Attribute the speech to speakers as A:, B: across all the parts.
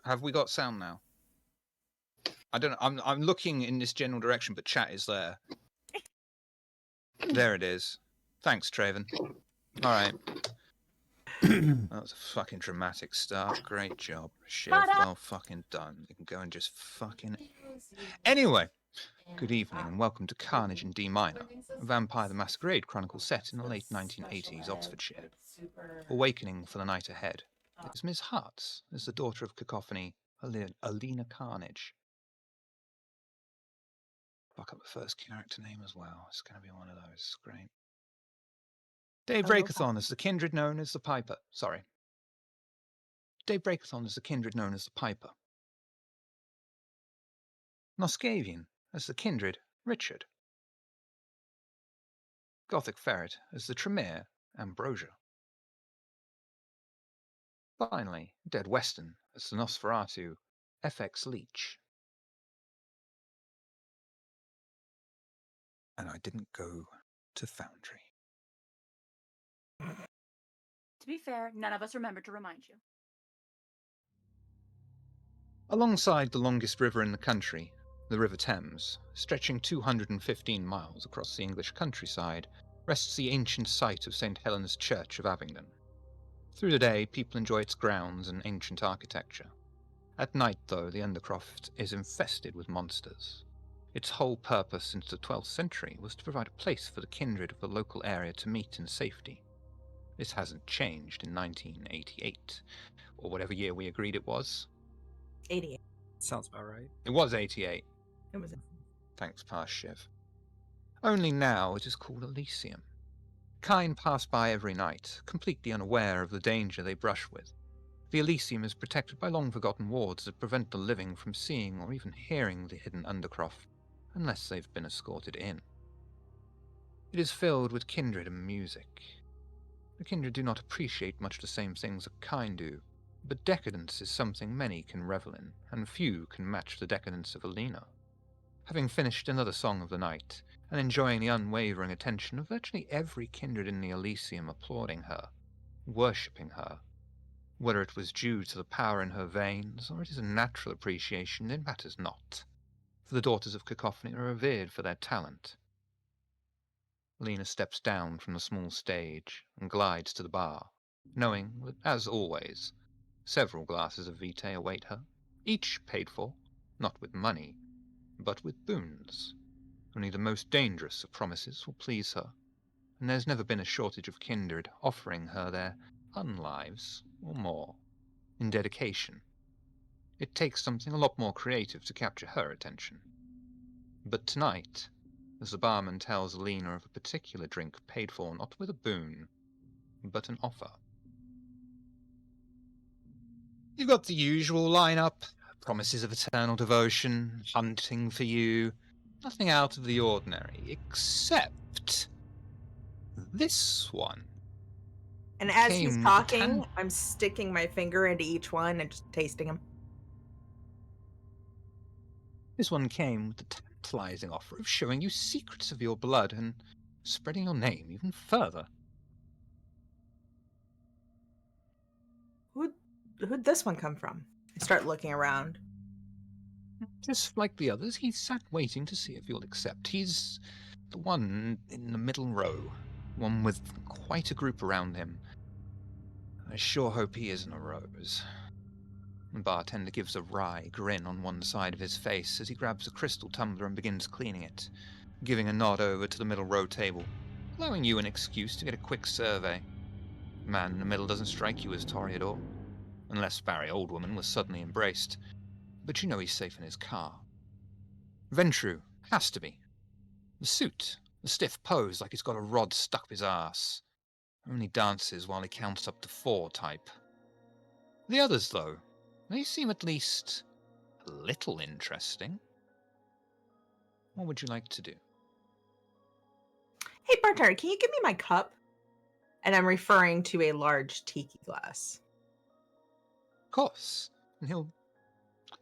A: Have we got sound now? I don't know. I'm looking in this general direction, but chat is there. There it is. Thanks, Traven. All right. That was a fucking dramatic start. Great job, Shiv. Well fucking done. You can go and just fucking... Anyway, good evening and welcome to Carnage in D minor, a Vampire the Masquerade chronicle set in the late 1980s Oxfordshire. Awakening for the night ahead is Miss Hartz as the Daughter of Cacophony, Olina Carnage. Fuck up the first character name as well. It's going to be one of those. Great. Dave Breakathon as the kindred known as the Piper. Sorry. Dave Breakathon as the kindred known as the Piper. Noscavian as the kindred Richard. Gothic Ferret as the Tremere Ambrosia. Finally, Dead Western as the Nosferatu FX Leech. And I didn't go to Foundry.
B: To be fair, none of us remembered to remind you.
A: Alongside the longest river in the country, the River Thames, stretching 215 miles across the English countryside, rests the ancient site of St. Helena's Church of Abingdon. Through the day, people enjoy its grounds and ancient architecture. At night, though, the Undercroft is infested with monsters. Its whole purpose since the 12th century was to provide a place for the kindred of the local area to meet in safety. This hasn't changed in 1988, or whatever year we agreed it was.
C: 88.
D: Sounds about right.
A: It was 88.
C: It was.
A: Thanks, past Shiv. Only now it is called Elysium. Kine pass by every night, completely unaware of the danger they brush with. The Elysium is protected by long-forgotten wards that prevent the living from seeing or even hearing the hidden Undercroft, unless they've been escorted in. It is filled with kindred and music. The kindred do not appreciate much the same things that Kine do, but decadence is something many can revel in, and few can match the decadence of Olina. Having finished another song of the night, and enjoying the unwavering attention of virtually every kindred in the Elysium applauding her, worshipping her, whether it was due to the power in her veins, or it is a natural appreciation, it matters not, for the Daughters of Cacophony are revered for their talent. Olina steps down from the small stage and glides to the bar, knowing that, as always, several glasses of vitae await her, each paid for, not with money, but with boons. Only the most dangerous of promises will please her, and there's never been a shortage of kindred offering her their unlives or more in dedication. It takes something a lot more creative to capture her attention. But tonight, as the barman tells Olina of a particular drink paid for not with a boon, but an offer. You've got the usual lineup, promises of eternal devotion, hunting for you, nothing out of the ordinary, except this one.
C: And as he's talking, I'm sticking my finger into each one and just tasting them.
A: This one came with the tantalizing offer of showing you secrets of your blood and spreading your name even further.
C: Who'd this one come from? I start looking around.
A: Just like the others, he sat waiting to see if you'll accept. He's the one in the middle row, one with quite a group around him. I sure hope he isn't a rose. The bartender gives a wry grin on one side of his face as he grabs a crystal tumbler and begins cleaning it, giving a nod over to the middle row table, allowing you an excuse to get a quick survey. The man in the middle doesn't strike you as Toreador, unless Barry Oldwoman was suddenly embraced, but you know he's safe in his car. Ventru has to be. The suit, the stiff pose like he's got a rod stuck up his arse. Only dances while he counts up to 4 type. The others, though, they seem at least a little interesting. What would you like to do?
C: Hey, bartender, can you give me my cup? And I'm referring to a large tiki glass.
A: Of course. And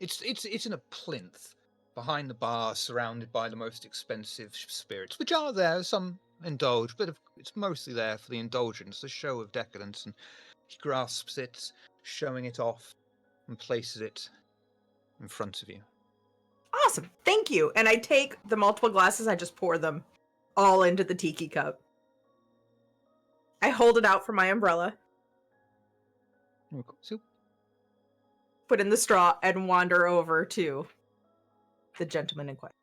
A: it's in a plinth behind the bar, surrounded by the most expensive spirits, which are there. Some indulge, but it's mostly there for the indulgence, the show of decadence. And he grasps it, showing it off. and places it in front of you.
C: Awesome. Thank you. And I take the multiple glasses, I just pour them all into the tiki cup. I hold it out for my umbrella, put in the straw, and wander over to the gentleman in question.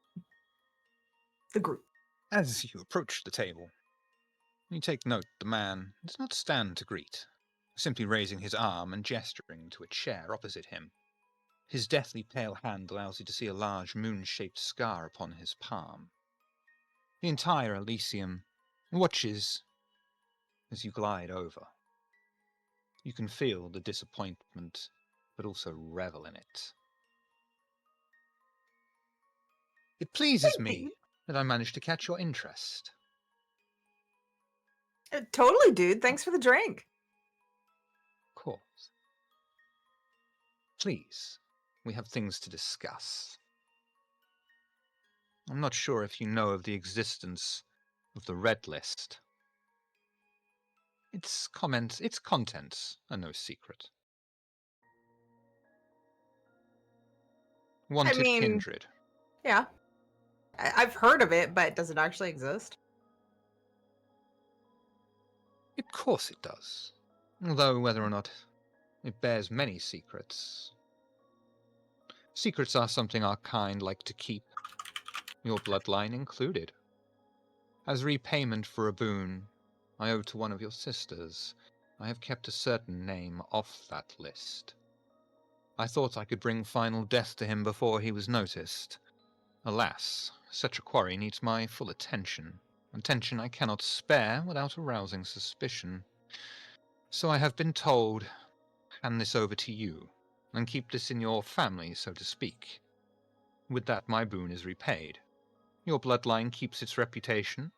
C: The group.
A: As you approach the table, you take note the man does not stand to greet, simply raising his arm and gesturing to a chair opposite him. His deathly pale hand allows you to see a large moon-shaped scar upon his palm. The entire Elysium watches as you glide over. You can feel the disappointment, but also revel in it. It pleases me that I managed to catch your interest.
C: Totally, dude. Thanks for the drink.
A: Of course. Please, we have things to discuss. I'm not sure if you know of the existence of the Red List. Its contents are no secret. Wanted kindred.
C: Yeah. I've heard of it, but does it actually exist?
A: Of course it does. Although whether or not it bears many secrets. Secrets are something our kind like to keep, your bloodline included. As repayment for a boon I owe to one of your sisters, I have kept a certain name off that list. I thought I could bring final death to him before he was noticed. Alas, such a quarry needs my full attention I cannot spare without arousing suspicion. So I have been told, hand this over to you, and keep this in your family, so to speak. With that my boon is repaid. Your bloodline keeps its reputation.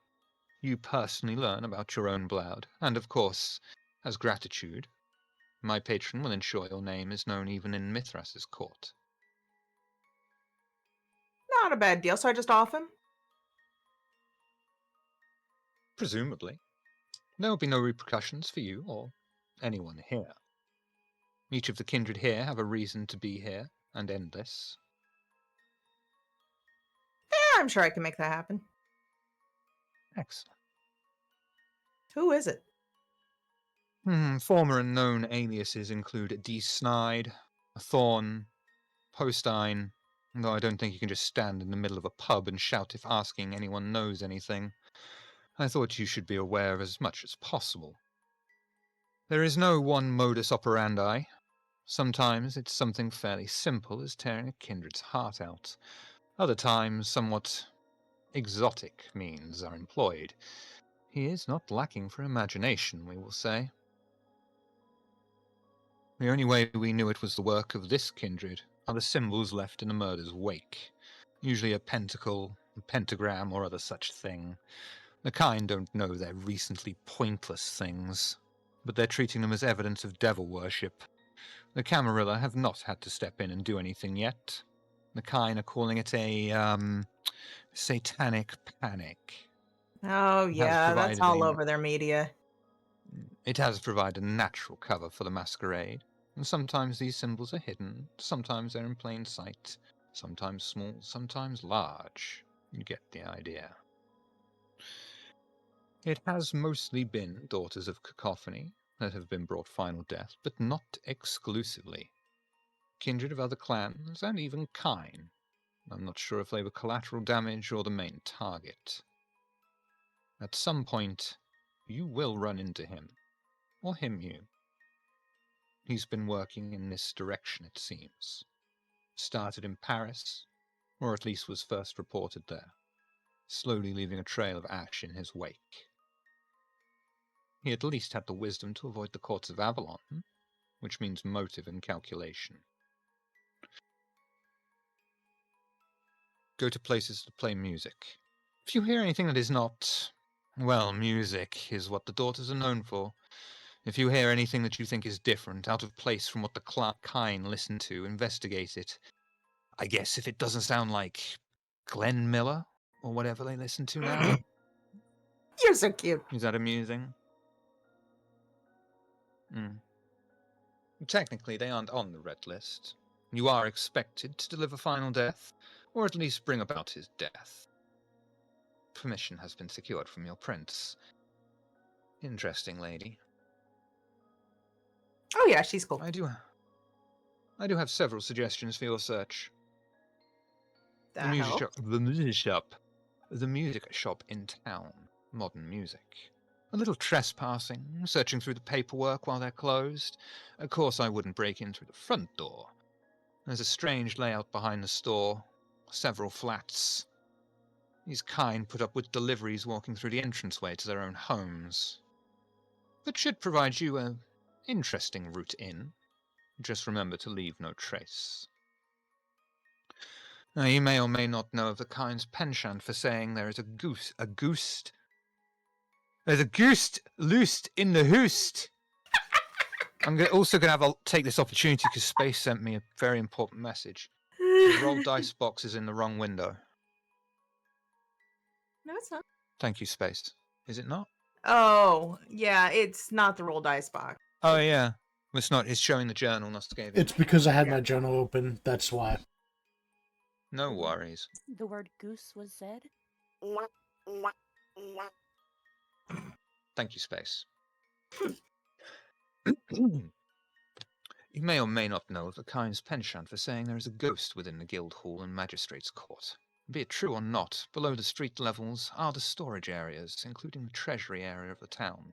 A: You personally learn about your own blood, and of course, as gratitude, my patron will ensure your name is known even in Mithras's court.
C: Not a bad deal, so I just off him?
A: Presumably. There will be no repercussions for you or anyone here. Each of the kindred here have a reason to be here and end this.
C: Yeah, I'm sure I can make that happen.
A: Excellent.
C: Who is it?
A: Former and known aliases include D. Snide, Thorn, Postine, though I don't think you can just stand in the middle of a pub and shout if asking anyone knows anything. I thought you should be aware of as much as possible. There is no one modus operandi. Sometimes it's something fairly simple as tearing a kindred's heart out. Other times, somewhat exotic means are employed. He is not lacking for imagination, we will say. The only way we knew it was the work of this kindred are the symbols left in the murder's wake. Usually a pentacle, a pentagram, or other such thing. The kind don't know they're recently pointless things, but they're treating them as evidence of devil worship. The Camarilla have not had to step in and do anything yet. The kind are calling it a, satanic panic.
C: Oh, yeah, that's all over their media.
A: It has provided a natural cover for the Masquerade, and sometimes these symbols are hidden, sometimes they're in plain sight, sometimes small, sometimes large. You get the idea. It has mostly been Daughters of Cacophony that have been brought final death, but not exclusively. Kindred of other clans, and even Kine. I'm not sure if they were collateral damage or the main target. At some point, you will run into him. Or him you. He's been working in this direction, it seems. Started in Paris, or at least was first reported there, slowly leaving a trail of ash in his wake. He at least had the wisdom to avoid the courts of Avalon, which means motive and calculation. Go to places to play music. If you hear anything that is not, well, music is what the daughters are known for. If you hear anything that you think is different, out of place from what the kine listen to, investigate it. I guess if it doesn't sound like Glenn Miller, or whatever they listen to now.
C: You're so cute.
A: Is that amusing? Technically, they aren't on the red list. You are expected to deliver final death, or at least bring about his death. Permission has been secured from your prince. Interesting lady.
C: Oh yeah, she's cool.
A: I do have several suggestions for your search.
C: The
A: The music
C: hell?
A: shop in town. Modern music. A little trespassing, searching through the paperwork while they're closed. Of course, I wouldn't break in through the front door. There's a strange layout behind the store. Several flats. These kind put up with deliveries walking through the entranceway to their own homes. But should provide you an interesting route in. Just remember to leave no trace. Now, you may or may not know of the kind's penchant for saying there is there's a goose loosed in the hoost. I'm also going to take this opportunity because Space sent me a very important message. The roll dice box is in the wrong window.
C: No, it's not.
A: Thank you, Space. Is it not?
C: Oh, yeah, it's not the roll dice box.
A: Oh, yeah. It's not. It's showing the journal Nostgavia.
D: It's because I had my journal open, that's why.
A: No worries.
B: The word goose was said.
A: Thank you, Space. You may or may not know of the kind's penchant for saying there is a ghost within the guild hall and magistrate's court. Be it true or not, below the street levels are the storage areas, including the treasury area of the town.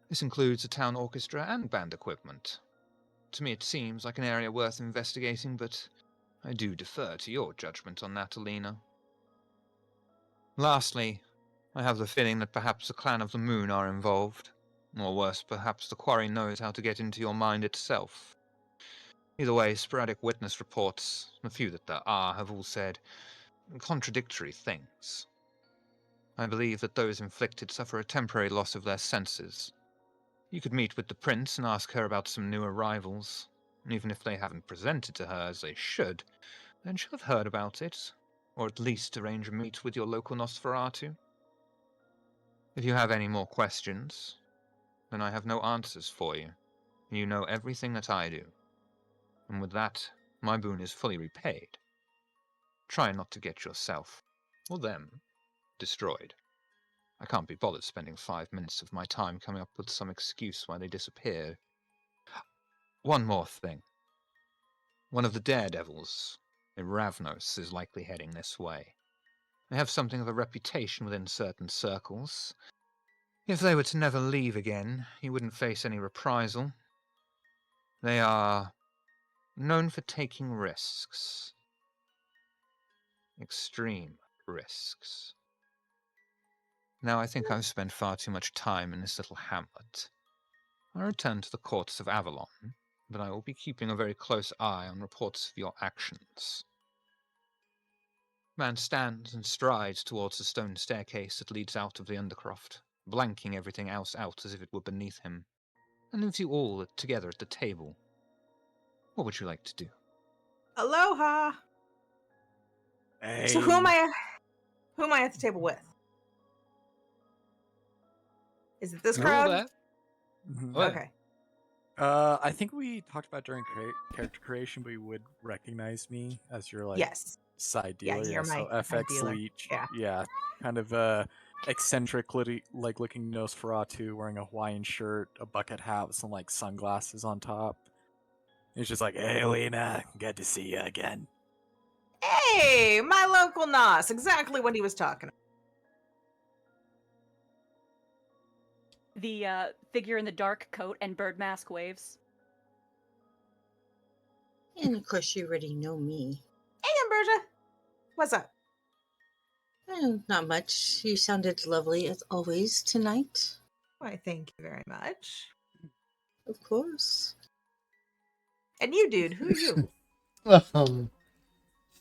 A: This includes the town orchestra and band equipment. To me it seems like an area worth investigating, but I do defer to your judgment on that, Olina. Lastly, I have the feeling that perhaps the Clan of the Moon are involved. Or worse, perhaps the quarry knows how to get into your mind itself. Either way, sporadic witness reports, the few that there are, have all said contradictory things. I believe that those inflicted suffer a temporary loss of their senses. You could meet with the prince and ask her about some new arrivals. Even if they haven't presented to her as they should, then she'll have heard about it, or at least arrange a meet with your local Nosferatu. If you have any more questions, then I have no answers for you. You know everything that I do. And with that, my boon is fully repaid. Try not to get yourself, or them, destroyed. I can't be bothered spending 5 minutes of my time coming up with some excuse why they disappeared. One more thing. One of the daredevils, Ravnos, is likely heading this way. They have something of a reputation within certain circles. If they were to never leave again, he wouldn't face any reprisal. They are known for taking risks. Extreme risks. Now I think I've spent far too much time in this little hamlet. I return to the courts of Avalon, but I will be keeping a very close eye on reports of your actions. Man stands and strides towards the stone staircase that leads out of the Undercroft, blanking everything else out as if it were beneath him, and leaves you all together at the table. What would you like to do?
C: Aloha.
E: Hey.
C: So who am I at the table with? Is it this
A: You're all
C: crowd?
A: there?
E: Mhm.
C: Okay.
E: I think we talked about during character creation, but you would recognize me as your
C: Yes.
E: side
C: Yeah,
E: dealer.
C: you're
E: So
C: my
E: FX
C: dealer.
E: Leech.
C: Yeah.
E: Kind of eccentric, like looking Nosferatu, wearing a Hawaiian shirt, a bucket hat with some like sunglasses on top. He's just like, "Hey, Olina, good to see you again."
C: Hey, my local Nos. Exactly what he was talking about.
B: The figure in the dark coat and bird mask waves.
F: And of course, you already know me.
C: Hey, Ambrosia. What's up?
F: Oh, not much. You sounded lovely as always tonight.
C: Why, thank you very much.
F: Of course.
C: And you, dude, who are you?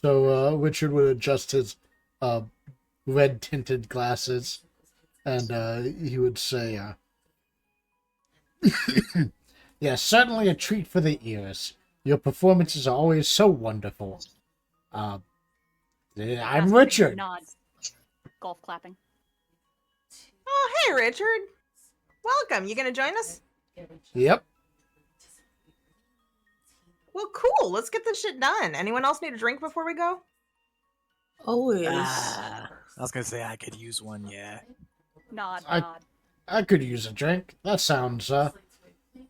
D: So Richard would adjust his red-tinted glasses, and he would say, "Yes, certainly a treat for the ears. Your performances are always so wonderful. I'm
B: Mask figure
D: Richard."
B: Nods. Golf clapping.
C: Oh, hey, Richard. Welcome. You gonna join us?
D: Yep.
C: Well, cool. Let's get this shit done. Anyone else need a drink before we go?
F: Always.
E: I was gonna say I could use one, yeah.
B: Nod,
D: I-
B: nod.
D: I could use a drink. That sounds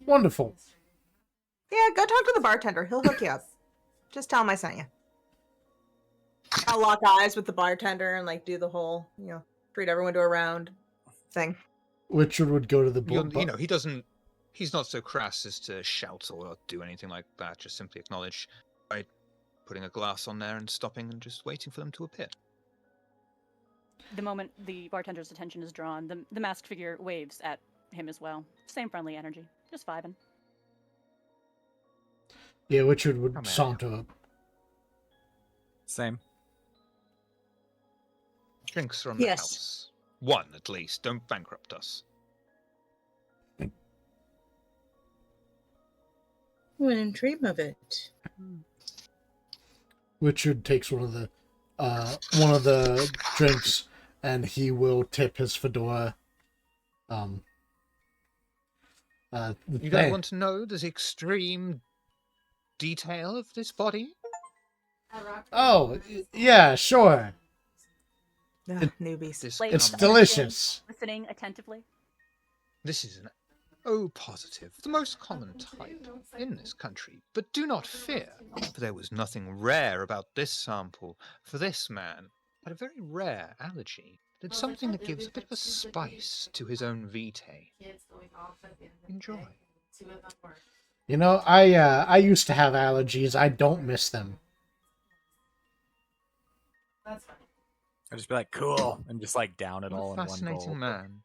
D: wonderful.
C: Yeah, go talk to the bartender. He'll hook you up. Just tell him I sent you. I'll lock eyes with the bartender and like do the whole, treat everyone to a round thing.
D: Richard would go to the
A: He doesn't. He's not so crass as to shout or do anything like that. Just simply acknowledge by putting a glass on there and stopping and just waiting for them to appear.
B: The moment the bartender's attention is drawn, the masked figure waves at him as well. Same friendly energy. Just vibing.
D: Yeah, Richard would
A: Come here.
D: saunter up.
E: Same.
A: Drinks from the
F: Yes.
A: house. One at least. Don't bankrupt us.
F: Wouldn't dream of it.
D: Richard takes one of the drinks, and he will tip his fedora.
A: You
D: Hey,
A: don't want to know the extreme detail of this body?
D: Oh, yeah, sure.
C: Ugh, newbies.
A: This
B: Like-
D: It's
A: comes-
D: delicious.
B: Listening attentively.
A: This is an O positive, the most common type in this country. But do not fear, for there was nothing rare about this sample. For this man had a very rare allergy. It's something that gives a bit of a spice to his own vitae. Enjoy.
D: You know, I used to have allergies. I don't miss them.
E: I'd just be like, cool, and just like down it
A: What
E: all
A: a
E: in one
A: fascinating
E: bowl.
A: man.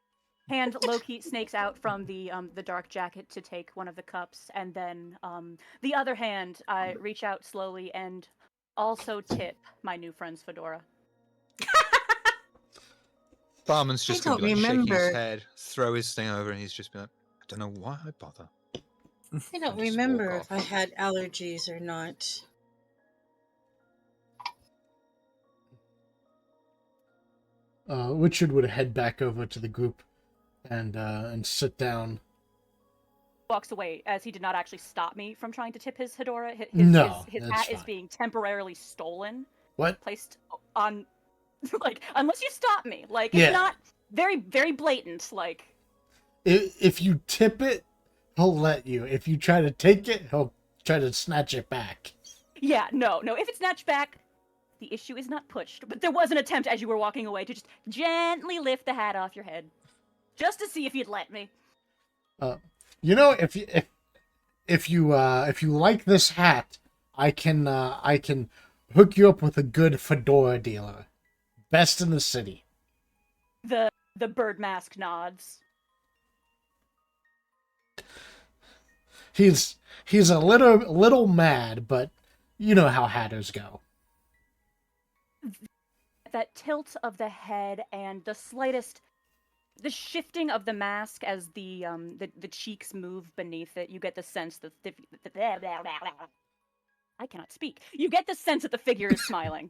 B: Hand low-key snakes out from the dark jacket to take one of the cups, and then the other hand, I reach out slowly and also tip my new friend's fedora.
A: Barman's just
F: I
A: going to be
F: don't
A: like shaking his
F: remember.
A: head, throw his thing over, and he's just be like, I don't know why I bother.
F: I don't
A: And just
F: remember
A: walk
F: if I
A: off.
F: had allergies or not.
D: Richard would head back over to the group and sit down.
B: Walks away as he did not actually stop me from trying to tip his fedora.
D: No,
B: his
D: that's
B: hat is
D: fine.
B: being temporarily stolen,
D: What?
B: placed on. Like, unless you stop me, like
D: Yeah.
B: it's not very, very blatant. Like,
D: If you tip it, he'll let you. If you try to take it, he'll try to snatch it back.
B: yeah, no. If it's snatched back, the issue is not pushed. But there was an attempt as you were walking away to just gently lift the hat off your head, just to see if you'd let me.
D: You know, if you like this hat, I can hook you up with a good fedora dealer, best in the city.
B: The bird mask nods.
D: He's a little mad, but you know how hatters go.
B: That tilt of the head and the shifting of the mask as the cheeks move beneath it, you get the sense that I cannot speak. You get the sense that the figure is smiling.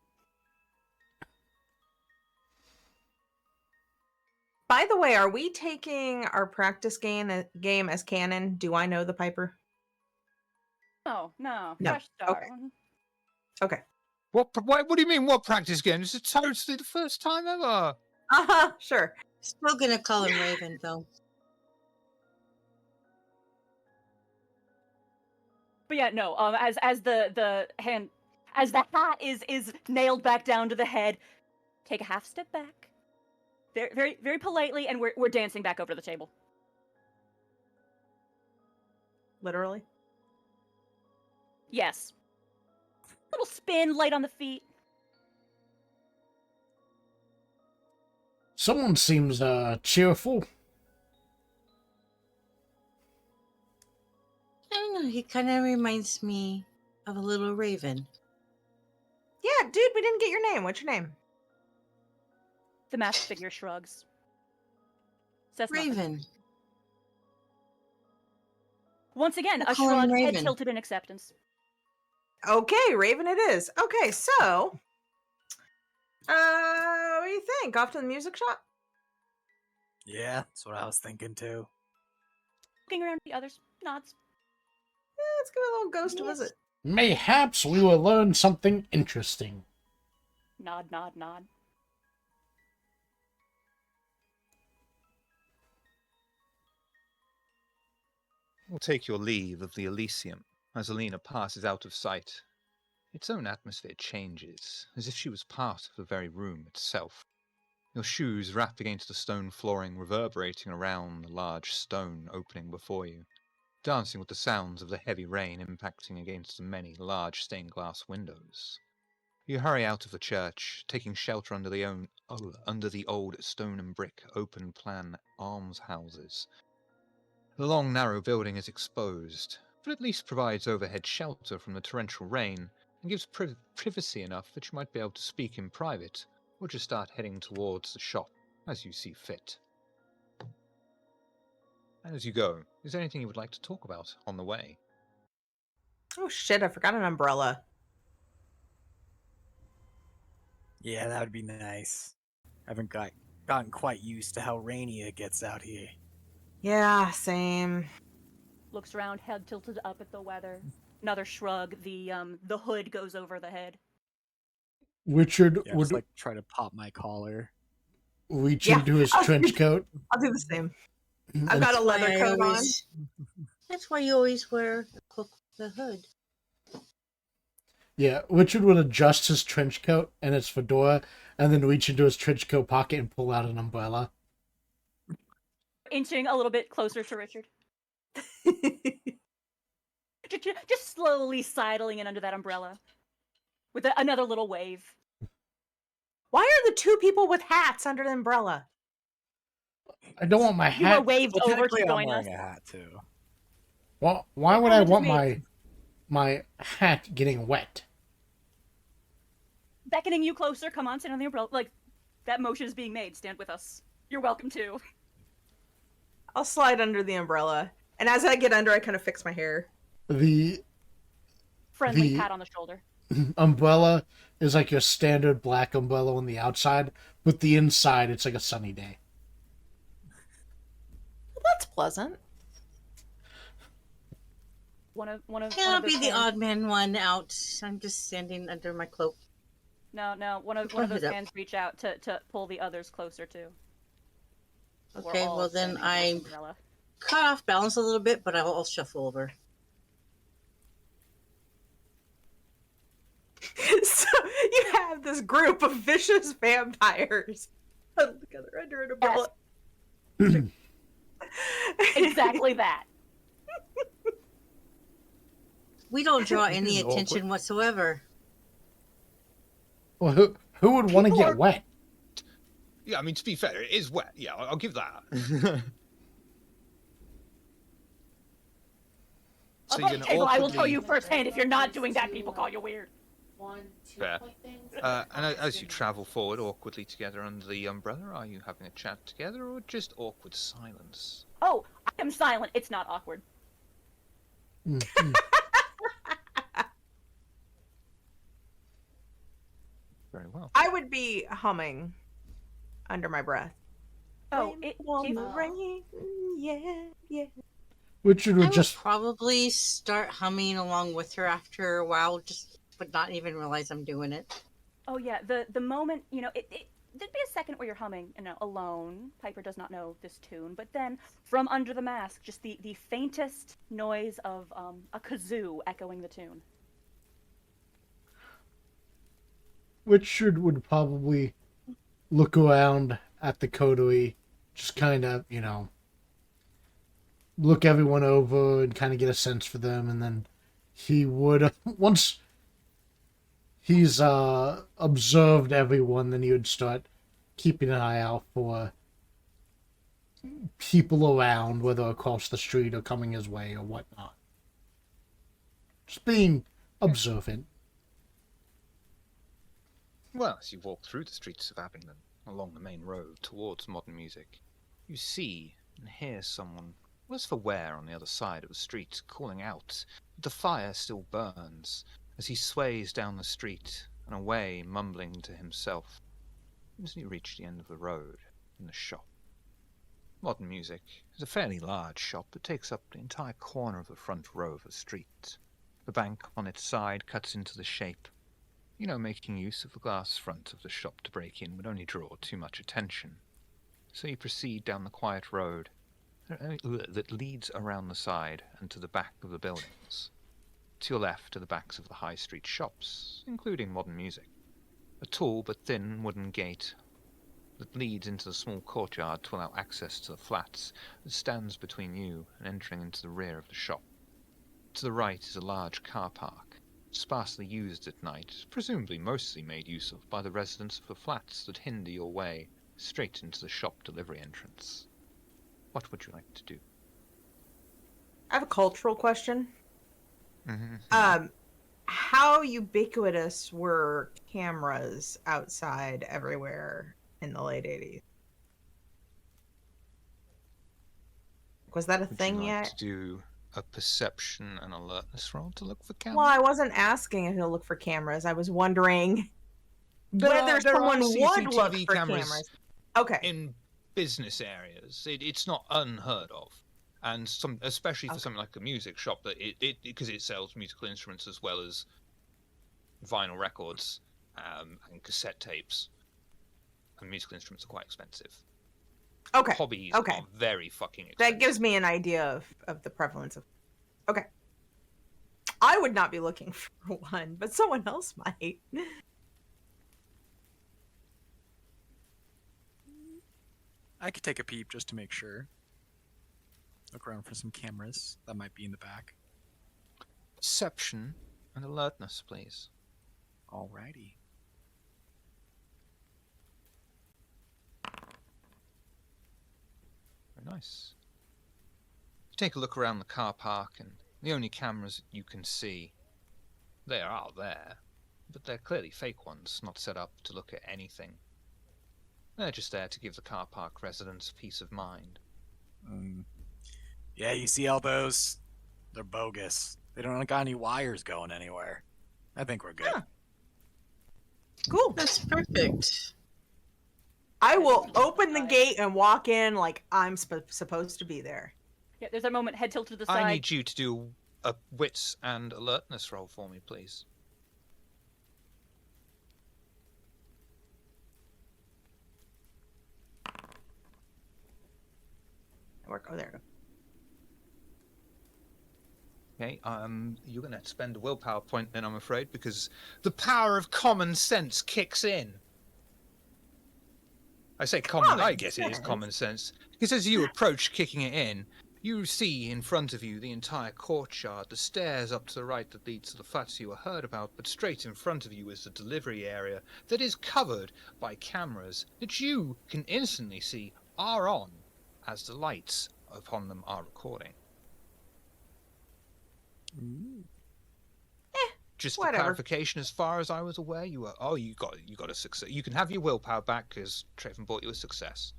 C: By the way, are we taking our practice game as canon? Do I know the Piper?
B: Oh no,
C: No,
B: fresh start.
C: okay. Okay.
A: What do you mean, what practice game? This is totally the first time ever.
C: Sure.
F: Still gonna call him Raven though.
B: But yeah, no. As the hat is nailed back down to the head, take a half step back, very very very politely, and we're dancing back over the table.
C: Literally.
B: Yes. Little spin, light on the feet.
D: Someone seems cheerful.
F: I don't know, he kind of reminds me of a little raven.
C: Yeah, dude, we didn't get your name. What's your name?
B: The masked figure shrugs. Says nothing.
F: Raven.
B: Once again,
F: We'll
B: a
F: call him
B: shrug, head
F: Raven.
B: tilted in acceptance.
C: Okay, Raven it is. Okay, so what do you think? Off to the music shop?
E: Yeah, that's what I was thinking too.
B: Looking around at the others, nods.
C: Yeah, let's give a little ghost a
F: Yes.
C: visit.
D: Mayhaps we will learn something interesting.
B: Nod, nod, nod.
A: We'll take your leave of the Elysium as Olina passes out of sight. Its own atmosphere changes, as if she was part of the very room itself. Your shoes rap against the stone flooring, reverberating around the large stone opening before you, dancing with the sounds of the heavy rain impacting against the many large stained glass windows. You hurry out of the church, taking shelter under the old stone and brick open-plan almshouses. The long, narrow building is exposed, but at least provides overhead shelter from the torrential rain and gives privacy enough that you might be able to speak in private or just start heading towards the shop as you see fit. And as you go, is there anything you would like to talk about on the way?
C: Oh shit, I forgot an umbrella.
E: Yeah, that would be nice. I haven't gotten quite used to how rainy it gets out here.
C: Yeah, same.
B: Looks around, head tilted up at the weather. Another shrug. The hood goes over the head.
D: Richard
E: Yeah,
D: would
E: just like try to pop my collar.
D: reach
C: Yeah,
D: into his
C: I'll
D: trench
C: do-
D: coat.
C: I'll do the same. I've
D: and-
C: got a leather
F: Why I
C: coat on.
F: always- That's why you always wear a cloak with the hood.
D: Yeah, Richard would adjust his trench coat and his fedora, and then reach into his trench coat pocket and pull out an umbrella.
B: Inching a little bit closer to Richard. Just slowly sidling in under that umbrella. With another little wave.
C: Why are the two people with hats under the umbrella?
D: I don't want my
B: You were
D: hat.
B: waved
E: Well,
B: over to
E: technically, I'm
B: join us.
E: wearing a hat too.
D: Why would I
B: Comment is
D: want
B: made.
D: my hat getting wet?
B: Beckoning you closer, come on, sit on the umbrella. Like, that motion is being made. Stand with us. You're welcome to.
C: I'll slide under the umbrella. And as I get under, I kind of fix my hair.
D: The
B: Friendly
D: The-
B: pat on the shoulder.
D: umbrella is like your standard black umbrella on the outside, but the inside it's like a sunny day.
C: That's pleasant.
B: One of
F: I'll
B: those
F: be the
B: hands-
F: odd man one out. I'm just standing under my cloak.
B: No, one of
F: Put
B: those
F: it up.
B: hands reach out to pull the others closer too. We're
F: Okay,
B: all
F: well then
B: standing under
F: I'm
B: the umbrella.
F: cut off balance a little bit, but I'll shuffle over.
C: So you have this group of vicious vampires huddled together under an umbrella.
B: Exactly that.
F: We don't draw any
A: Awkward.
F: attention whatsoever.
D: Well, who would want to
A: People
D: get
A: are-
D: wet?
A: Yeah, I mean, to be fair, it is wet. Yeah, I'll give that. So
B: Up
A: you're
B: on the
A: gonna
B: table, I will tell
A: awkwardly-
B: you firsthand. If you're not doing that, people call you weird.
A: Fair. And as you travel forward awkwardly together under the umbrella, are you having a chat together or just awkward silence?
B: Oh, I am silent. It's not awkward.
D: Mhm.
A: Very well.
C: I would be humming under my breath.
B: Oh,
C: Blame it on the rain. Yeah, yeah.
D: Richard
F: I
D: would
F: would
D: just
F: probably start humming along with her after a while, but not even realize I'm doing it.
B: Oh yeah, the moment, there'd be a second where you're humming, alone. Piper does not know this tune, but then from under the mask, just the faintest noise of a kazoo echoing the tune.
D: Richard would probably look around at the coterie, just kind of, look everyone over and kind of get a sense for them, and then he would, once he's observed everyone, then he would start keeping an eye out for people around, whether across the street or coming his way or whatnot. Just being observant.
A: Well, as you walk through the streets of Abingdon, along the main road towards modern music, you see and hear someone worse for wear on the other side of the street calling out, but the fire still burns as he sways down the street and away, mumbling to himself, until you reach the end of the road in the shop. Modern Music is a fairly large shop that takes up the entire corner of the front row of the street. The bank on its side cuts into the shape. Making use of the glass front of the shop to break in would only draw too much attention. So you proceed down the quiet road that leads around the side and to the back of the buildings. To your left are the backs of the high street shops, including modern music. A tall but thin wooden gate that leads into the small courtyard to allow access to the flats that stands between you and entering into the rear of the shop. To the right is a large car park, sparsely used at night, presumably mostly made use of by the residents of the flats that hinder your way straight into the shop delivery entrance. What would you like to do?
C: I have a cultural question.
A: Mm-hmm.
C: How ubiquitous were cameras outside everywhere in the late 80s? Was that a
A: Would
C: thing
A: you like
C: yet?
A: to do a perception and alertness roll to look for cameras?
C: Well, I wasn't asking if he'll look for cameras. I was wondering
A: There
C: whether
A: are
C: someone would
A: CCTV
C: look for
A: cameras
C: cameras. Okay.
A: in business areas. It's not unheard of, and especially for something like a music shop that because it sells musical instruments as well as vinyl records and cassette tapes, and musical instruments are quite expensive.
C: Okay.
A: Hobbies
C: Okay.
A: are very fucking expensive.
C: That gives me an idea of the prevalence of. Okay. I would not be looking for one, but someone else might.
E: I could take a peep just to make sure. Look around for some cameras that might be in the back.
A: Perception and alertness, please.
E: Alrighty.
A: Very nice. You take a look around the car park, and the only cameras you can see, they are there, but they're clearly fake ones, not set up to look at anything. They're just there to give the car park residents peace of mind.
E: Yeah, you see all those? They're bogus. They don't got any wires going anywhere. I think we're good.
C: Huh. Cool.
F: That's perfect.
C: I will open the gate and walk in like I'm supposed to be there.
B: Yeah, there's a moment, head tilted to the side.
A: I need you to do a wits and alertness roll for me, please.
C: Oh, there we go.
A: Okay, you're going to spend a willpower point then, I'm afraid, because the power of common sense kicks in. I say common, I guess it is common sense. Because as you approach kicking it in, you see in front of you the entire courtyard, the stairs up to the right that lead to the flats you heard about, but straight in front of you is the delivery area that is covered by cameras that you can instantly see are on as the lights upon them are recording. Just for
C: whatever.
A: clarification, as far as I was aware, you got a success. You can have your willpower back because Traven bought you a success.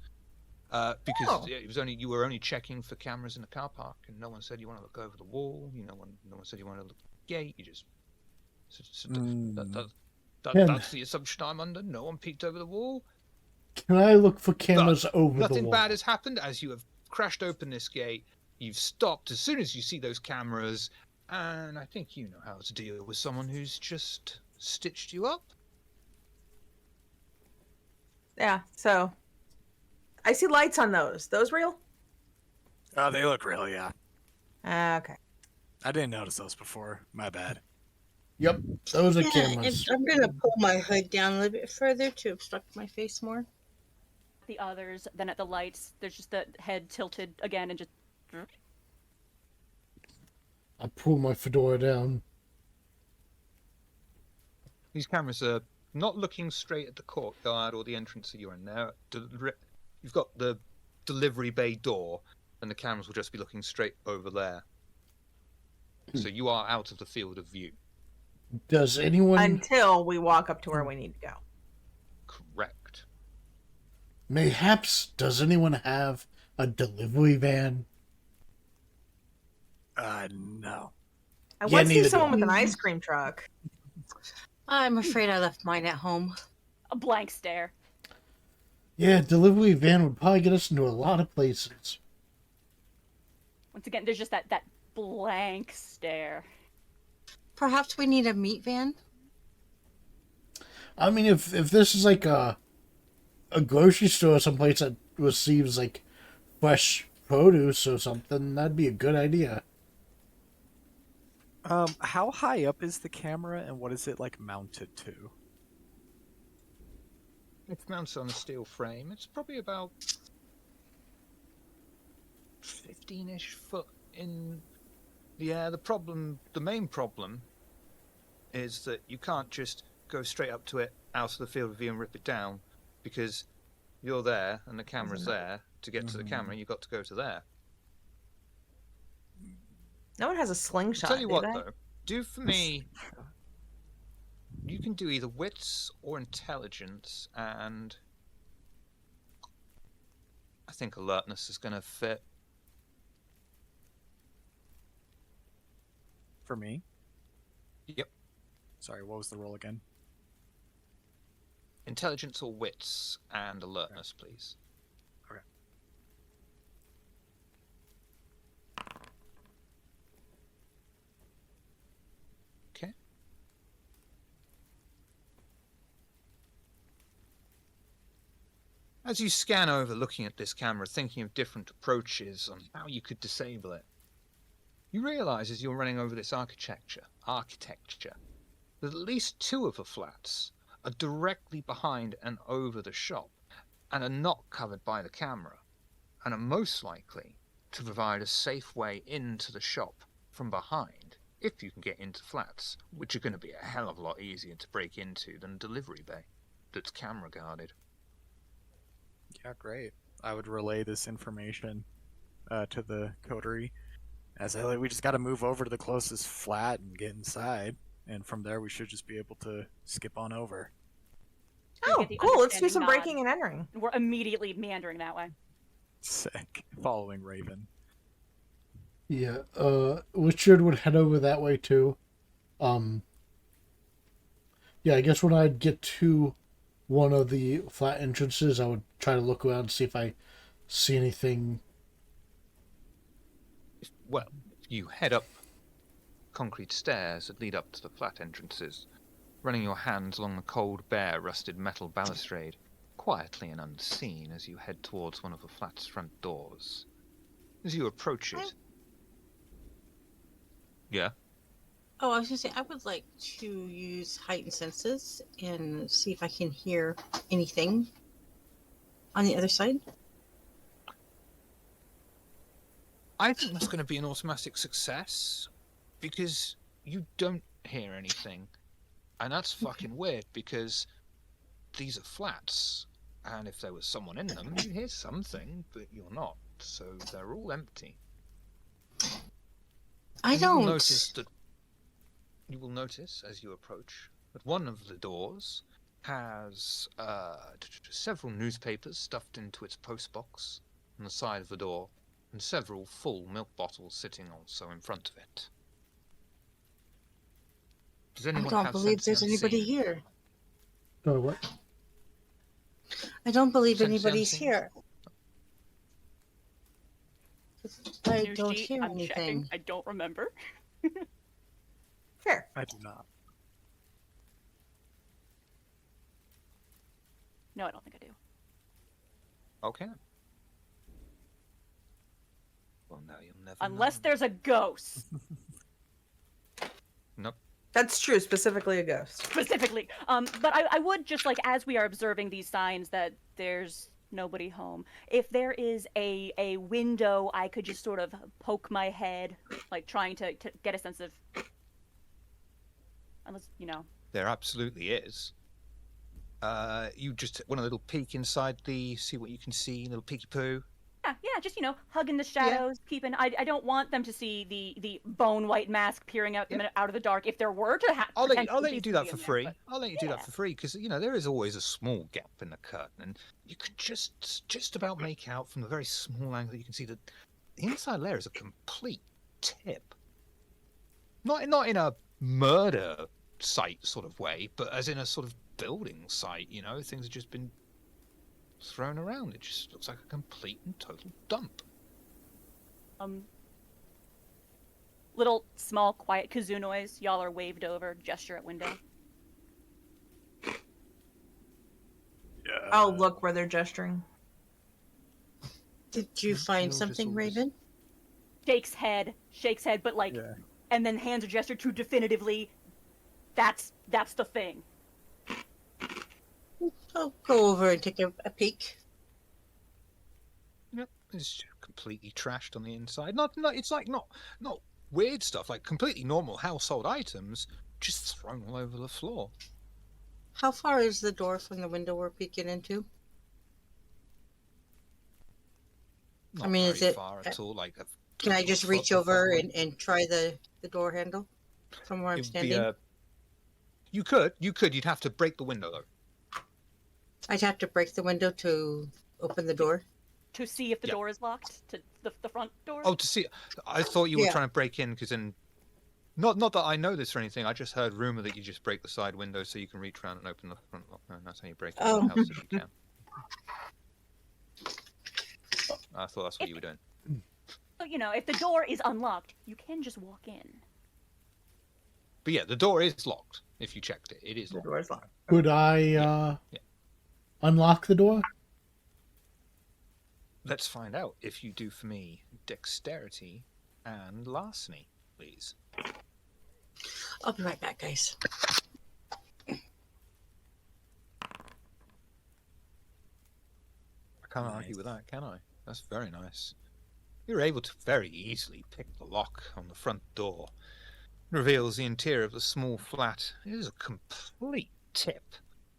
A: Because it was you were only checking for cameras in the car park, and no one said you want to look over the wall. No one said you want to look at the gate. You just that's the assumption I'm under. No one peeked over the wall.
D: Can I look for cameras over the wall?
A: Nothing bad has happened as you have crashed open this gate. You've stopped as soon as you see those cameras. And I think you know how to deal with someone who's just stitched you up.
C: Yeah, so I see lights on those. Those real?
E: Oh, they look real, yeah.
C: Okay.
E: I didn't notice those before. My bad.
D: Yep, those are
F: Yeah,
D: cameras.
F: I'm gonna pull my hood down a little bit further to obstruct my face more.
B: The others, then at the lights, there's just the head tilted again and just.
D: I pull my fedora down.
A: These cameras are not looking straight at the courtyard or the entrance that you're in there. You've got the delivery bay door, and the cameras will just be looking straight over there. So you are out of the field of view.
D: Does anyone...
C: Until we walk up to where we need to go.
A: Correct.
D: Mayhaps, does anyone have a delivery van?
E: No.
C: I
D: Yeah,
C: want to see
D: neither do
C: someone
D: I.
C: with an ice cream truck.
F: I'm afraid I left mine at home.
B: A blank stare.
D: Yeah, delivery van would probably get us into a lot of places.
B: Once again, there's just that blank stare.
F: Perhaps we need a meat van.
D: I mean, if this is like a grocery store or someplace that receives like fresh produce or something, that'd be a good idea.
E: How high up is the camera, and what is it like mounted to?
A: It's mounted on a steel frame. It's probably about 15-ish foot in the air. The main problem, is that you can't just go straight up to it out of the field of view and rip it down, because you're there and the camera's there. To get to the camera, you've got to go to there.
C: No one has a slingshot.
A: Tell you
C: do
A: what,
C: they?
A: though, do for me. You can do either wits or intelligence, and I think alertness is going to fit.
E: For me?
A: Yep.
E: Sorry, what was the roll again?
A: Intelligence or wits and alertness, please.
E: Okay.
A: Okay. As you scan over looking at this camera, thinking of different approaches on how you could disable it, you realise as you're running over this architecture, that at least 2 of the flats are directly behind and over the shop, and are not covered by the camera, and are most likely to provide a safe way into the shop from behind, if you can get into flats, which are going to be a hell of a lot easier to break into than a delivery bay that's camera guarded.
E: Yeah, great. I would relay this information to the coterie. As we just got to move over to the closest flat and get inside, and from there we should just be able to skip on over.
B: You
C: Oh,
B: get the
C: cool. Let's do
B: understanding
C: some
B: nod.
C: breaking and entering.
B: We're immediately meandering that way.
E: Sick. Following Raven.
D: Yeah, Richard would head over that way too. Yeah, I guess when I'd get to one of the flat entrances, I would try to look around and see if I see anything.
A: Well, you head up concrete stairs that lead up to the flat entrances, running your hands along the cold, bare, rusted metal balustrade, quietly and unseen as you head towards one of the flat's front doors. As you approach it... Yeah?
F: Oh, I was gonna say I would like to use heightened senses and see if I can hear anything on the other side.
A: I think that's going to be an automatic success, because you don't hear anything. And that's fucking weird, because these are flats, and if there was someone in them, you'd hear something, but you're not, so they're all empty.
F: I
A: And
F: don't.
A: You will notice as you approach that one of the doors has several newspapers stuffed into its postbox on the side of the door, and several full milk bottles sitting also in front of it. Does
F: I
A: anyone
F: don't
A: have
F: believe
A: sense
F: there's anybody
A: unseen?
F: here.
D: Oh, what?
F: I don't believe
A: Sense
F: anybody's
A: unseen?
F: here. I
B: New
F: don't
B: sheet,
F: hear
B: I'm checking.
F: anything.
B: I don't remember.
C: Fair.
E: I do not.
B: No, I don't think I do.
A: Okay. Well, now you'll never
B: Unless
A: know.
B: there's a ghost.
A: Nope.
C: That's true, specifically a ghost.
B: Specifically. But I would just, like, as we are observing these signs that there's nobody home, if there is a window I could just sort of poke my head, like trying to get a sense of, unless, you know.
A: There absolutely is. You just want a little peek inside see what you can see, a little peeky poo.
B: Yeah, just, you know, hugging the shadows, peeping. I don't want them to see the bone white mask peering out out of the dark. If there were to
A: I'll let you
B: potentially
A: do
B: be
A: that for
B: in there,
A: free.
B: but-
A: I'll let you do that for free, because there is always a small gap in the curtain, and you could just about make out from a very small angle. You can see that the inside layer is a complete tip. Not in a murder site sort of way, but as in a sort of building site. Things have just been thrown around. It just looks like a complete and total dump.
B: Little, small, quiet kazoo noise. Y'all are waved over, gesture at window.
E: Yeah.
C: I'll look where they're gesturing.
F: Did you find something, Raven?
B: Shakes head, but like,
E: Yeah.
B: and then hands a gesture to definitively, that's the thing.
F: I'll go over and take a peek.
A: Yep, it's completely trashed on the inside. It's like not weird stuff, like completely normal household items, just thrown all over the floor.
F: How far is the door from the window we're peeking into?
A: Not
F: I mean,
A: very
F: is it-
A: far at all. Like,
F: Can I just
A: foot
F: reach
A: that
F: over
A: way.
F: and try the door handle from where I'm
A: It'd be
F: standing?
A: You could. You'd have to break the window though.
F: I'd have to break the window to open the door.
B: To see if the
A: Yeah.
B: door is locked, to the front door.
A: Oh, to see. I thought you were
F: Yeah.
A: trying to break in because then. Not that I know this or anything. I just heard rumor that you just break the side window so you can reach around and open the front lock. No, that's how you break it
F: Oh.
A: in the house if you can. I thought that's what you were doing.
B: So, if the door is unlocked, you can just walk in.
A: But yeah, the door is locked. If you checked it, it is
C: The
A: locked.
C: door is locked.
D: Could I
A: Yeah.
D: unlock the door?
A: Let's find out if you do for me dexterity and larceny, please.
F: I'll be right back, guys.
A: I can't argue with that, can I? That's very nice. You're able to very easily pick the lock on the front door. It reveals the interior of the small flat. It is a complete tip.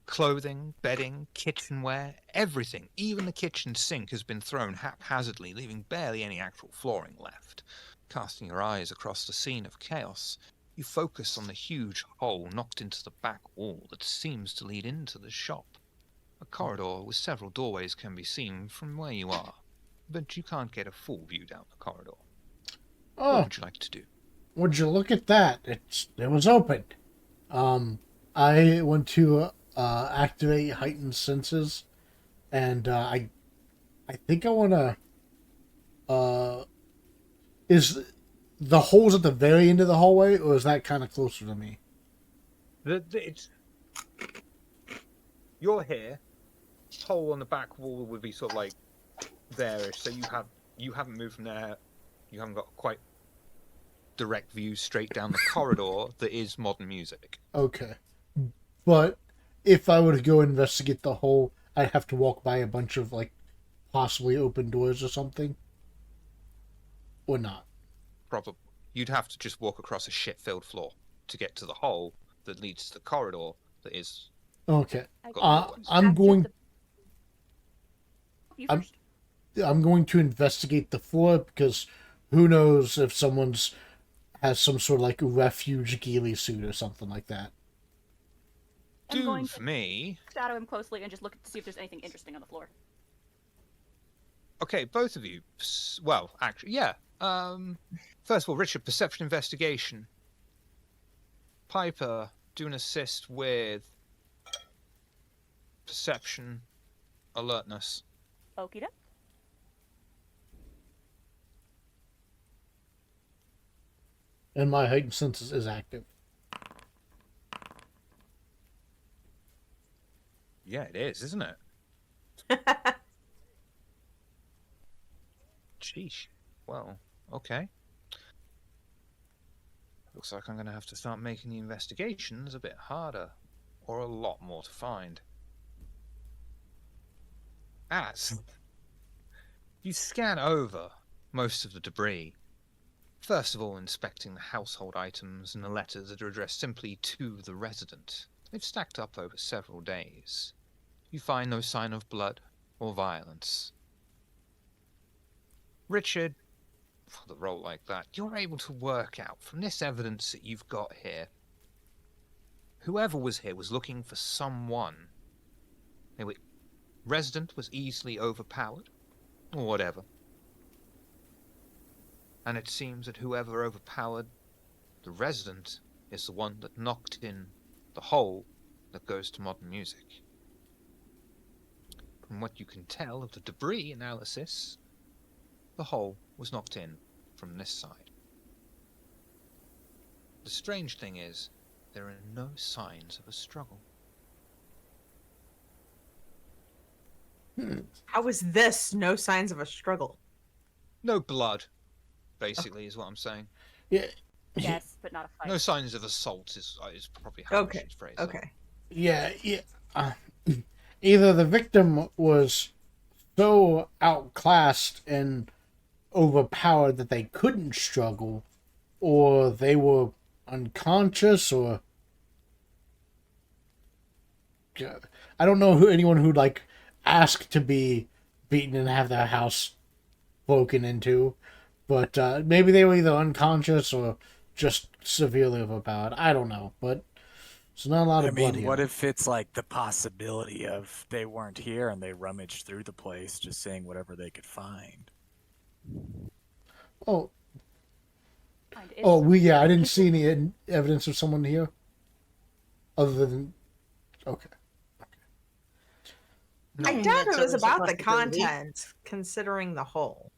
A: Clothing, bedding, kitchenware, everything, even the kitchen sink has been thrown haphazardly, leaving barely any actual flooring left. Casting your eyes across the scene of chaos, you focus on the huge hole knocked into the back wall that seems to lead into the shop. A corridor with several doorways can be seen from where you are, but you can't get a full view down the corridor. What
D: Oh,
A: would you like to do?
D: would you look at that? It was open. I want to activate heightened senses, and I think I want to. Is the holes at the very end of the hallway, or is that kind of closer to me?
A: You're here. Hole on the back wall would be sort of like there-ish, so you haven't moved from there. You haven't got quite direct view straight down the corridor that is modern music.
D: Okay, but if I were to go investigate the hole, I'd have to walk by a bunch of like possibly open doors or something, or not.
A: Probably you'd have to just walk across a shit-filled floor to get to the hole that leads to the corridor that is.
D: Okay,
A: got
D: I'm going.
B: You
D: I'm-
B: first.
D: I'm going to investigate the floor because who knows if someone's has some sort of like refuge ghillie suit or something like that.
B: I'm
A: Do
B: going
A: for
B: to
A: me.
B: shadow him closely and just look to see if there's anything interesting on the floor.
A: Okay, both of you. Well, actually, yeah. First of all, Richard, perception investigation. Piper, do an assist with perception, alertness.
B: Okie doke.
D: And my heightened senses is active.
A: Yeah, it is, isn't it? Sheesh. Well, okay. Looks like I'm going to have to start making the investigations a bit harder, or a lot more to find. As you scan over most of the debris, first of all inspecting the household items and the letters that are addressed simply to the resident. They've stacked up over several days. You find no sign of blood or violence. Richard, for the roll like that, you're able to work out from this evidence that you've got here, whoever was here was looking for someone. The resident was easily overpowered, or whatever. And it seems that whoever overpowered the resident is the one that knocked in the hole that goes to modern music. From what you can tell of the debris analysis, the hole was knocked in from this side. The strange thing is, there are no signs of a struggle.
C: How is this no signs of a struggle?
A: No blood, basically, is what I'm saying.
D: Yeah.
B: Yes, but not a fight.
A: No signs of assault is probably how I should phrase it.
C: Okay.
D: Yeah. Either the victim was so outclassed and overpowered that they couldn't struggle, or they were unconscious, or I don't know anyone who'd like ask to be beaten and have their house broken into, but maybe they were either unconscious or just severely overpowered. I don't know, but there's not a lot of blood here.
E: What if it's like the possibility of they weren't here and they rummaged through the place, just saying whatever they could find?
D: Oh,
B: Find
D: I didn't see any evidence of someone here, other than okay.
C: I
F: No,
C: doubt
F: that's
C: it was
F: always a
C: about the
F: possibility.
C: content, considering the hole.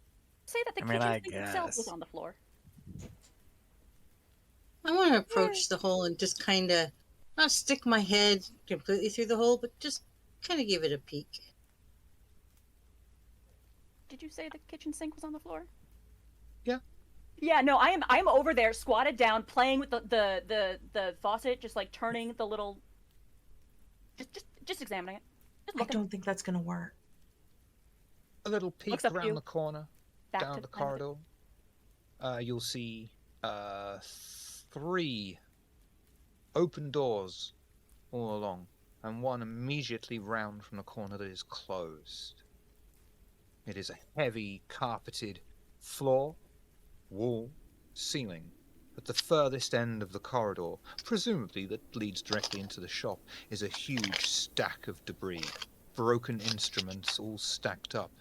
B: Say that the
E: I mean,
B: kitchen
E: I
B: sink itself was
E: guess.
B: on the floor.
F: I want to approach the hole and just kind of not stick my head completely through the hole, but just kind of give it a peek.
B: Did you say the kitchen sink was on the floor?
A: Yeah.
B: Yeah, no, I am over there, squatted down, playing with the faucet, just like turning the little, just examining it. Just
C: I
B: looking
C: don't think that's gonna work.
A: A little peek
B: Looks up
A: around
B: you.
A: the corner,
B: back
A: down
B: to
A: the
B: kind of
A: corridor. You'll see 3 open doors all along, and one immediately round from the corner that is closed. It is a heavy carpeted floor, wall, ceiling. At the furthest end of the corridor, presumably that leads directly into the shop, is a huge stack of debris, broken instruments all stacked up,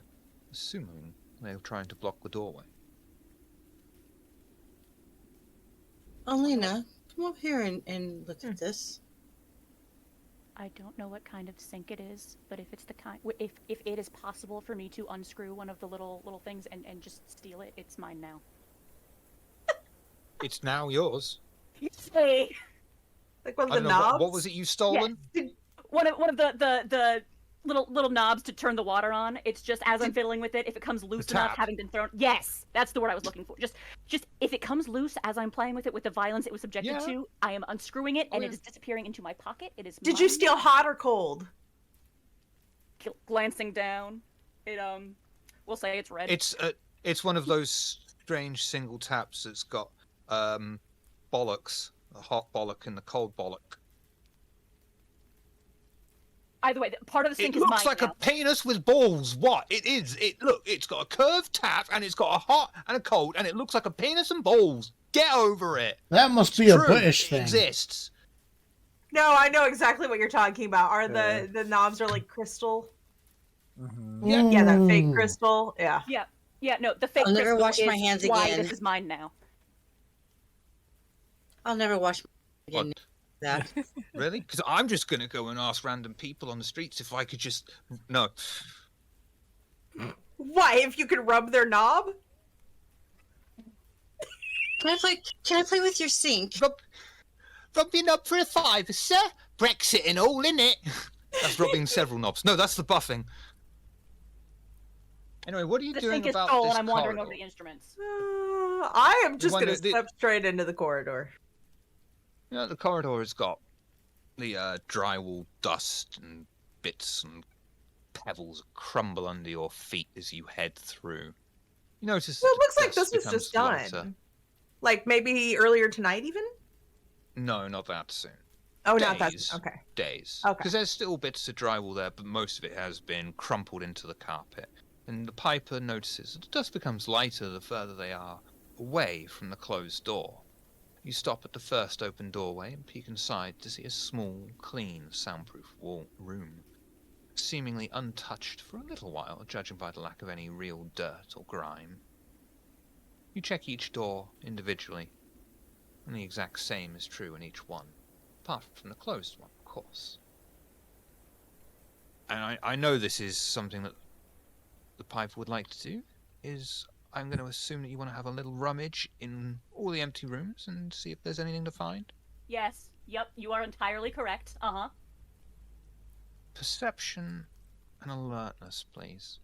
A: assuming they were trying to block the doorway.
F: Olina, come over here and look at this.
B: I don't know what kind of sink it is, but if it's the kind, if it is possible for me to unscrew one of the little things and just steal it, it's mine now.
A: It's now yours.
B: Hey,
C: Like one
A: I
C: of the
A: don't know,
C: knobs.
A: what was it you stolen?
B: one of the little knobs to turn the water on. It's just as I'm fiddling with it, if it comes loose enough,
A: tap.
B: having been thrown. Yes, that's the word I was looking for. Just if it comes loose as I'm playing with it with the violence it was subjected
A: Yeah.
B: to, I am unscrewing it and
A: yeah.
B: it is disappearing into my pocket. It is.
C: Did you
B: mine.
C: steal hot or cold?
B: Glancing down, it we'll say it's red.
A: It's one of those strange single taps that's got bollocks, the hot bollock and the cold bollock.
B: Either way, part of the sink
A: It
B: is mine
A: looks like
B: now.
A: a penis with balls. What? It is. It's got a curved tap and it's got a hot and a cold and it looks like a penis and balls. Get over it.
D: That must be
A: It's
D: a
A: true.
D: British
A: It
D: thing.
A: exists.
C: No, I know exactly what you're talking about. Are
E: Yeah.
C: the knobs are like crystal?
E: Mm-hmm.
C: Yeah, that fake
D: Mm.
C: crystal. Yeah.
B: Yeah, no, the fake
F: I'll never
B: crystal
F: wash my
B: is
F: hands
B: why
F: again.
B: this is mine now.
F: I'll never wash my
A: What?
F: again. That.
A: Really? Because I'm just gonna go and ask random people on the streets if I could just no.
C: Why? If you could rub their knob?
F: Can I play with your sink?
A: Rubbing up for a fiver, sir. Brexit and all, innit? That's rubbing several knobs. No, that's the buffing. Anyway, what are you
B: The
A: doing
B: sink is
A: about
B: full
A: this
B: and I'm wandering
A: corridor?
B: over the instruments.
C: I am just
A: wonder-
C: gonna step straight into the corridor.
A: You know, the corridor has got the drywall dust and bits and pebbles crumble under your feet as you head through. You notice
C: Well, it
A: that
C: looks
A: the
C: like this
A: dust
C: was
A: becomes
C: just done.
A: lighter.
C: Like maybe earlier tonight, even.
A: No, not that soon.
C: Oh, not that.
A: Days.
C: Okay.
A: Days.
C: Okay.
A: Because there's still bits of drywall there, but most of it has been crumpled into the carpet. And the piper notices that the dust becomes lighter the further they are away from the closed door. You stop at the first open doorway and peek inside to see a small, clean, soundproof room, seemingly untouched for a little while, judging by the lack of any real dirt or grime. You check each door individually, and the exact same is true in each one, apart from the closed one, of course. And I know this is something that the piper would like to do, is I'm going to assume that you want to have a little rummage in all the empty rooms and see if there's anything to find.
B: Yes. Yep. You are entirely correct.
A: Perception and alertness, please.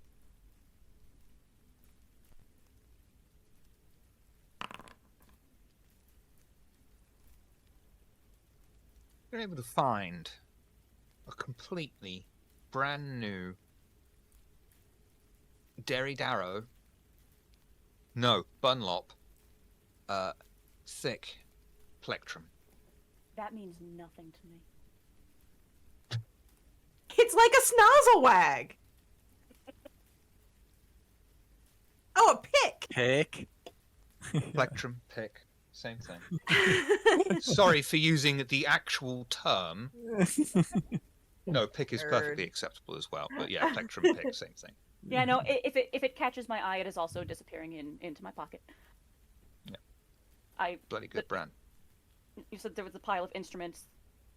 A: You're able to find a completely brand new Derry Darrow. No, Bunlop. Thick plectrum.
B: That means nothing to me.
C: It's like a snozzle wag. Oh, a pick.
E: Pick.
A: Plectrum, pick, same thing. Sorry for using the actual term. No, pick is perfectly
C: Nerd.
A: acceptable as well. But yeah, plectrum, pick, same thing.
B: Yeah, no. If it catches my eye, it is also disappearing into my pocket.
A: Yeah. Bloody good brand.
B: You said there was a pile of instruments,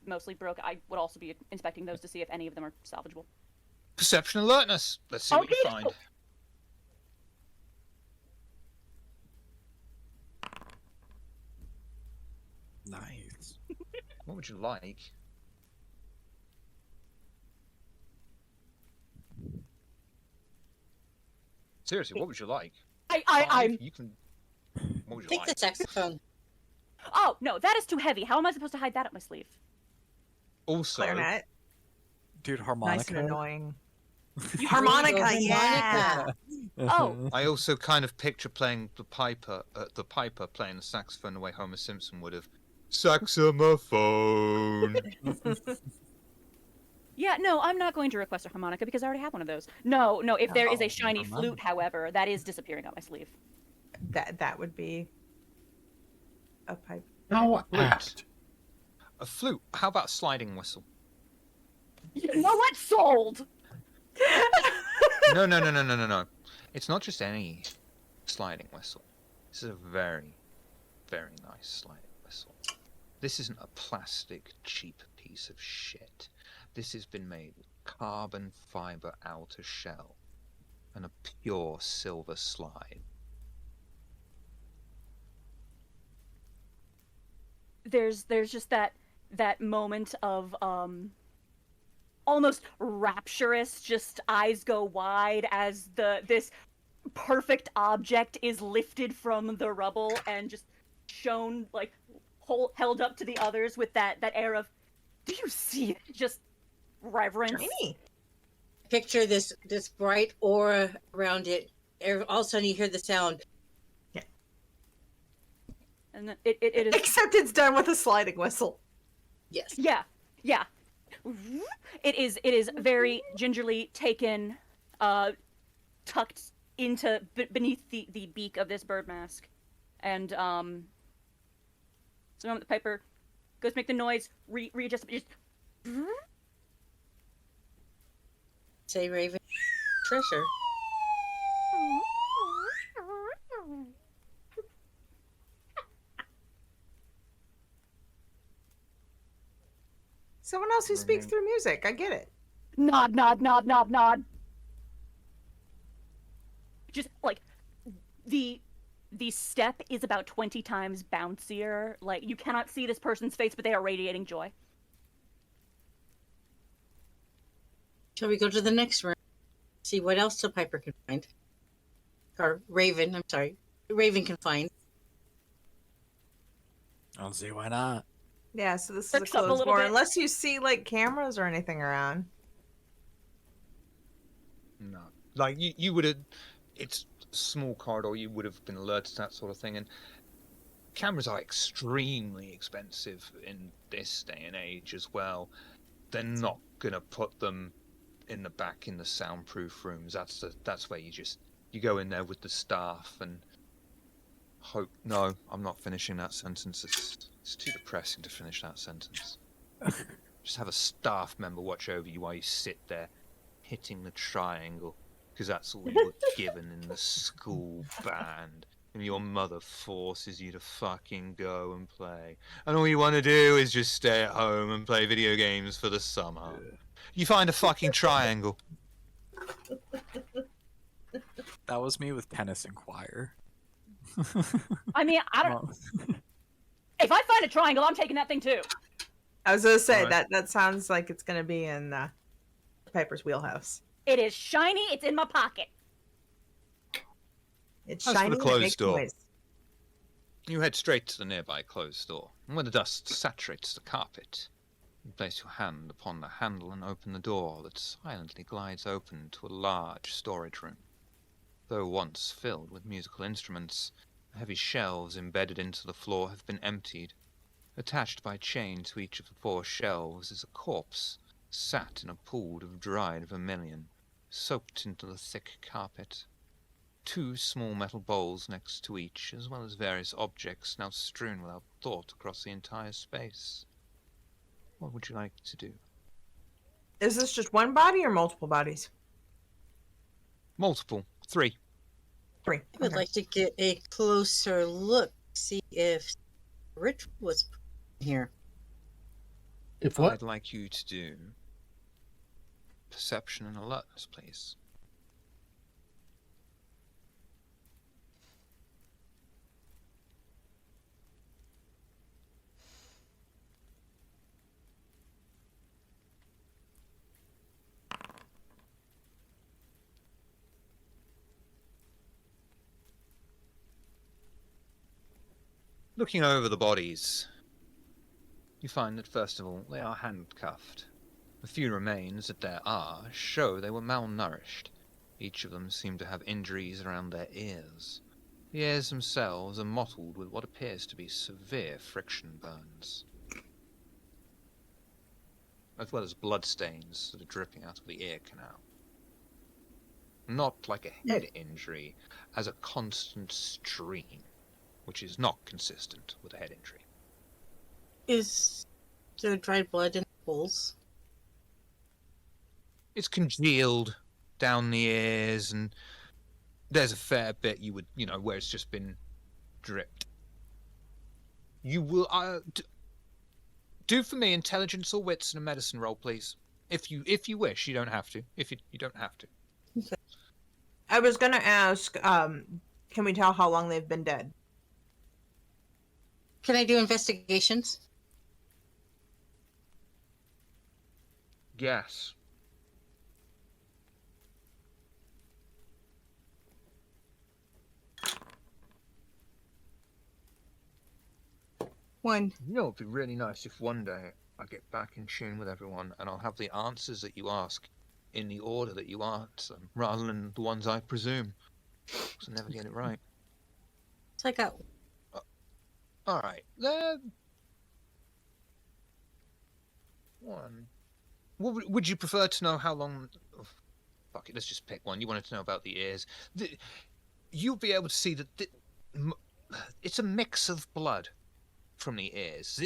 B: mostly broke. I would also be inspecting those to see if any of them are salvageable.
A: Perception alertness. Let's see what you
B: Okay.
A: find.
E: Nice.
A: What would you like? Seriously, what would you like?
B: I'm.
A: You can. What would you
F: Take
A: like?
F: the saxophone.
B: Oh no, that is too heavy. How am I supposed to hide that up my sleeve?
A: Also,
C: Clarinet.
E: Dude,
C: Nice
E: harmonica.
C: and annoying.
F: You
C: Harmonica,
F: bring the
C: yeah.
F: harmonica.
B: Oh.
A: I also kind of picture playing the piper playing the saxophone the way Homer Simpson would have. Saxophone.
B: Yeah, no, I'm not going to request a harmonica because I already have one of those. No, if there is a
A: Oh,
B: shiny
E: never mind.
B: flute, however, that is disappearing up my sleeve.
C: That would be a pipe.
D: How
A: Flute.
D: apt.
A: A flute. How about a sliding whistle?
B: You know what? Sold.
A: No. It's not just any sliding whistle. This is a very, very nice sliding whistle. This isn't a plastic, cheap piece of shit. This has been made with carbon fiber outer shell and a pure silver slide.
B: There's just that moment of almost rapturous, just eyes go wide as this perfect object is lifted from the rubble and just shown like held up to the others with that air of, do you see it? Just reverence.
C: Shiny.
F: Picture this bright aura around it. All of a sudden, you hear the sound.
B: And then it is
C: Except it's done with a sliding whistle.
F: Yes.
B: yeah. It is very gingerly taken, tucked into beneath the beak of this bird mask, and so the moment the piper goes to make the noise, readjust, just
F: Say, Raven. Treasure.
C: Someone else who speaks through music. I get it.
B: nod. Just like the step is about 20 times bouncier. Like you cannot see this person's face, but they are radiating joy.
F: Shall we go to the next room? See what else the piper can find. Or Raven, I'm sorry. Raven can find.
E: I don't see why not.
C: Yeah, so this is a
B: Perks up a
C: closed
B: little
C: door.
B: bit.
C: Unless you see, like, cameras or anything around.
A: No. Like, you would have... It's a small corridor, you would have been alerted to that sort of thing, and cameras are extremely expensive in this day and age as well. They're not going to put them in the back in the soundproof rooms. That's where you go in there with the staff and hope... No, I'm not finishing that sentence. It's too depressing to finish that sentence. Just have a staff member watch over you while you sit there hitting the triangle, because that's all you were given in the school band, and your mother forces you to fucking go and play, and all you want to do is just stay at home and play video games for the summer. You find a fucking triangle.
E: That was me with tennis and choir.
B: I mean, I don't.
E: Well,
B: If I find a triangle, I'm taking that thing too.
C: I was gonna say
A: Alright.
C: that sounds like it's gonna be in Piper's wheelhouse.
B: It is shiny. It's in my pocket.
C: It's
A: As for the
C: shiny and it
A: closed
C: makes
A: door.
C: noise.
A: You head straight to the nearby closed door, and when the dust saturates the carpet, you place your hand upon the handle and open the door that silently glides open to a large storage room. Though once filled with musical instruments, the heavy shelves embedded into the floor have been emptied. Attached by chain to each of the 4 shelves is a corpse, sat in a pool of dried vermilion, soaked into the thick carpet. 2 small metal bowls next to each, as well as various objects now strewn without thought across the entire space. What would you like to do?
C: Is this just one body or multiple bodies?
A: Multiple. 3.
C: 3.
F: I would
C: Okay.
F: like to get a closer look, see if ritual was here.
D: If what?
A: I'd like you to do perception and alertness, please. Looking over the bodies, you find that first of all they are handcuffed. The few remains that there are show they were malnourished. Each of them seem to have injuries around their ears. The ears themselves are mottled with what appears to be severe friction burns, as well as bloodstains that are dripping out of the ear canal. Not like a head injury, as a constant stream, which is not consistent with a head injury.
F: Is there dried blood in the bowls?
A: It's congealed down the ears, and there's a fair bit where it's just been dripped. You will do for me intelligence or wits and a medicine roll, please. If you wish, you don't have to. If you don't have to.
C: I was gonna ask, can we tell how long they've been dead?
F: Can I do investigations?
A: Yes.
F: One.
A: You know, it'd be really nice if one day I get back in tune with everyone and I'll have the answers that you ask in the order that you answer them, rather than the ones I presume. 'Cause I never get it right.
F: So I got
A: All right. One. Would you prefer to know how long? Oh, fuck it. Let's just pick one. You wanted to know about the ears. You'll be able to see that it's a mix of blood from the ears.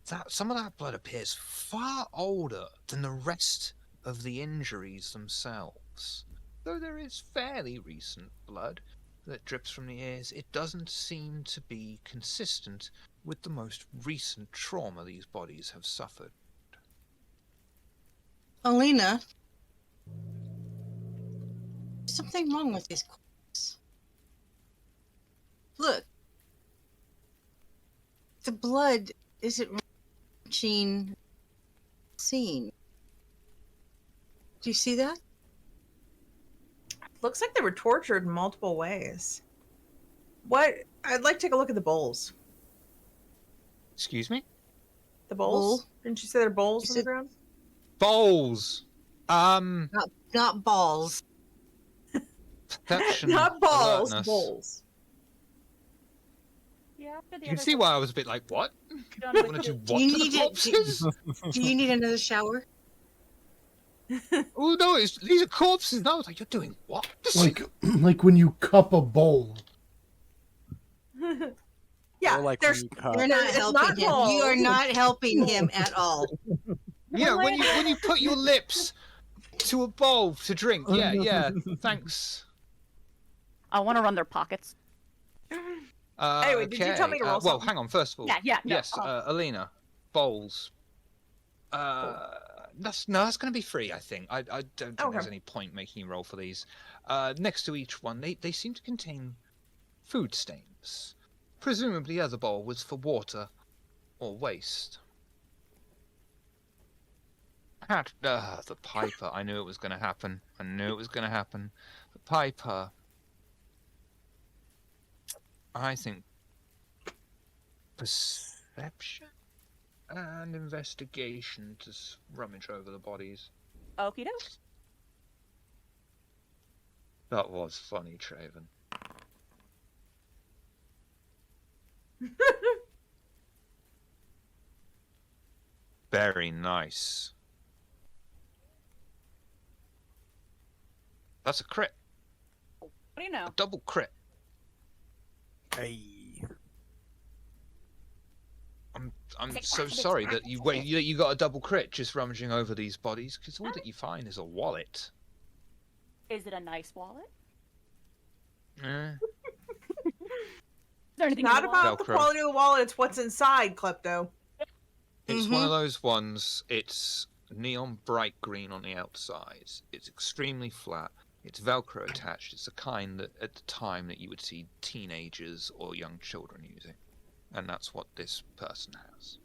A: That some of that blood appears far older than the rest of the injuries themselves. Though there is fairly recent blood that drips from the ears, it doesn't seem to be consistent with the most recent trauma these bodies have suffered.
F: Olina. There's something wrong with these corpses. Look. The blood isn't reaching scene. Do you see that?
C: Looks like they were tortured in multiple ways. What? I'd like to take a look at the bowls.
A: Excuse me?
C: The bowls?
F: Bowl?
C: Didn't you say they're bowls
F: You
C: on the
F: said-
C: ground?
A: Bowls.
F: Not balls.
A: Perception,
C: Not balls,
A: alertness.
C: bowls.
B: Yeah. After the
A: You can
B: other
A: see why I was a bit like, what?
B: done
A: You
B: with
A: want to do
B: the-
A: what
F: you
A: to the
F: need it-
A: corpses?
F: Do you need another shower?
A: Oh no, these are corpses. No, it's like, you're doing what?
D: Like when you cup a bowl.
C: Yeah,
E: Or like
C: there's
E: when you cut-
F: You're not
C: It's
F: helping
C: not
F: him. You are
C: balls.
F: not helping him at all.
A: Yeah, when you put your lips to a bowl to drink. Yeah. Thanks.
B: I want to run their pockets.
C: Anyway, did you tell me to roll
A: well,
C: something?
A: hang on. First of all,
B: Yeah. No,
A: yes, Alina, bowls. That's going to be free, I think. I don't think there's
C: Okay.
A: any point making you roll for these. Next to each one, they seem to contain food stains. Presumably, the other bowl was for water or waste. The Piper. I knew it was going to happen. The Piper. I think perception and investigation to rummage over the bodies.
B: Okie doke.
A: That was funny, Traven. Very nice. That's a crit.
B: What do you know?
A: A double crit.
E: Hey.
A: I'm so sorry that you got a double crit just rummaging over these bodies, because all that you find is a wallet.
B: Is it a nice wallet?
A: Eh.
B: Is there anything
C: Not
B: in the wallet?
C: about the
A: Velcro.
C: quality of the wallet, it's what's inside, Klepto.
A: It's one of those ones, it's neon bright green on the outside. It's extremely flat. It's Velcro attached. It's the kind that at the time that you would see teenagers or young children using. And that's what this person has.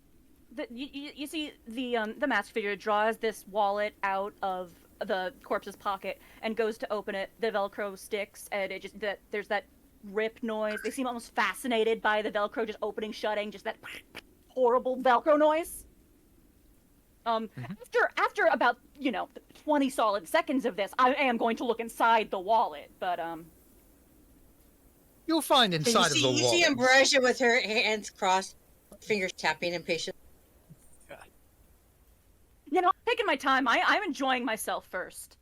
B: You see the masked figure draws this wallet out of the corpse's pocket and goes to open it. The Velcro sticks, and it just there's that rip noise. They seem almost fascinated by the Velcro just opening, shutting, just that horrible Velcro noise. After about 20 solid seconds of this, I am going to look inside the wallet, but
A: You'll find inside of the
F: You see
A: wallet.
F: Ambrosia with her hands crossed, fingers tapping impatient.
B: I'm taking my time. I'm enjoying myself first.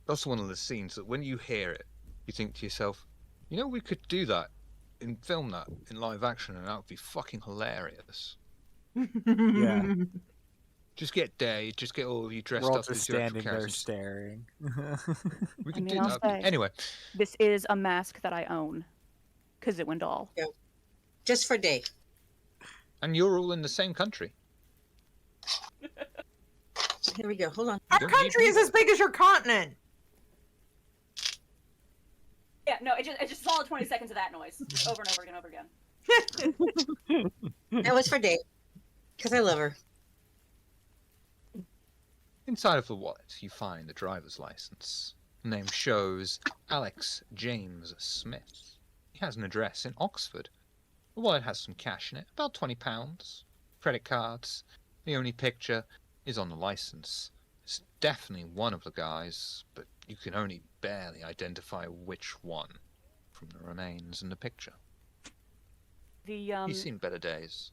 A: That's one of the scenes that when you hear it, you think to yourself, we could do that and film that in live action, and that would be fucking hilarious.
E: Yeah.
A: Just get all of you dressed
E: We're all
A: up as
E: just
A: your actual
E: standing there
A: characters.
E: staring.
A: We could
B: mean,
A: do
B: I'll
A: that.
B: say-
A: Anyway,
B: This is a mask that I own, because it went all.
F: Just for day.
A: and you're all in the same country.
F: Here we go. Hold on.
C: Our
A: Don't need
C: country is
A: me.
C: as big as your continent.
B: Yeah, no, it's just solid 20 seconds of that noise over and over again.
F: That was for day. Because I love her.
A: Inside of the wallet, you find the driver's license. The name shows Alex James Smith. He has an address in Oxford. The wallet has some cash in it, about £20. Credit cards. The only picture is on the license. It's definitely one of the guys, but you can only barely identify which one from the remains in the picture.
B: The
A: He's seen better days.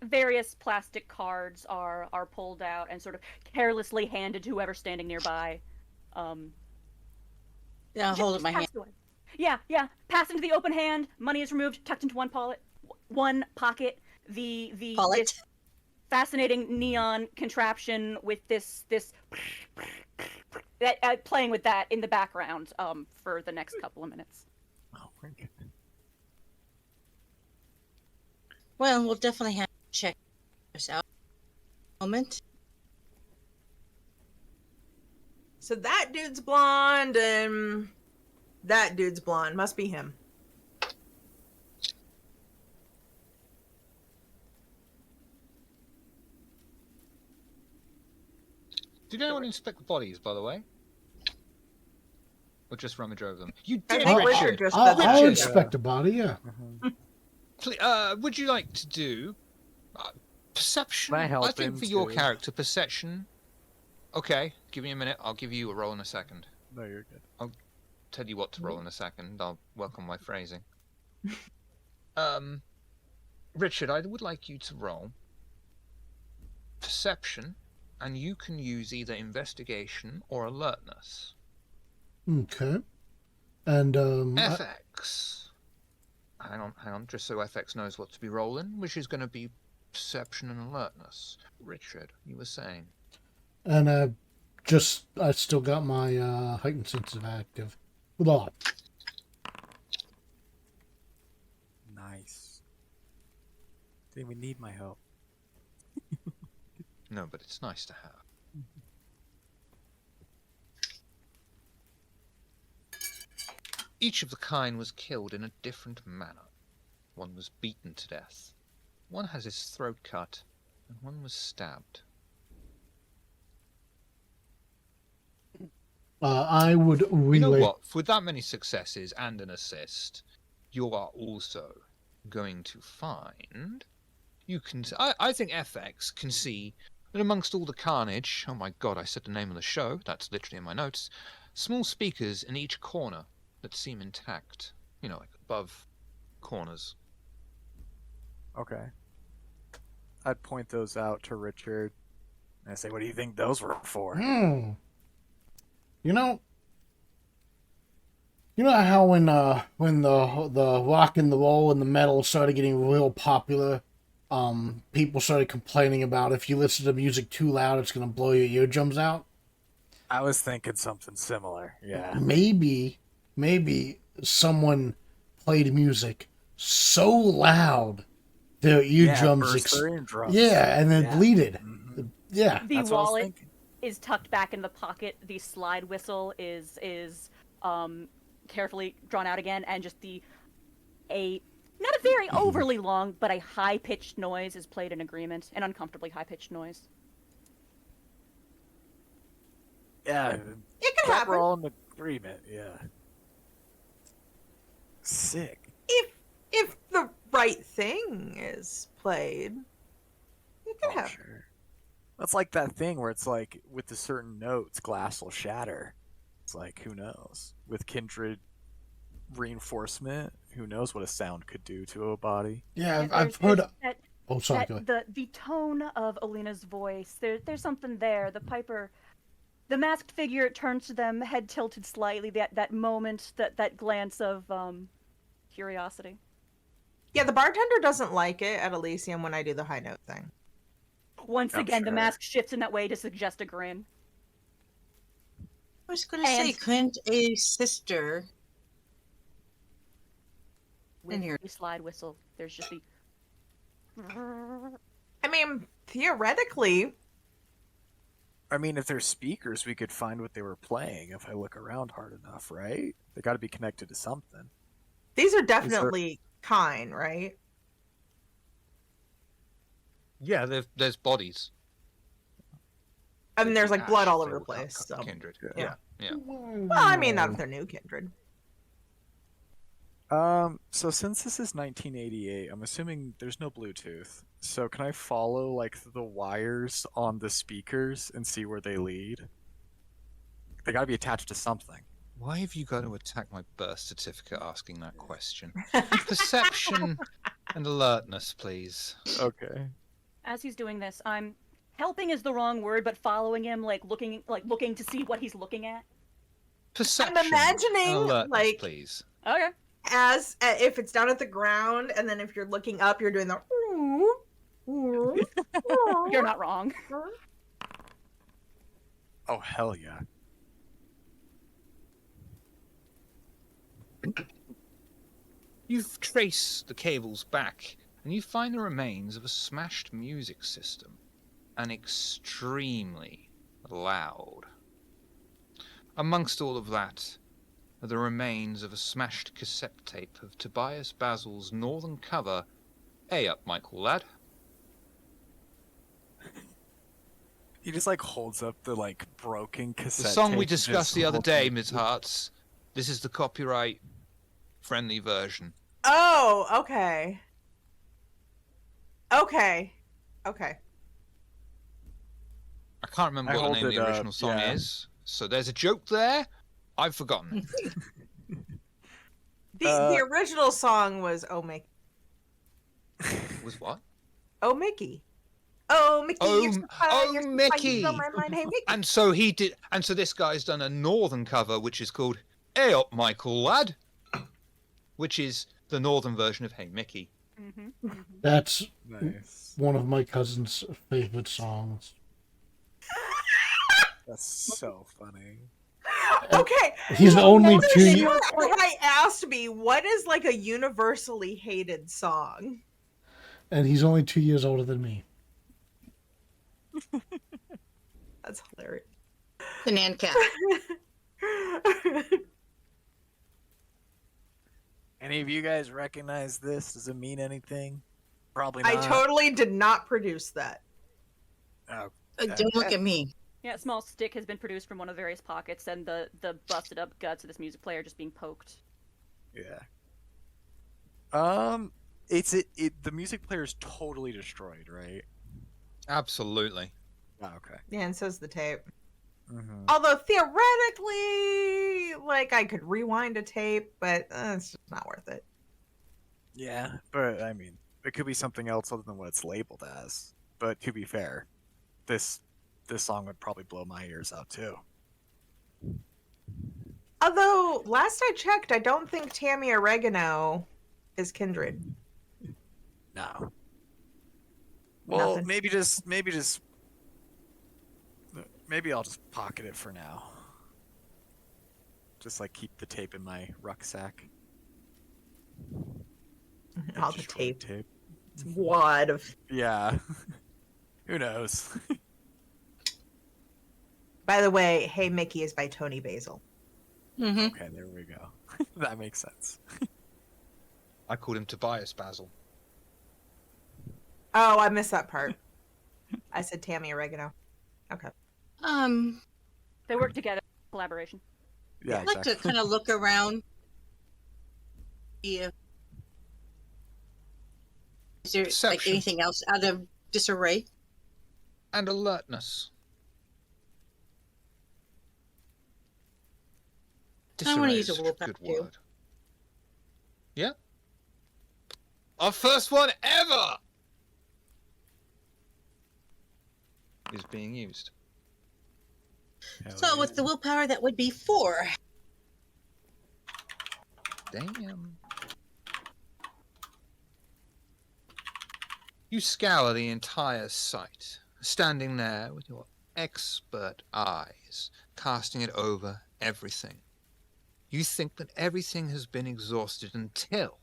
B: various plastic cards are pulled out and sort of carelessly handed to whoever's standing nearby.
F: Yeah, I'll hold up my hand.
B: Passed away. Yeah. Passed into the open hand. Money is removed, tucked into one pocket. The
F: Wallet.
B: this fascinating neon contraption with this playing with that in the background for the next couple of minutes.
E: Oh my god.
F: Well, we'll definitely have to check this out. Moment.
C: So that dude's blonde and that dude's blonde. Must be him.
A: Did anyone inspect the bodies, by the way? Or just rummage over them? You
C: I
A: did,
C: think
A: Richard!
C: Richard just
D: I'll,
C: does
D: I'll
C: that.
D: inspect a body, yeah.
A: Would you like to do perception?
E: Can I help
A: think
E: him
A: for your
E: too?
A: character, perception. Okay, give me a minute. I'll give you a roll in a second.
E: No, you're good.
A: Tell you what to roll in a second. I'll work on my phrasing. Richard, I would like you to roll perception, and you can use either investigation or alertness.
D: Okay. And
A: FX. Hang on, just so FX knows what to be rolling, which is going to be perception and alertness. Richard, you were saying.
D: I still got my heightened senses active. Hold on.
E: Nice. Didn't even need my help.
A: No, but it's nice to have. Each of the kind was killed in a different manner. One was beaten to death, one has his throat cut, and one was stabbed.
D: I would relay.
A: You know what? With that many successes and an assist, you are also going to find... You can... I think FX can see that amongst all the carnage... Oh my god, I said the name of the show. That's literally in my notes. Small speakers in each corner that seem intact. You know, like above corners.
E: Okay. I'd point those out to Richard. And I say, what do you think those were for?
D: You know how when the rock and the roll and the metal started getting real popular, people started complaining about if you listen to music too loud, it's gonna blow your eardrums out.
E: I was thinking something similar. Yeah.
D: Maybe someone played music so loud their eardrums and then bleeded.
E: Mm-hmm.
D: Yeah.
B: The
E: That's what I was
B: wallet
E: thinking.
B: is tucked back in the pocket. The slide whistle is carefully drawn out again, and just not a very overly long, but a high-pitched noise is played in agreement, an uncomfortably high-pitched noise.
E: Yeah.
C: It can happen.
E: We're all in agreement. Yeah. Sick.
C: If the right thing is played, it can happen.
E: Sure. That's like that thing where it's like with the certain notes, glass will shatter. It's like, who knows? With kindred reinforcement, who knows what a sound could do to a body?
D: Yeah, I've heard.
B: That,
D: Oh, sorry. Go ahead.
B: the tone of Olina's voice. There's something there. The piper, the masked figure turns to them, head tilted slightly. That moment, that glance of curiosity.
C: Yeah, the bartender doesn't like it at Elysium when I do the high note thing.
B: Once again, the
E: sure.
B: mask shifts in that way to suggest a grin.
F: I was going to say, couldn't a sister
B: With
F: here.
B: the slide whistle, there's just the...
C: I mean, theoretically,
E: I mean, if they're speakers, we could find what they were playing if I look around hard enough, right? They got to be connected to something.
C: these are definitely kind, right?
A: Yeah, there's bodies.
C: I mean, there's like
A: Ash,
C: blood all
A: they
C: over the
A: were
C: place. So.
A: Kindred.
C: Yeah.
A: Yeah.
C: Well, I mean, not if they're new kindred.
E: So since this is 1988, I'm assuming there's no Bluetooth. So can I follow like the wires on the speakers and see where they lead? They got to be attached to something.
A: Why have you got to attack my birth certificate asking that question? Perception and alertness, please.
E: Okay.
B: As he's doing this, I'm helping is the wrong word, but following him, looking to see what he's looking at.
A: Perception
C: imagining,
A: and alertness,
C: like-
A: please.
B: Okay.
C: As if it's down at the ground, and then if you're looking up, you're doing the.
B: You're not wrong.
E: Oh, hell yeah.
A: You trace the cables back, and you find the remains of a smashed music system, and extremely loud. Amongst all of that are the remains of a smashed cassette tape of Tobias Basil's Northern cover, "Hey Up, Michael Lad."
E: He just like holds up the like broken cassette.
A: The song
E: tape
A: we
E: and
A: discussed
E: just
A: the other
E: holds
A: day,
E: it.
A: Ms. Hartz. This is the copyright-friendly version.
C: Oh, okay. Okay. Okay.
A: I can't remember
E: I
A: what the
E: hold
A: name of
E: it
A: the
E: up,
A: original song
E: yeah.
A: is, so there's a joke there. I've forgotten it.
C: The original song was "Oh Mickey."
A: Was what?
C: Oh Mickey. Oh Mickey.
A: Oh,
C: you're so fine,
A: oh,
C: you're so fine,
A: Mickey.
C: you don't mind mine, hey Mickey.
A: And so he did. And so this guy's done a northern cover, which is called "Hey Up, Michael Lad," which is the northern version of "Hey Mickey."
B: Mm-hmm.
D: That's
E: Nice.
D: one of my cousin's favorite songs.
E: That's so funny.
C: Okay.
D: He's only
C: Pretty
D: 2
C: sure
D: years.
C: Everybody asked me what is like a universally hated song.
D: And he's only 2 years older than me.
C: That's hilarious.
F: The Nan cat.
E: Any of you guys recognize this? Does it mean anything? Probably
C: I
E: not.
C: totally did not produce that.
E: Oh,
F: Don't look at me.
B: Yeah, a small stick has been produced from one of the various pockets, and the busted up guts of this music player just being poked.
E: yeah. The music player is totally destroyed, right?
A: Absolutely.
E: Oh, okay.
C: Yeah, and so's the tape.
E: Mm-hmm.
C: Although theoretically, like I could rewind a tape, but it's just not worth it.
E: Yeah, but I mean, it could be something else other than what it's labeled as. But to be fair, this song would probably blow my ears out too.
C: Although last I checked, I don't think Tammy Oregano is kindred.
E: No. Well,
C: Nothing.
E: maybe I'll just pocket it for now. Just like keep the tape in my rucksack.
C: All the
E: Destroyed
C: tape. Wad of.
E: Yeah. Who knows?
C: By the way, Hey Mickey is by Tony Basil.
F: Mm-hmm.
E: Okay, there we go. That makes sense.
A: I called him Tobias Basil.
C: Oh, I missed that part. I said Tammy Oregano. Okay.
B: They work together. Collaboration.
E: Yeah,
F: I'd like
E: exactly.
F: to kind of look around. Yeah. Is there like
A: Perception.
F: anything else out of disarray?
A: And alertness.
F: I wanna
A: Disarray
F: use a
A: is
F: willpower
A: good
F: too.
A: word. Yeah. Our first one ever is being used.
E: Hell
F: So
E: yeah.
F: with the willpower, that would be 4.
A: Damn. You scour the entire site, standing there with your expert eyes, casting it over everything. You think that everything has been exhausted until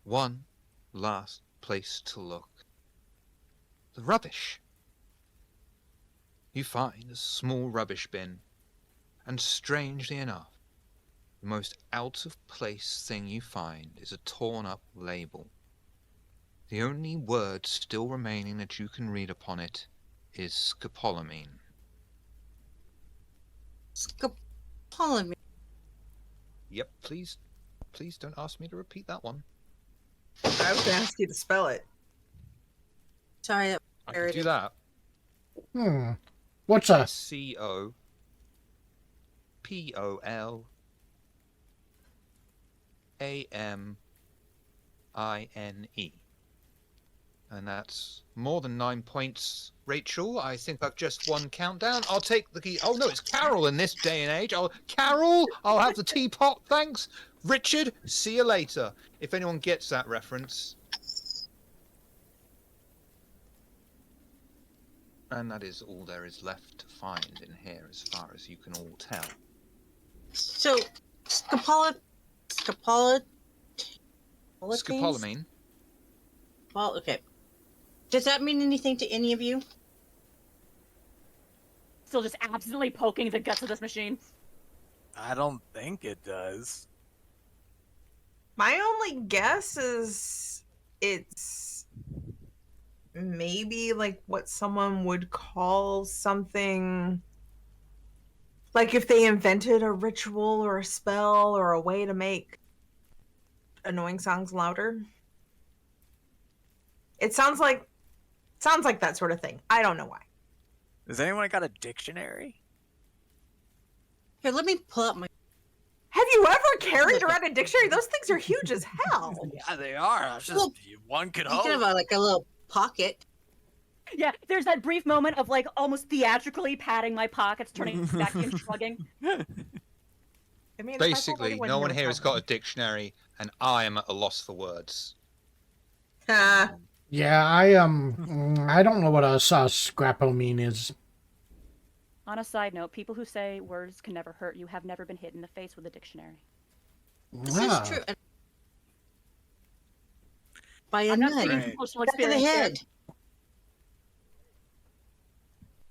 A: one last place to look. The rubbish. You find a small rubbish bin, and strangely enough, the most out-of-place thing you find is a torn-up label. The only word still remaining that you can read upon it is scopolamine.
F: Scopolamine.
A: Yep, please don't ask me to repeat that one.
C: I was going to ask you to spell it.
F: Sorry, that
A: I
F: There
A: can
F: it
A: do
F: is.
A: that.
D: What's a
A: Scopolamine. And that's more than 9 points. Rachel, I think I've just won countdown. I'll take the key. Oh no, it's Carol in this day and age. Carol, I'll have the teapot, thanks. Richard, see you later. If anyone gets that reference. And that is all there is left to find in here as far as you can all tell.
F: So,
A: Scopolamine.
F: Well, okay. Does that mean anything to any of you?
B: Still just absolutely poking the guts of this machine.
E: I don't think it does.
C: My only guess is it's maybe like what someone would call something like if they invented a ritual or a spell or a way to make annoying songs louder. It sounds like that sort of thing. I don't know why.
E: Has anyone got a dictionary?
F: Here, let me pull up my.
C: Have you ever carried around a dictionary? Those things are huge as hell.
E: Yeah, they are. It's just
F: Well,
E: one could
F: You can have
E: hope.
F: like a little pocket.
B: Yeah, there's that brief moment of like almost theatrically patting my pockets, turning back and shrugging.
C: I mean, if I told
A: Basically,
C: anyone
A: no one
C: would
A: here has
C: tell
A: got a dictionary, and I am at a loss for words.
C: them.
D: yeah? I don't know what a scrapomine is.
B: On a side note, people who say words can never hurt you have never been hit in the face with a dictionary.
F: This
D: Ah.
F: is true. By a
B: I'm not
F: nun.
B: speaking
E: Right.
B: from personal
F: Back in the
B: experience.
F: head.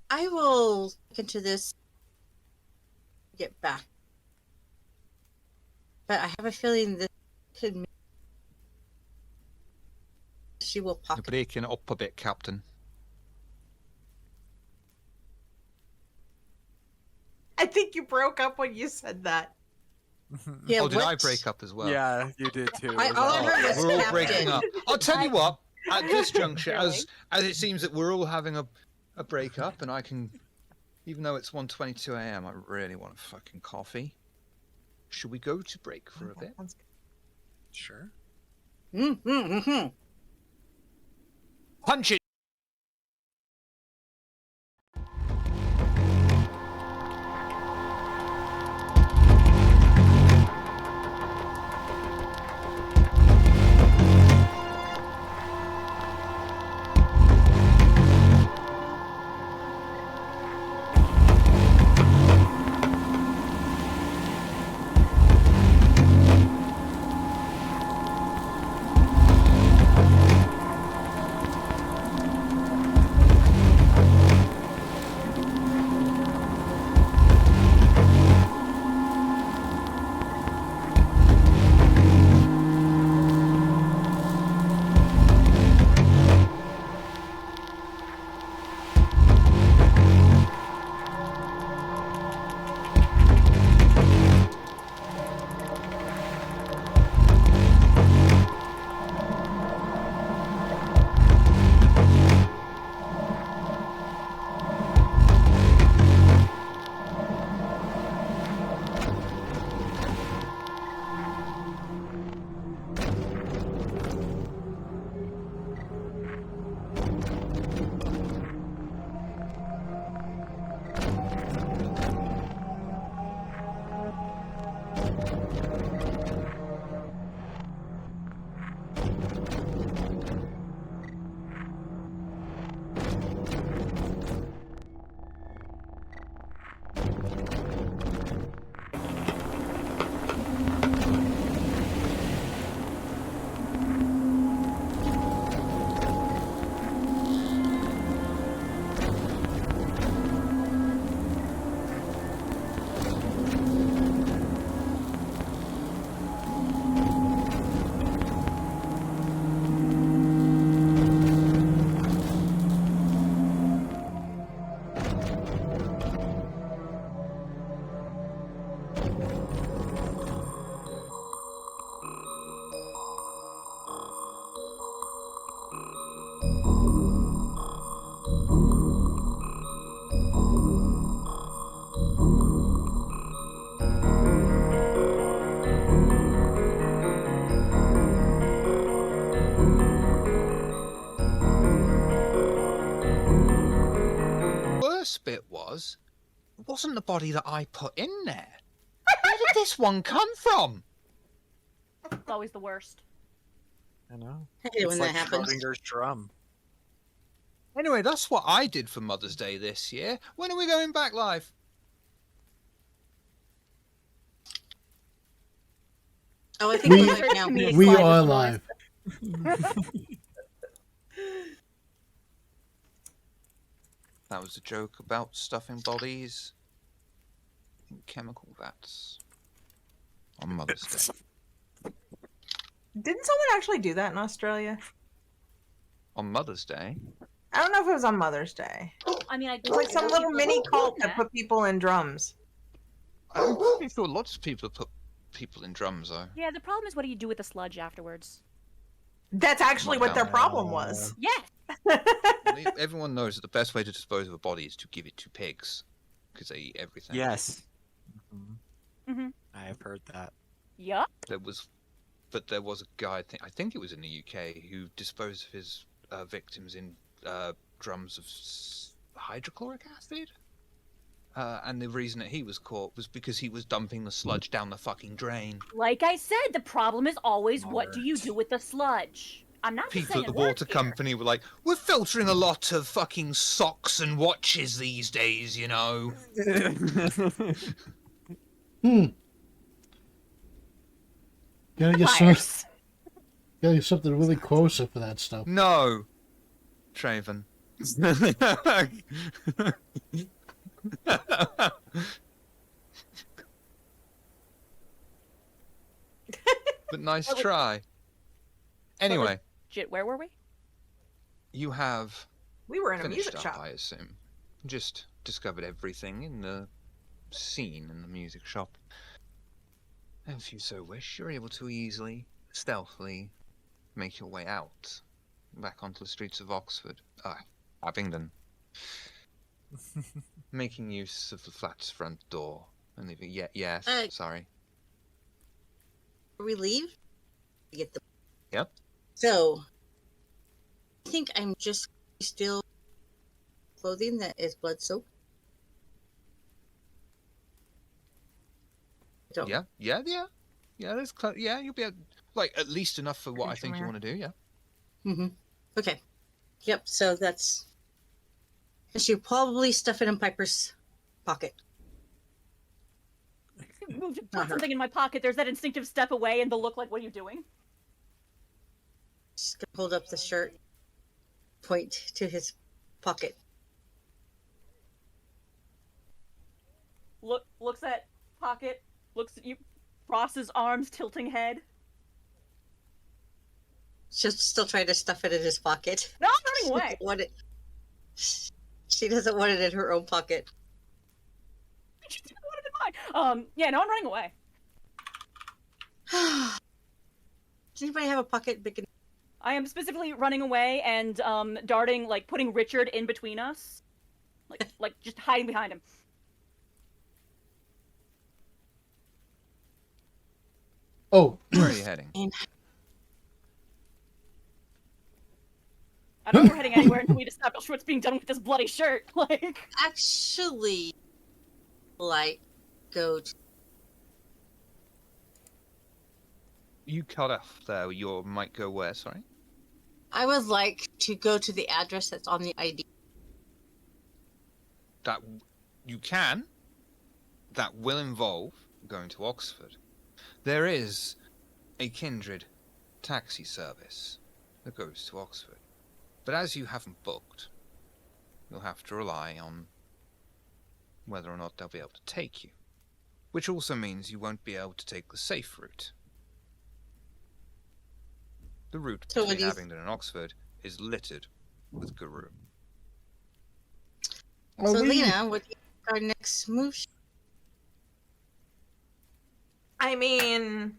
F: I will look into this. Get back, but I have a feeling this could mean she will
A: You're
F: pocket.
A: breaking it up a bit, Captain.
C: I think you broke up when you said that.
F: Yeah,
A: Oh, did I
F: what?
A: break up as well?
E: Yeah, you did too.
F: I- all I heard was
A: We're all
F: Captain.
A: breaking up. I'll tell you what. At this juncture,
B: Really?
A: as it seems that we're all having a break up, and I can, even though it's 1:22 a.m., I really want a fucking coffee. Should we go to break for a bit?
E: Sure.
A: Punch it. Worst bit was, it wasn't the body that I put in there. Where did this one come from?
B: It's always the worst.
E: I know.
F: I hate it when
E: It's
F: that
E: like
F: happens.
E: Schrodinger's drum.
A: Anyway, that's what I did for Mother's Day this year. When are we going back live?
F: Oh, I think
D: We-
F: we're like now.
B: Me
D: We
B: slide
D: are
B: with the
D: live.
A: That was a joke about stuffing bodies in chemical vats on Mother's Day.
C: Didn't someone actually do that in Australia?
A: On Mother's Day?
C: I don't know if it was on Mother's Day.
B: I mean, I
C: It was like some little mini cult that put people in drums.
A: I'm pretty sure lots of people put people in drums, though.
B: Yeah, the problem is, what do you do with the sludge afterwards?
C: That's actually what their problem was.
B: Yes.
A: Everyone knows that the best way to dispose of a body is to give it to pigs, because they eat everything.
E: Yes.
B: Mhm.
E: I have heard that.
B: Yup.
A: There was a guy, I think it was in the UK, who disposed of his victims in drums of hydrochloric acid. And the reason that he was caught was because he was dumping the sludge down the fucking drain.
B: Like I said, the problem is always, what do you
E: Smart.
B: do with the sludge? I'm not just
A: People
B: saying
A: at the
B: it works
A: water
B: here.
A: company were like, we're filtering a lot of fucking socks and watches these days, you know.
D: Gotta get
C: Liars.
D: something really closer for that stuff.
A: No, Traven. But nice
B: What was-
A: try. Anyway,
B: Where were we?
A: you have
C: We were in a
A: finished
C: music
A: up,
C: shop.
A: I assume. Just discovered everything in the scene in the music shop. And if you so wish, you're able to easily, stealthily make your way out, back onto the streets of Oxford. Abingdon. Making use of the flat's front door. And leaving. Yes, sorry.
F: We leave. We get the.
A: Yep.
F: So, I think I'm just still clothing that is blood soaked. Don't.
A: Yeah. There's you'll be at least enough for what I think you want to do. Yeah.
F: Mm-hmm. Okay. Yep. So that's. I should probably stuff it in Piper's pocket.
B: Put something in my pocket. There's that instinctive step away and the look like, what are you doing?
F: Just gonna hold up the shirt, point to his pocket.
B: Looks at pocket, looks at you, crosses arms, tilting head.
F: She'll still try to stuff it in his pocket.
B: No, I'm running away.
F: She doesn't want it in her own pocket.
B: She didn't want it in mine. Yeah, no, I'm running away.
F: Does anybody have a pocket big enough?
B: I am specifically running away and darting, like putting Richard in between us, like just hiding behind him.
D: Oh,
A: Where are you heading?
B: I don't think we're heading anywhere until we establish what's being done with this bloody shirt. Like,
F: Actually, like, go to.
A: You cut off there. Your might go where? Sorry.
F: I would like to go to the address that's on the ID.
A: That you can. That will involve going to Oxford. There is a kindred taxi service that goes to Oxford. But as you haven't booked, you'll have to rely on whether or not they'll be able to take you. Which also means you won't be able to take the safe route. The route
F: So what
A: between
F: do you-
A: Abingdon and Oxford is littered with Guru.
D: are
F: So,
D: we-
F: Lena, what do you think our next move?
C: I mean,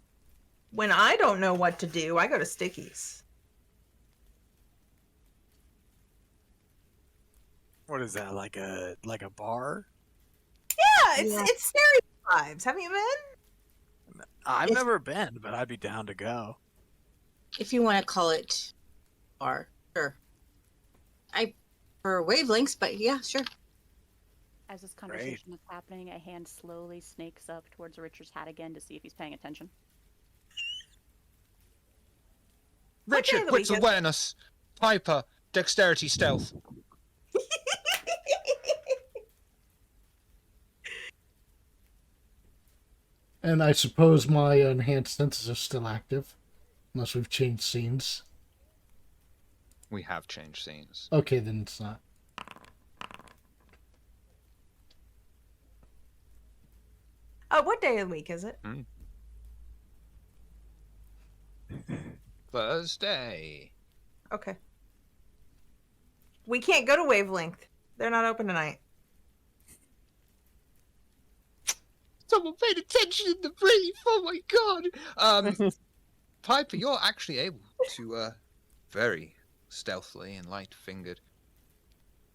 C: when I don't know what to do, I go to Sticky's.
E: What is that? Like a bar?
C: Yeah,
F: Yeah.
C: it's scary vibes. Have you been?
E: I've
F: It's-
E: never been, but I'd be down to go.
F: If you want to call it bar, sure. I for wavelengths, but yeah, sure.
B: as this conversation is happening, a hand slowly snakes up towards Richard's hat again to see if he's paying attention.
C: What day
A: Richard,
C: of the
A: wits
C: week is it?
A: awareness. Piper, dexterity, stealth.
D: And I suppose my enhanced senses are still active, unless we've changed scenes.
A: We have changed scenes.
D: Okay, then it's not.
C: What day of the week is it?
A: Thursday.
C: Okay. We can't go to Wavelength. They're not open tonight.
A: Someone paid attention in the brief. Oh my god. Piper, you're actually able to very stealthily and light-fingered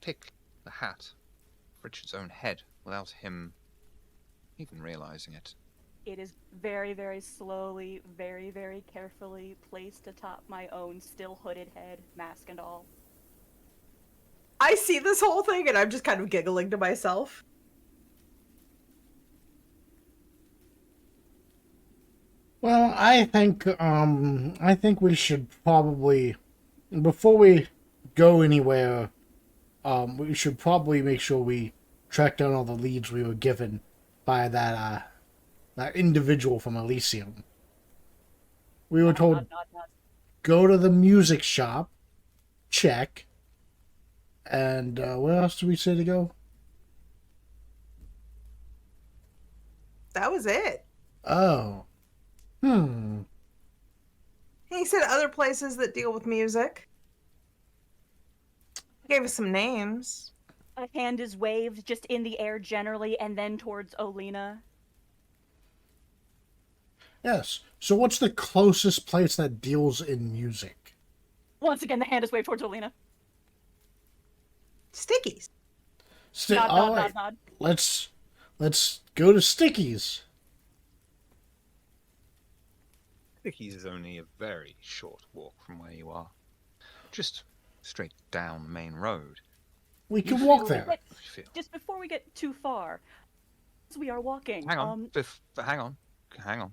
A: pick the hat off Richard's own head without him even realizing it.
B: It is very, very slowly, very, very carefully placed atop my own still hooded head, mask and all.
C: I see this whole thing and I'm just kind of giggling to myself.
D: Well, I think we should probably, before we go anywhere, we should probably make sure we track down all the leads we were given by that individual from Elysium. We were told,
B: Nod.
D: go to the music shop, check, And where else do we say to go?
C: That was it.
D: Oh.
C: He said other places that deal with music. He gave us some names.
B: A hand is waved just in the air generally, and then towards Olina.
D: Yes. So what's the closest place that deals in music?
B: Once again, the hand is waved towards Olina.
C: Stickies.
B: Nod,
D: All
B: nod,
D: right.
B: nod, nod.
D: Let's go to Stickies.
A: Sticky's is only a very short walk from where you are. Just straight down the main road.
D: We can walk there.
B: But
A: I feel.
B: just before we get too far, as we are walking,
A: Hang on. Hang on.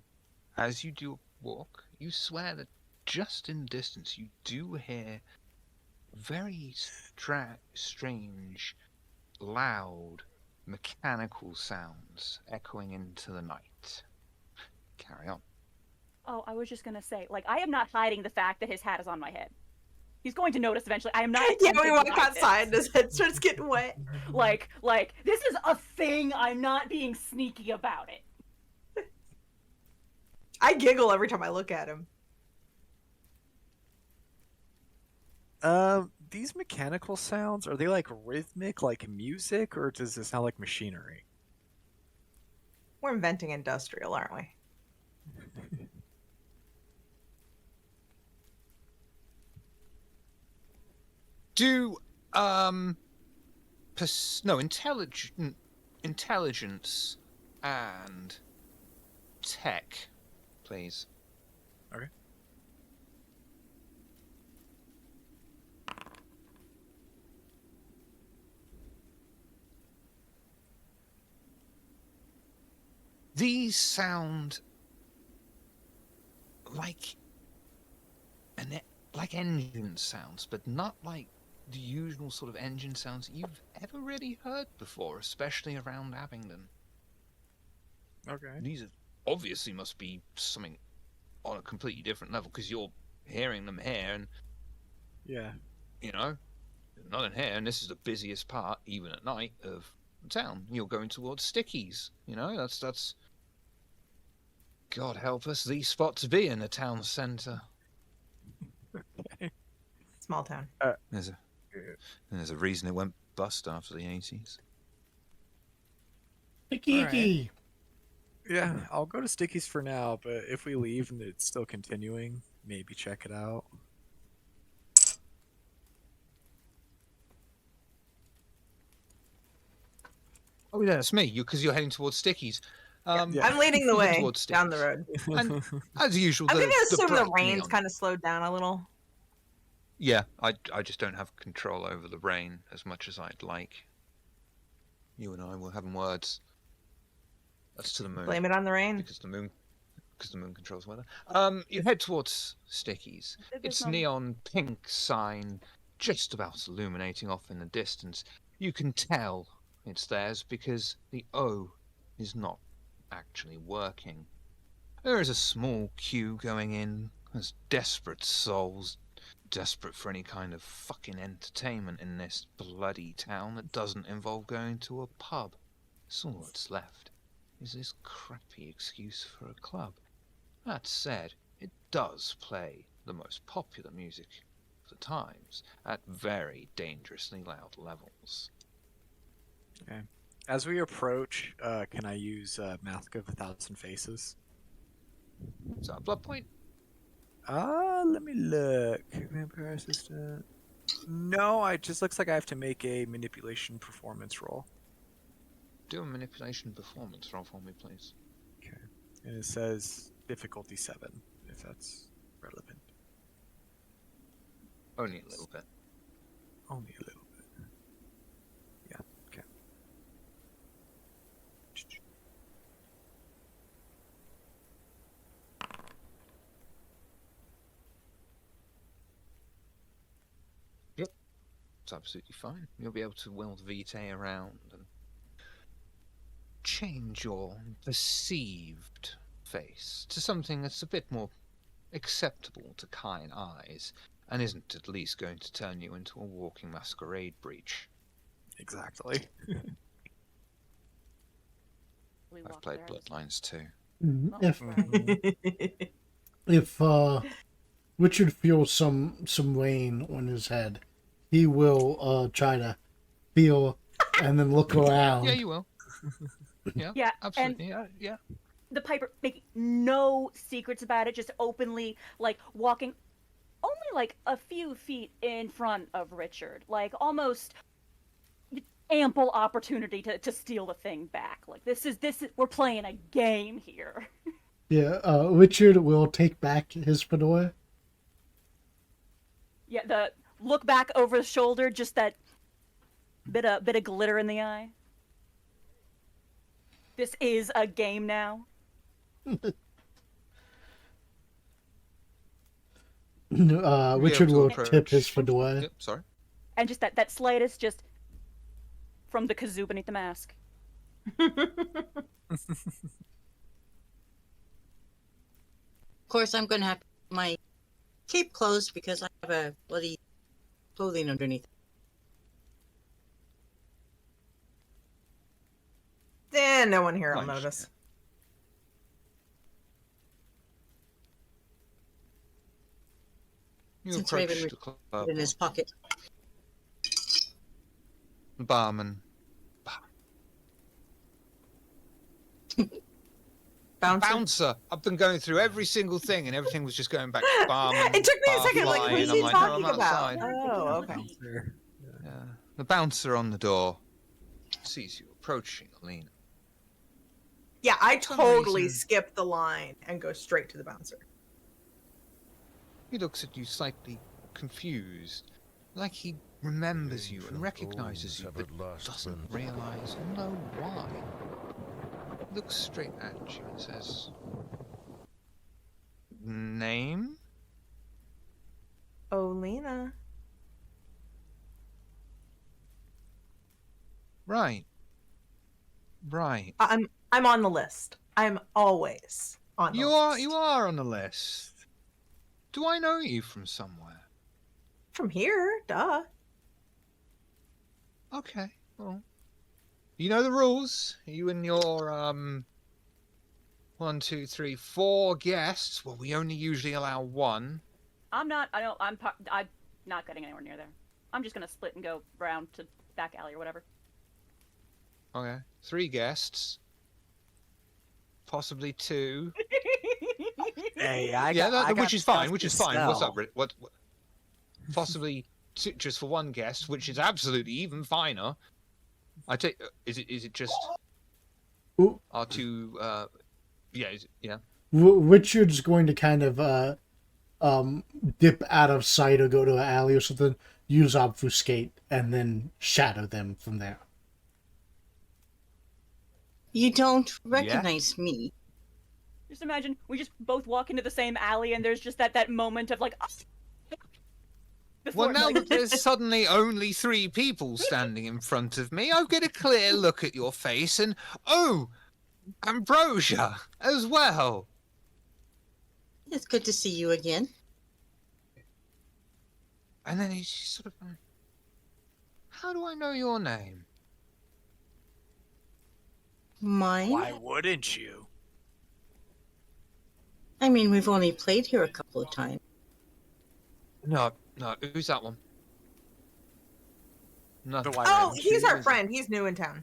A: As you do walk, you swear that just in the distance you do hear very strange, loud, mechanical sounds echoing into the night. Carry on.
B: Oh, I was just gonna say, like, I am not hiding the fact that his hat is on my head. He's going to notice eventually. I am not.
C: Yeah, we
B: attempting
C: walk
B: to hide
C: outside and
B: this.
C: his head starts getting wet.
B: Like, this is a thing. I'm not being sneaky about it.
C: I giggle every time I look at him.
E: These mechanical sounds, are they like rhythmic, like music, or does this sound like machinery?
C: We're inventing industrial, aren't we?
A: Do intelligence and tech, please.
E: Okay.
A: These sound like like engine sounds, but not like the usual sort of engine sounds you've ever really heard before, especially around Abingdon.
E: Okay.
A: These obviously must be something on a completely different level because you're hearing them here, and
E: Yeah.
A: you know, not in here, and this is the busiest part, even at night, of the town. You're going towards Stickies. You know, that's. God help us, these spots be in a town centre.
C: Small town.
A: There's a reason it went bust after the 80s.
D: Sticky
E: Alright.
D: icky.
E: Yeah, I'll go to Sticky's for now, but if we leave and it's still continuing, maybe check it out.
A: Oh yeah, it's me. Because you're heading towards Stickies.
E: Yeah.
C: I'm leading the
A: You head
C: way
A: towards
C: down the
A: Stickies.
C: road.
A: And as usual,
C: I'm gonna assume the
A: bright
C: rain's
A: neon.
C: kind of slowed down a little.
A: Yeah, I just don't have control over the rain as much as I'd like. You and I were having words. That's to the moon.
C: Blame it on the rain.
A: Because the moon controls weather. You head towards Stickies. It's neon pink sign just about illuminating off in the distance. You can tell it's theirs because the O is not actually working. There is a small queue going in as desperate souls, desperate for any kind of fucking entertainment in this bloody town that doesn't involve going to a pub. That's all that's left, is this crappy excuse for a club. That said, it does play the most popular music of the times at very dangerously loud levels.
E: Okay. As we approach, can I use Mask of 1,000 Faces?
A: Is that a blood point?
E: Let me look. Vampire assistant. No, it just looks like I have to make a manipulation performance roll.
A: Do a manipulation performance roll for me, please.
E: Okay. And it says difficulty 7, if that's relevant.
A: Only a little bit.
E: Only a little bit. Yeah, okay.
A: It's absolutely fine. You'll be able to wield vitae around and change your perceived face to something that's a bit more acceptable to kine eyes. and isn't at least going to turn you into a walking masquerade breach.
E: Exactly.
B: We
A: I've
B: walk
A: played
B: there.
A: Bloodlines too.
D: If Richard feels some rain on his head, he will try to feel and then look around.
A: Yeah, you will. Yeah,
B: Yeah,
A: absolutely. Yeah.
B: The Piper making no secrets about it, just openly like walking only like a few feet in front of Richard, like almost ample opportunity to steal the thing back. Like this is we're playing a game here.
D: Yeah, Richard will take back his fedora.
B: Yeah, the look back over the shoulder, just that bit of glitter in the eye. This is a game now.
D: Richard
A: to
D: will
A: approach.
D: tip his fedora.
A: Yep, sorry.
B: And just that slightest just from the kazoo beneath the mask.
F: Of course, I'm going to have my cape closed because I have a bloody clothing underneath.
C: No one here will
A: Nice.
C: notice.
A: You
F: Since
A: approach
F: Raven
A: the club.
F: In his pocket.
A: The barman. Bouncer. I've been going through every single thing, and everything was just going back to barman.
C: It took me a second, like,
A: barfly,
C: who's
A: and
C: he
A: I'm like, no,
C: talking
A: I'm
C: about?
A: outside.
C: Oh, okay.
A: Yeah. The bouncer on the door sees you approaching, Olina.
C: Yeah, I
A: For some
C: totally
A: reason-
C: skip the line and go straight to the bouncer.
A: He looks at you slightly confused, like he remembers you and recognizes you, but doesn't realize or know why. He looks straight at you and says, "Name?"
C: Olina.
A: Right. Right.
C: I'm on the list. I'm always on the list.
A: You are on the list. Do I know you from somewhere?
C: From here, duh.
A: Okay, well. You know the rules. You and your 1, 2, 3, 4 guests. Well, we only usually allow one.
B: I'm not getting anywhere near there. I'm just gonna split and go round to back alley or whatever.
A: Okay. 3 guests. Possibly 2.
E: Hey,
A: Which is fine. Which is fine. What's up, Rick? What? Possibly 2, just for 1 guest, which is absolutely even finer. I take. Is it just
D: Ooh.
A: our 2? Yeah. Yeah.
D: Richard's going to kind of dip out of sight or go to an alley or something, use obfuscate, and then shadow them from there.
F: You don't recognize me.
B: Just imagine we just both walk into the same alley and there's just that moment of like.
A: Well, now
B: like,
A: that there's suddenly only 3 people standing in front of me, I get a clear look at your face and, oh, Ambrosia as well.
F: It's good to see you again.
A: And then he's just sort of like, how do I know your name?
F: Mine?
E: Why wouldn't you?
F: I mean, we've only played here a couple of times.
A: No, who's that one? Nothing.
E: Why
C: Oh,
E: wouldn't
C: he's
E: you?
C: our friend. He's new in town.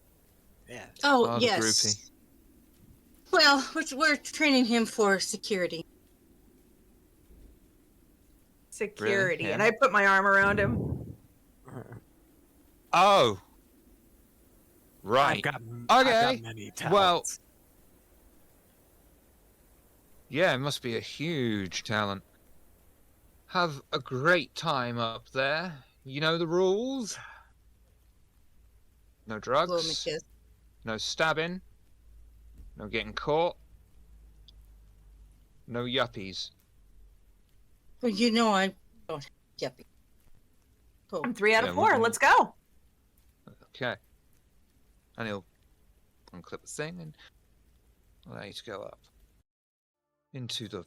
E: Yeah.
F: Oh,
A: the
F: yes.
A: groupie.
F: Well, we're training him for security.
C: Security.
A: Really?
C: And I put my arm around him.
A: Oh. Right.
E: I've got
A: Okay.
E: many
A: Well-
E: talents.
A: Yeah, it must be a huge talent. Have a great time up there. You know the rules? No
F: Blow him a
A: drugs,
F: kiss.
A: no stabbing, no getting caught, no yuppies.
F: Well, you know I don't have yuppie. Cool.
C: I'm 3 out of
A: Yeah,
C: 4.
A: we'll-
C: Let's go.
A: Okay. And he'll unclip the thing and allow you to go up into the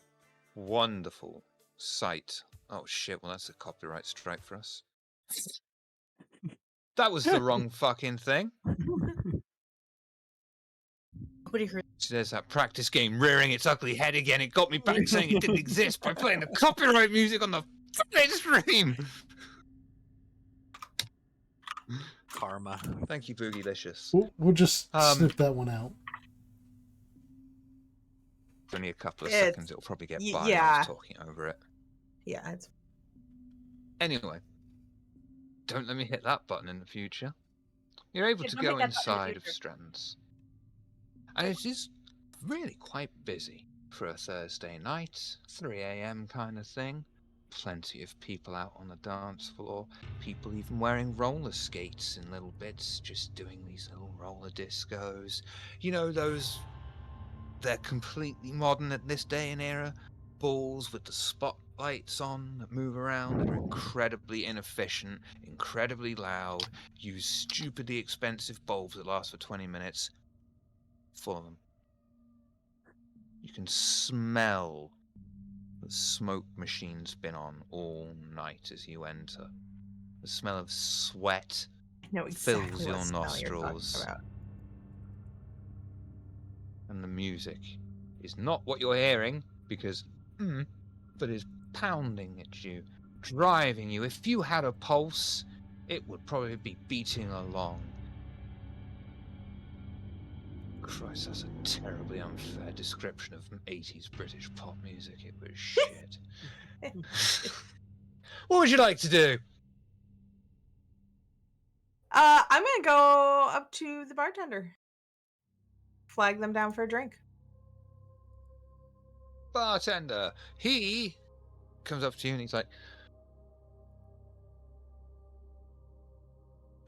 A: wonderful sight. Oh shit, well that's a copyright strike for us. That was the wrong fucking thing.
F: Nobody heard.
A: So there's that practice game rearing its ugly head again. It got me back saying it didn't exist by playing the copyright music on the fucking stream.
E: Karma.
A: Thank you, Boogylicious.
D: We'll just snip that one out.
A: For only a couple of
C: It's-
A: seconds, it'll probably get by. I
C: yeah.
A: was talking over it.
C: Yeah, it's
A: Anyway, don't let me hit that button in the future. You're able
B: Yeah,
A: to
B: don't
A: go
B: hit that button in the
A: inside of
B: future.
A: Strands. And it is really quite busy for a Thursday night, 3 a.m. kind of thing. Plenty of people out on the dance floor. People even wearing roller skates in little bits, just doing these little roller discos. You know, they're completely modern at this day and era. Balls with the spotlights on that move around that are incredibly inefficient, incredibly loud, use stupidly expensive bulbs that last for 20 minutes. Full of them. You can smell the smoke machine's been on all night as you enter. The smell of sweat
C: I know exactly
A: fills
C: what
A: your
C: smell you're talking
A: nostrils.
C: about.
A: And the music is not what you're hearing, because, but is pounding at you, driving you. If you had a pulse, it would probably be beating along. Christ, that's a terribly unfair description of 80s British pop music. It was shit. What would you like to do?
C: I'm gonna go up to the bartender. Flag them down for a drink.
A: Bartender. He comes up to you and he's like,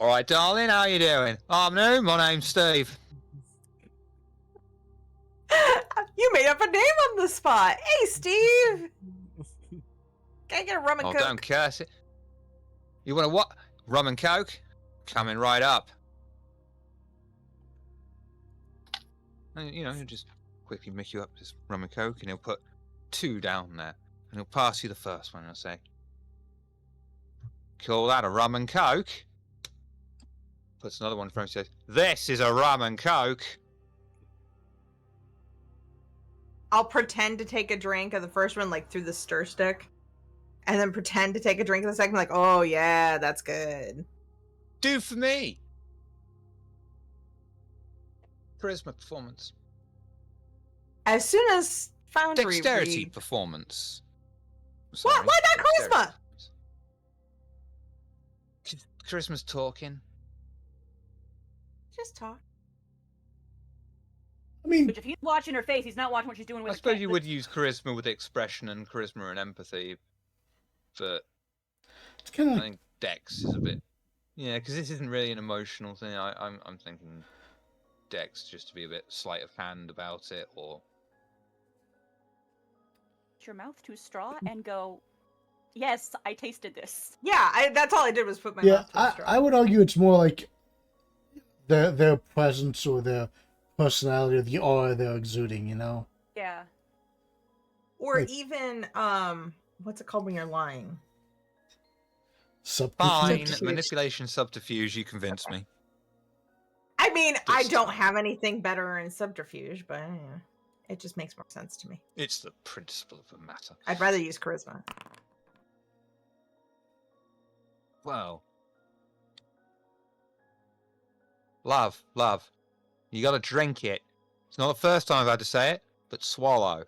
A: "All right, darling, how you doing? I'm new. My name's Steve."
C: You made up a name on the spot. Hey, Steve. Can I get a rum and
A: Oh,
C: coke?
A: don't curse it. You want a what? Rum and coke? Coming right up. And, you know, he'll just quickly mix you up this rum and coke, and he'll put 2 down there, and he'll pass you the first one, and he'll say, "Call that a rum and coke?" Puts another one in front of you and says, "This is a rum and coke."
C: I'll pretend to take a drink of the first one, like through the stir stick, and then pretend to take a drink of the second, like, oh yeah, that's good.
A: Do for me. Charisma performance.
C: As soon as Foundry
A: Dexterity
C: read-
A: performance.
C: What? Why not charisma?
A: Charisma's talking.
C: Just talk.
D: I mean,
B: Which if he's watching her face, he's not watching what she's doing with
A: I
B: her
A: suppose
B: ca-
A: you
B: the-
A: would use charisma with expression and charisma and empathy, but
D: it's kind of
A: I
D: like
A: think Dex is a bit, yeah, because this isn't really an emotional thing. I'm thinking Dex just to be a bit sleight of hand about it, or
B: Put your mouth to a straw and go, yes, I tasted this.
C: Yeah, that's all I did was put my
D: yeah.
C: mouth to a straw.
D: I would argue it's more like their presence or their personality or the aura they're exuding. You know.
B: Yeah.
C: Or
D: Like-
C: even what's it called when you're lying?
A: fine
C: Subterfuge.
A: manipulation, subterfuge. You convince me.
C: I mean, I
A: This
C: don't
A: time.
C: have anything better in subterfuge, but it just makes more sense to me.
A: It's the principle of the matter.
C: I'd rather use charisma.
A: Well, love, you gotta drink it. It's not the first time I've had to say it, but swallow.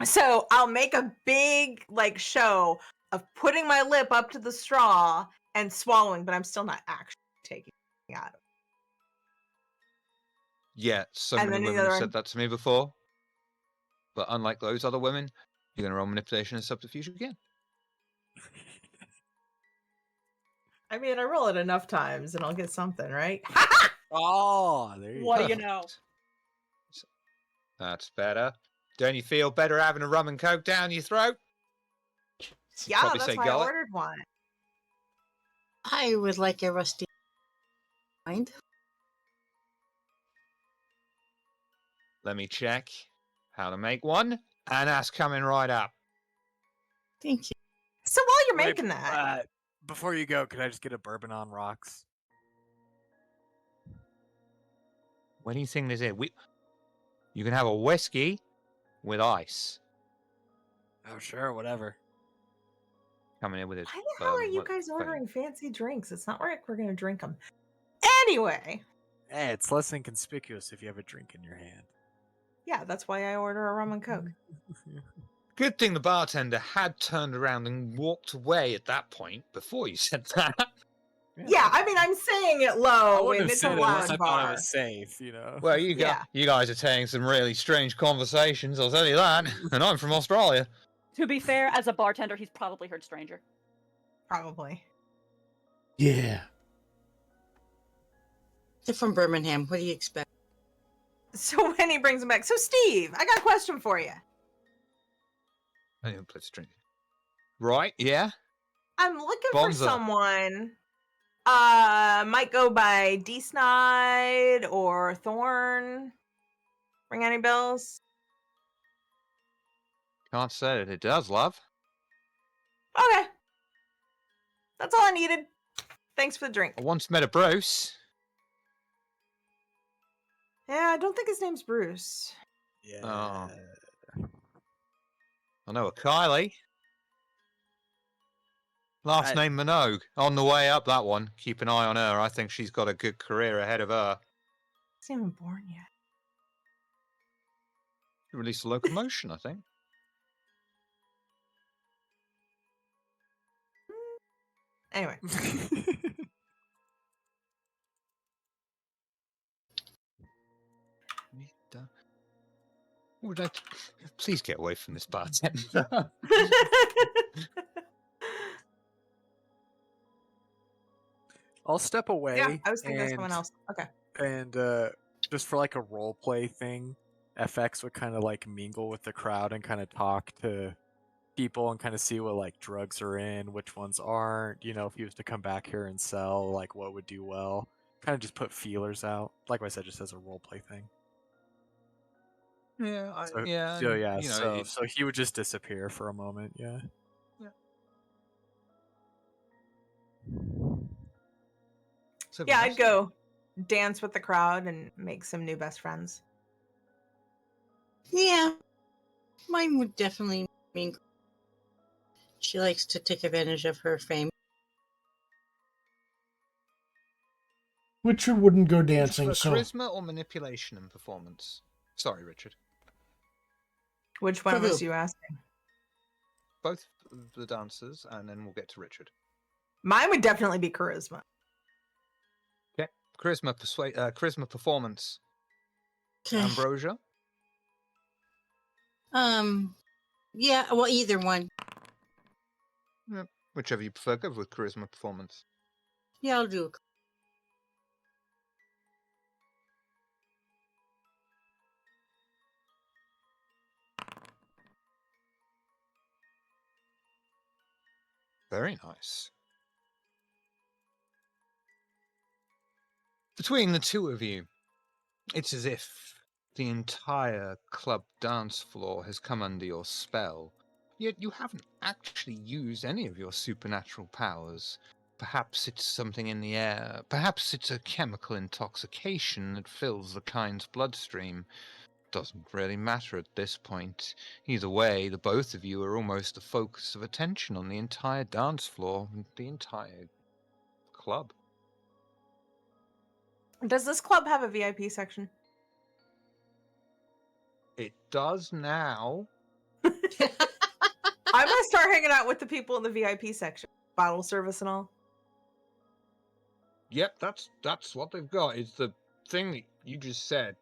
C: So I'll make a big show of putting my lip up to the straw and swallowing, but I'm still not actually taking it out of it.
A: Yeah, so
C: And
A: many
C: then the
A: women have
C: other
A: said
C: one-
A: that to me before. But unlike those other women, you're gonna roll manipulation and subterfuge again.
C: I mean, I roll it enough times and I'll get something, right?
E: Oh, there you
B: What
E: go.
B: do you know?
A: Perfect. That's better. Don't you feel better having a rum and coke down your throat?
C: Yeah,
A: Probably
C: that's
A: say
C: why I
A: gullet.
C: ordered one.
F: I would like a rusty mind.
A: Let me check how to make one. And that's coming right up.
F: Thank you.
C: So while you're
E: Wait,
C: making that,
E: before you go, could I just get a bourbon on rocks?
A: What do you think this is? You can have a whiskey with ice.
E: Oh, sure, whatever.
A: Coming in with it.
C: why the hell are you guys ordering fancy drinks? It's not like we're gonna drink them. Anyway,
E: Hey, it's less inconspicuous if you have a drink in your hand.
C: yeah, that's why I order a rum and coke.
A: Good thing the bartender had turned around and walked away at that point before you said that.
C: Yeah, I mean, I'm saying it
E: I
C: low,
E: wouldn't
C: and
E: have
C: it's a
E: said it unless
C: loud
E: I thought it
C: bar.
E: was safe, you know.
A: Well, you
C: Yeah.
A: guys are taking some really strange conversations, I'll tell you that. And I'm from Australia.
B: To be fair, as a bartender, he's probably heard stranger.
C: Probably.
D: Yeah.
F: They're from Birmingham. What do you expect?
C: So when he brings them back, so Steve, I got a question for you.
A: Let's drink. Right? Yeah.
C: I'm looking
A: Bonza.
C: for someone. Might go by D-Snide or Thorn. Ring any bells?
A: Can't say that it does, love.
C: Okay. That's all I needed. Thanks for the drink.
A: I once met a Bruce.
C: Yeah, I don't think his name's Bruce.
E: Yeah.
A: Oh. I know a Kylie. Last name Minogue. On the way up, that one. Keep an eye on her. I think she's got a good career ahead of her.
C: He's not even born yet.
A: She released a locomotion, I think.
C: Anyway.
A: Would I please get away from this bartender?
E: I'll step away.
C: Yeah, I was thinking of someone else. Okay.
E: And just for like a role play thing, FX would kind of like mingle with the crowd and kind of talk to people and kind of see what like drugs are in, which ones aren't. You know, if he was to come back here and sell, like what would do well. Kind of just put feelers out. Like I said, just as a role play thing.
A: Yeah,
E: So,
A: yeah.
E: So yeah,
A: you know,
E: so he would just disappear for a moment. Yeah.
A: So
C: Yeah,
A: nice.
C: I'd go dance with the crowd and make some new best friends.
F: Yeah, mine would definitely mean she likes to take advantage of her fame.
D: Richard wouldn't go
A: Would you
D: dancing,
A: prefer
D: so
A: charisma or manipulation and performance? Sorry, Richard.
C: Which one
F: For
C: was
F: who?
C: you asking?
A: Both of the dancers, and then we'll get to Richard.
C: Mine would definitely be charisma.
A: Okay. Charisma performance.
F: Okay.
A: Ambrosia.
F: Yeah, well, either one.
A: Whichever you prefer. Go with charisma performance.
F: Yeah, I'll do.
A: Very nice. Between the two of you, it's as if the entire club dance floor has come under your spell, yet you haven't actually used any of your supernatural powers. Perhaps it's something in the air. Perhaps it's a chemical intoxication that fills the kind's bloodstream. Doesn't really matter at this point. Either way, the both of you are almost the focus of attention on the entire dance floor, and the entire club.
C: Does this club have a VIP section?
A: It does now.
C: I'm gonna start hanging out with the people in the VIP section. Bottle service and all.
A: Yep, that's what they've got. It's the thing that you just said.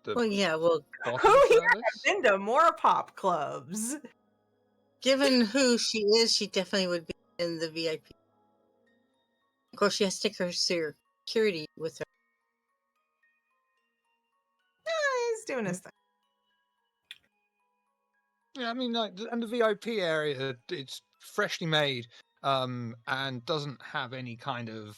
A: The
F: Well, yeah, well,
A: bottle
C: Who here
A: service?
C: has been to more pop clubs?
F: given who she is, she definitely would be in the VIP. Of course, she has to take her security with her.
C: He's doing his thing.
A: Yeah, I mean, like, and the VIP area, it's freshly made, and doesn't have any kind of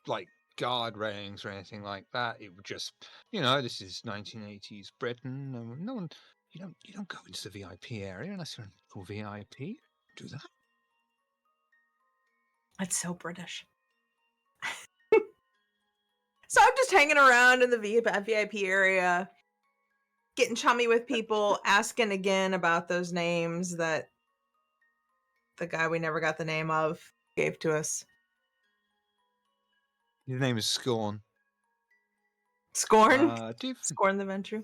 A: like guard railings or anything like that. It would just, this is 1980s Britain. No one, You don't go into the VIP area unless you're a VIP. Do that.
C: That's so British. So I'm just hanging around in the VIP area, getting chummy with people, asking again about those names that the guy we never got the name of gave to us.
A: His name is Scorn.
C: Scorn?
A: Do
C: Scorn the Ventrue?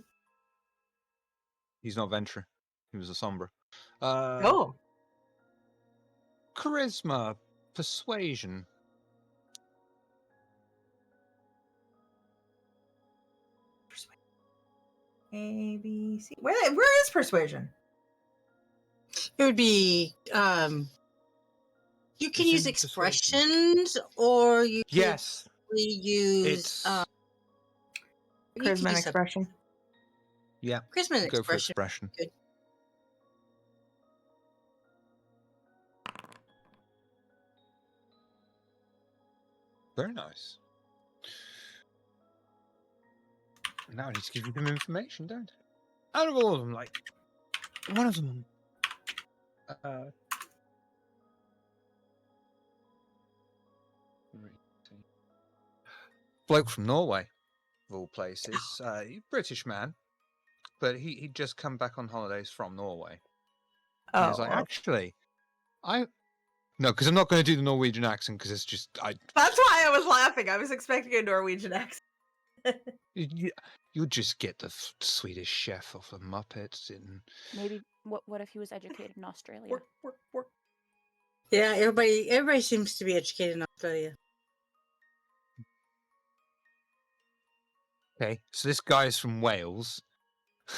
A: He's not Ventrue. He was a Sombra.
C: Oh.
A: Charisma, persuasion.
C: A, B, C. Where is persuasion?
F: It would be you can
A: It's
F: use
A: in
F: expressions, or you could
A: Yes.
F: use
A: It's
F: you could
C: Charisma and
F: use
C: expression.
A: yeah.
F: charisma and
A: Go for
F: expression.
A: expression.
F: Good.
A: Very nice. Now I need to give you some information, don't I? Out of all of them, like one of them. Bloke from Norway, of all places. British man, but he'd just come back on holidays from Norway. And he was like,
C: well.
A: actually, no, because I'm not going to do the Norwegian accent because it's just
C: That's why I was laughing. I was expecting a Norwegian accent.
A: You'll just get the Swedish chef off the Muppets in.
B: Maybe what if he was educated in Australia?
C: Work.
F: Yeah, everybody seems to be educated in Australia.
A: Okay, so this guy is from Wales.
C: No,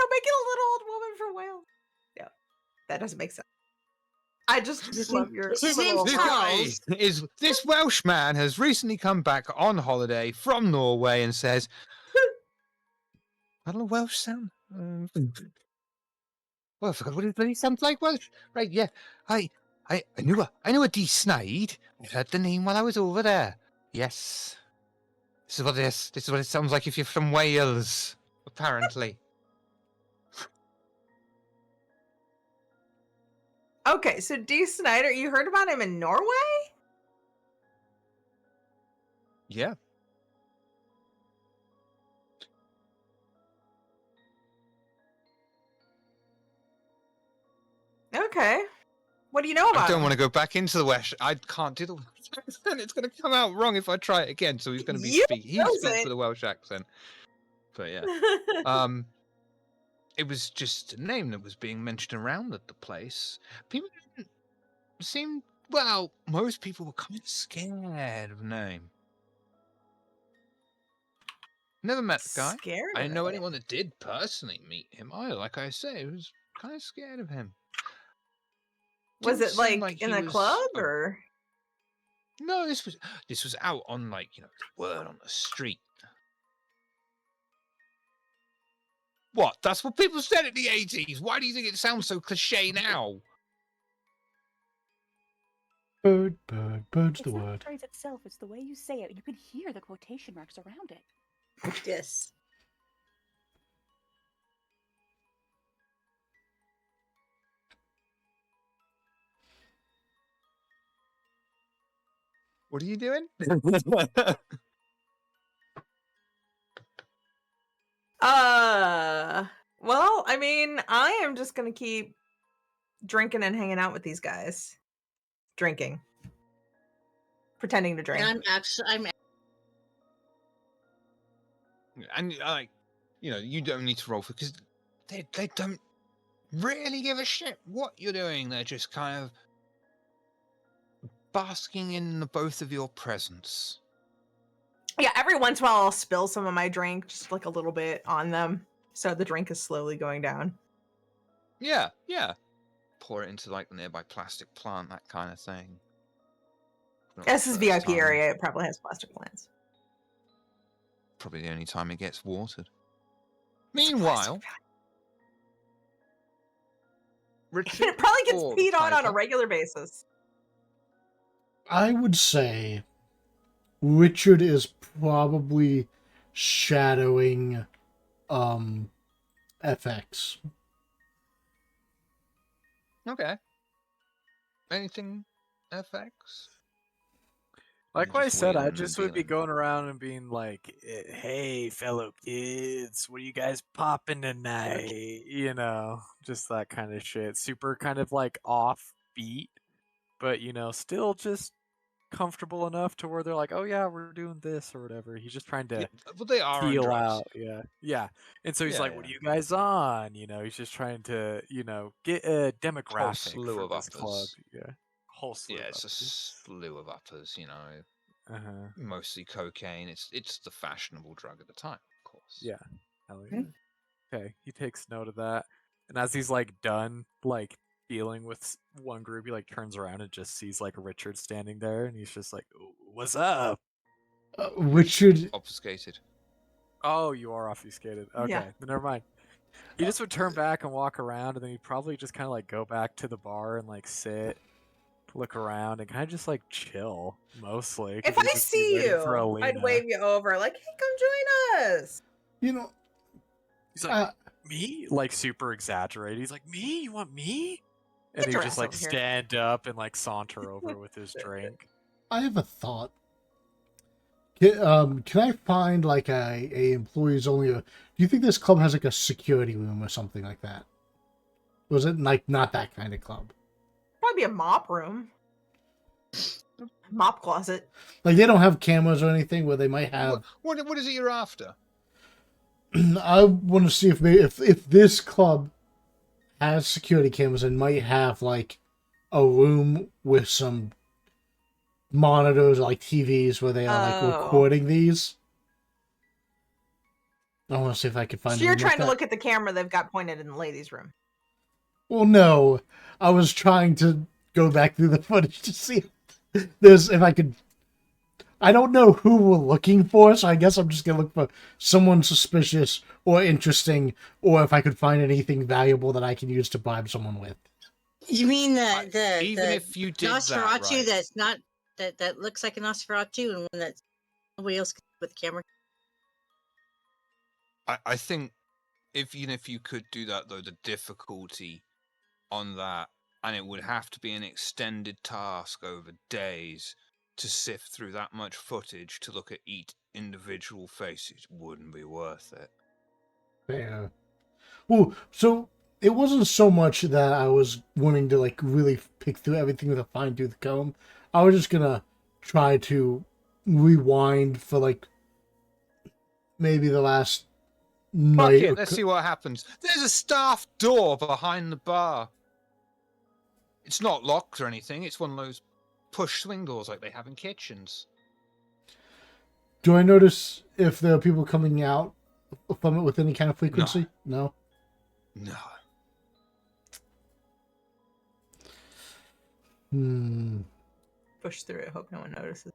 C: make it a little old woman from Wales. Yeah, that doesn't make sense. I just love your.
F: Is his
C: little
F: name
C: old
A: This
C: woman.
A: guy
F: Charles.
A: is this Welsh man has recently come back on holiday from Norway and says, "I don't know Welsh sound." Well, I forgot what it sounds like Welsh. Right? Yeah, I knew a D Snide. I heard the name while I was over there. Yes, this is what it is. This is what it sounds like if you're from Wales. Apparently.
C: Okay, so D. Snyder, you heard about him in Norway?
A: Yeah.
C: Okay. What do you know about
A: I don't
C: him?
A: want to go back into the Welsh. I can't do the Welsh accent. It's going to come out wrong if I try it again. So he's going to be
C: You
A: he
C: knows
A: speaks
C: it.
A: with a Welsh accent. But yeah, it was just a name that was being mentioned around at the place. People didn't seem most people were kind of scared of the name. Never met the guy.
C: Scared
A: I
C: of
A: didn't know
C: it.
A: anyone that did personally meet him either. Like I say, I was kind of scared of him.
C: Was
A: Didn't
C: it
A: seem
C: like in
A: he
C: a
A: was
C: club
A: a-
C: or?
A: No, this was out on the word on the street. What? That's what people said in the 80s. Why do you think it sounds so cliche now?
D: Bird's
B: It's
D: the
B: not
D: word.
B: the phrase itself; it's the way you say it. You can hear the quotation marks around it.
F: Yes.
A: What are you doing?
C: Well, I mean, I am just gonna keep drinking and hanging out with these guys. Drinking. Pretending to drink.
F: And I'm
A: And you don't need to roll for because they don't really give a shit what you're doing. They're just kind of basking in the both of your presence.
C: Yeah, every once in a while I'll spill some of my drink, just like a little bit on them. So the drink is slowly going down.
A: Yeah. Pour it into the nearby plastic plant, that kind of thing. Not
C: This
A: the
C: is
A: first
C: VIP
A: time.
C: area. It probably has plastic plants.
A: Probably the only time it gets watered. Meanwhile, Richard
C: It probably gets
A: or the
C: peed on a
A: Piper?
C: regular basis.
D: I would say Richard is probably shadowing FX.
A: Okay. Anything FX?
E: Like
A: You're
E: I
A: just
E: said, I
A: wheeling and
E: just would be
A: dealing.
E: going around and being like, "Hey, fellow kids, what are you guys popping tonight?" You know, just that kind of shit. Super kind of like offbeat, but still just comfortable enough to where they're like, "Oh yeah, we're doing this or whatever." He's just trying
A: Yeah,
E: to
A: but they are on
E: feel
A: drugs.
E: out, yeah, yeah. And so he's
A: Yeah,
E: like, "What
A: yeah.
E: are you guys on?" He's just trying to, get a
A: Whole
E: demographic
A: slew
E: for
A: of
E: this club.
A: uppers.
E: Yeah, whole slew
A: Yeah,
E: of
A: it's a
E: uppers.
A: slew of uppers.
E: Uh huh.
A: Mostly cocaine. It's the fashionable drug at the time, of course.
E: Yeah. Hell
C: Hmm?
E: yeah. Okay, he takes note of that, and as he's like done, like dealing with one group, he like turns around and just sees like Richard standing there, and he's just like, "What's up?"
D: Richard.
A: Obfuscated.
E: Oh, you are obfuscated.
C: Yeah.
E: Okay, then never mind. He just would turn back and walk around, and then he'd probably just kind of like go back to the bar and like sit, look around, and kind of just like chill mostly because
C: If
E: he'd
C: I
E: just be
C: see
E: waiting for
C: you, I'd
E: Olina.
C: wave you over, like, hey, come join us.
D: You know,
E: He's like,
D: uh,
E: "Me?" Like super exaggerated. He's like, "Me? You want me?" And
C: Get
E: he
C: your
E: would just
C: ass
E: like
C: over here.
E: stand up and like saunter over with his drink.
D: I have a thought. Can I find like a employees only? Do you think this club has like a security room or something like that? Was it like not that kind of club?
C: Probably be a mop room. Mop closet.
D: Like they don't have cameras or anything where they might have.
A: What is it you're after?
D: I want to see if this club has security cameras and might have like a room with some monitors like TVs where they are like
C: Oh.
D: recording these. I want to see if I can find.
C: So
D: a
C: you're
D: room like
C: trying to
D: that.
C: look at the camera they've got pointed in the ladies' room.
D: Well, no, I was trying to go back through the footage to see if I could. I don't know who we're looking for, so I guess I'm just gonna look for someone suspicious or interesting, or if I could find anything valuable that I can use to bribe someone with.
F: You mean
A: Even
F: the
A: if you did that,
F: Nosferatu
A: right?
F: that's not that looks like a Nosferatu and one that nobody else can with the camera?
A: I think even if you could do that, though, the difficulty on that, and it would have to be an extended task over days to sift through that much footage to look at each individual face, it wouldn't be worth it.
D: Yeah. Well, so it wasn't so much that I was wanting to like really pick through everything with a fine tooth comb. I was just gonna try to rewind for like maybe the last
A: Fuck
D: night.
A: it, let's see what happens. There's a staff door behind the bar. It's not locked or anything. It's one of those push swing doors like they have in kitchens.
D: Do I notice if there are people coming out from it with any kind of frequency? No.
A: No.
C: Push through it. Hope no one notices.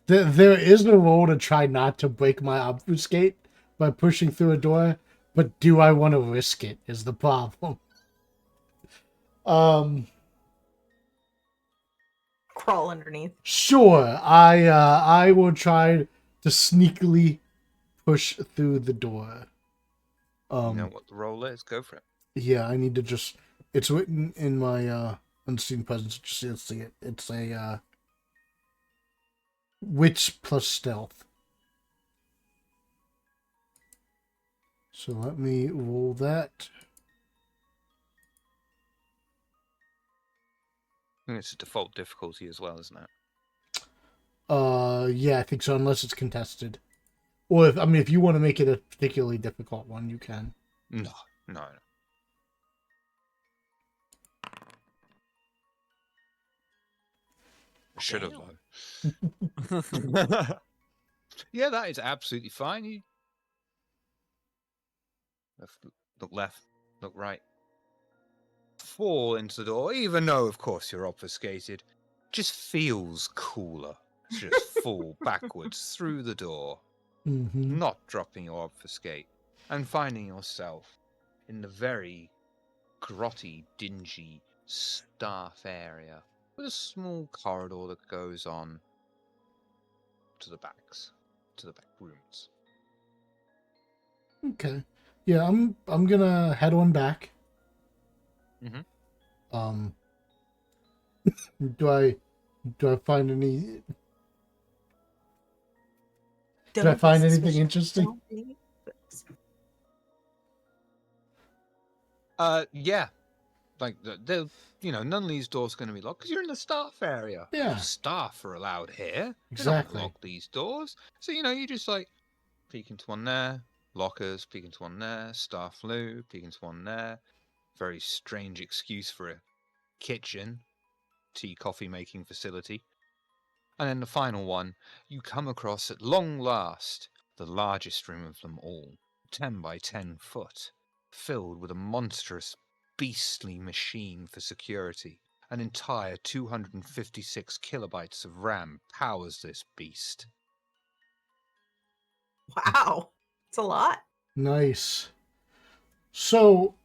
D: There is no role to try not to break my obfuscate by pushing through a door, but do I want to risk it is the problem.
C: Crawl underneath.
D: Sure, I will try to sneakily push through the door.
A: You know what the role is? Go for it.
D: Yeah, I need to just. It's written in my unseen presence. Just see it. It's a wits plus stealth. So let me roll that.
A: I think it's a default difficulty as well, isn't it?
D: Yeah, I think so. Unless it's contested, or if you want to make it a particularly difficult one, you can.
A: No. Should have though. Yeah, that is absolutely fine. You look left, look right. Fall into the door, even though, of course, you're obfuscated. Just feels cooler to just fall backwards through the door,
D: Mm-hmm.
A: not dropping your obfuscate, and finding yourself in the very grotty, dingy staff area with a small corridor that goes on to the back rooms.
D: Okay. Yeah, I'm gonna head on back.
A: Mhm.
D: Um, do I find any? Do I
C: Don't be
D: find anything
C: suspicious.
D: interesting?
C: Don't be.
A: Yeah. Like, none of these doors are going to be locked because you're in the staff area.
D: Yeah.
A: No staff are allowed here. They're not going
D: Exactly.
A: to lock these doors. So, you just like peek into one there, lockers, peek into one there, staff loo, peek into one there. Very strange excuse for a kitchen, tea, coffee making facility. And then the final one, you come across at long last the largest room of them all, 10 by 10 foot, filled with a monstrous, beastly machine for security. An entire 256 kilobytes of RAM powers this beast.
C: Wow, it's a lot.
D: Nice. So,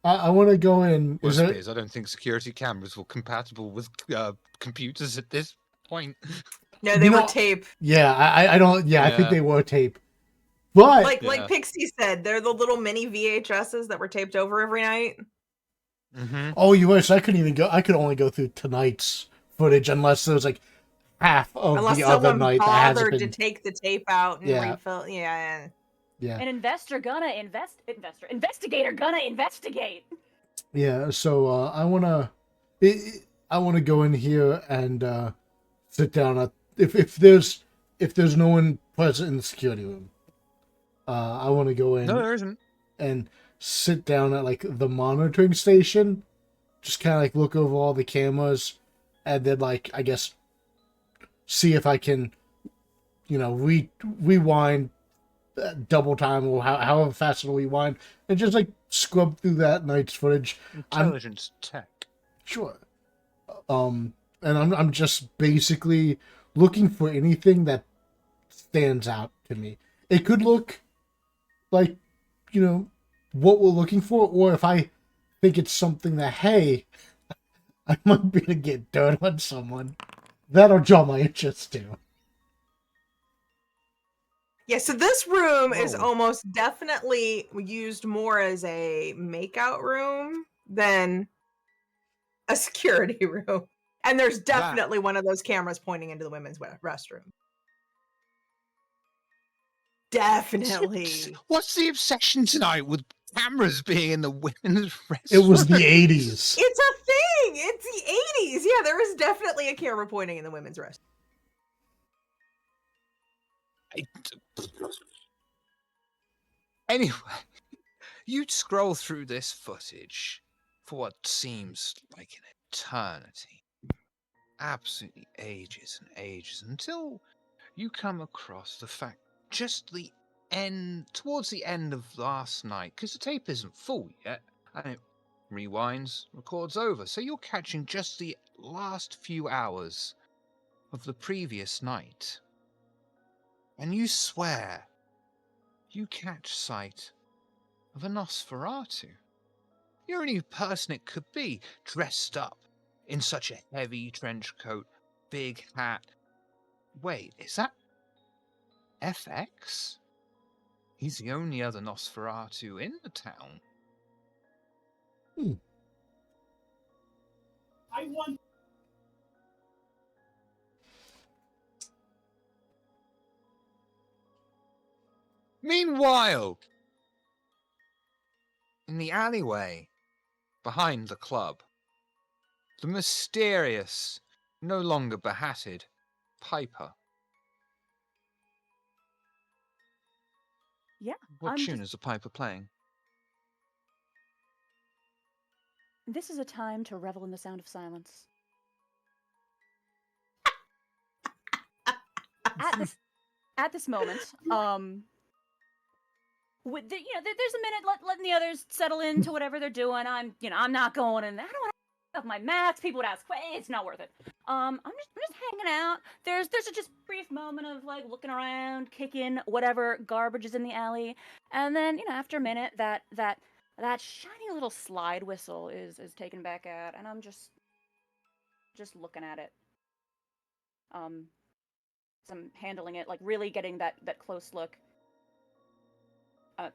D: I want to go in.
A: Worst is, I don't think security cameras were compatible with computers at this point.
C: No, they were tape.
D: Yeah, I don't. Yeah, I think
A: Yeah.
D: they were tape. But
C: Like
A: Yeah.
C: Pixie said, they're the little mini VHSs that were taped over every night.
A: Mm-hmm.
D: oh, you wish I couldn't even go. I could only go through tonight's footage unless there was like half of
C: Unless
D: the other
C: someone
D: night that hasn't
C: bothered to
D: been.
C: take the tape out and
D: Yeah.
C: refill. Yeah.
D: Yeah,
B: An investigator gonna investigate.
D: yeah. So I wanna go in here and sit down at if there's no one present in the security room. I want to go in
A: No, there isn't.
D: and sit down at like the monitoring station, just kind of like look over all the cameras, and then like I guess see if I can, rewind double time or however fast it'll rewind, and just like scrub through that night's footage.
A: Intelligence tech.
D: Sure. And I'm just basically looking for anything that stands out to me. It could look like, what we're looking for, or if I think it's something that, hey, I might be able to get dirt on someone, that'll draw my interest too.
C: Yeah, so this room is
A: Whoa.
C: almost definitely used more as a makeout room than a security room. And there's definitely one of those cameras pointing into the women's restroom. Definitely.
A: What's the obsession tonight with cameras being in the women's restroom?
D: It was the 80s.
C: It's a thing. It's the 80s. Yeah, there is definitely a camera pointing in the women's restroom.
A: Anyway, you'd scroll through this footage for what seems like an eternity. Absolutely ages and ages until you come across the fact towards the end of last night, because the tape isn't full yet, and it rewinds, records over, so you're catching just the last few hours of the previous night. And you swear you catch sight of a Nosferatu. You're the only person it could be, dressed up in such a heavy trench coat, big hat. Wait, is that FX? He's the only other Nosferatu in the town. Meanwhile, in the alleyway behind the club, the mysterious, no longer behatted Piper.
B: Yeah,
A: What tune is the Piper playing?
B: This is a time to revel in the sound of silence. At this moment, there's a minute letting the others settle into whatever they're doing. I'm not going in. I don't want to have my max. People would ask, it's not worth it. I'm just hanging out. There's a just brief moment of like looking around, kicking whatever garbage is in the alley, and then after a minute that shiny little slide whistle is taken back out, and I'm just looking at it. So I'm handling it, like really getting that close look.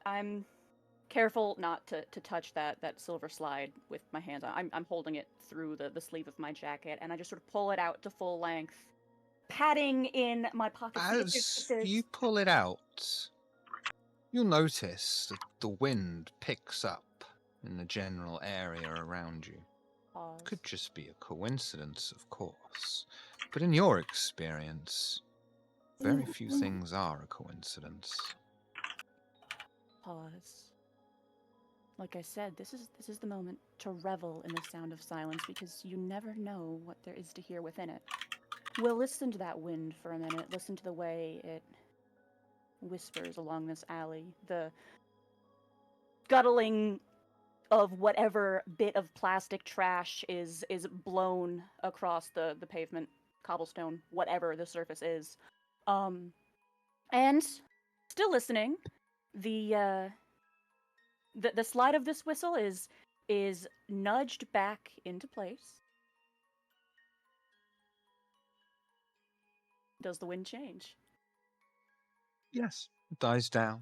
B: I'm careful not to touch that silver slide with my hands. I'm holding it through the sleeve of my jacket, and I just sort of pull it out to full length, patting in my pocket. See if
A: As
B: there's...
A: you pull it out, you'll notice that the wind picks up in the general area around you.
B: Pause.
A: Could just be a coincidence, of course, but in your experience, very few things are a coincidence.
B: Pause. Like I said, this is the moment to revel in the sound of silence, because you never know what there is to hear within it. We'll listen to that wind for a minute, listen to the way it whispers along this alley, the scuttling of whatever bit of plastic trash is blown across the pavement, cobblestone, whatever the surface is. And still listening, the slide of this whistle is nudged back into place. Does the wind change?
A: Yes, it dies down.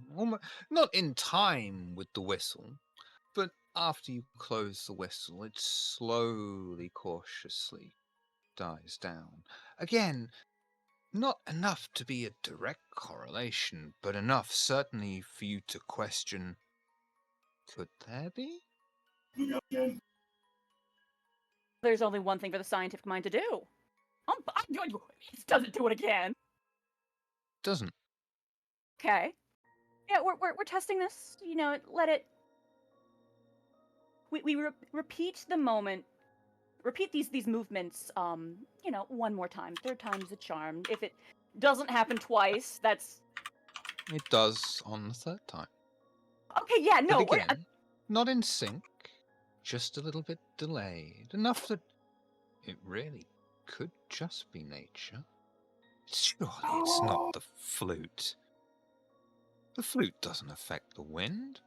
A: Not in time with the whistle, but after you close the whistle, it slowly, cautiously dies down. Again, not enough to be a direct correlation, but enough certainly for you to question, could there be?
B: There's only one thing for the scientific mind to do. It doesn't do it again.
A: Doesn't.
B: Okay. Yeah, we're testing this. Let it. We repeat the moment. Repeat these movements. One more time. Third time's the charm. If it doesn't happen twice, that's...
A: It does on the third time.
B: Okay. Yeah. No.
A: But again, not in sync. Just a little bit delayed. Enough that it really could just be nature. Surely it's not the flute. The flute doesn't affect the wind.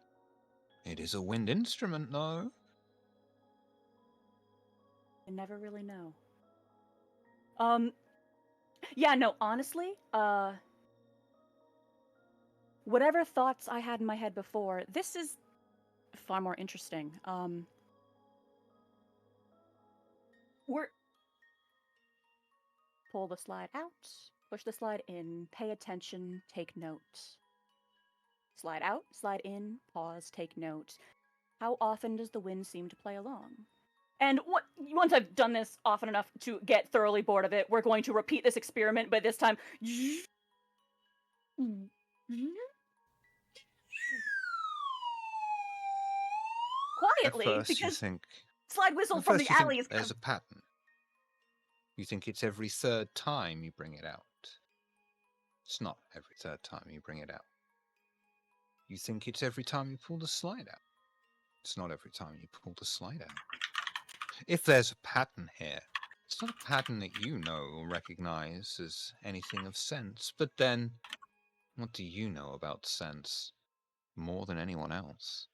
A: It is a wind instrument, though.
B: I never really know. Yeah, no, honestly, whatever thoughts I had in my head before, this is far more interesting. Pull the slide out, push the slide in, pay attention, take note. Slide out, slide in, pause, take note. How often does the wind seem to play along? And once I've done this often enough to get thoroughly bored of it, we're going to repeat this experiment, but this time... quietly,
A: At first
B: because
A: you think,
B: slide whistle from the alley is...
A: there's a pattern. You think it's every third time you bring it out. It's not every third time you bring it out. You think it's every time you pull the slide out. It's not every time you pull the slide out. If there's a pattern here, it's not a pattern that you know or recognize as anything of sense, but then, what do you know about sense more than anyone else?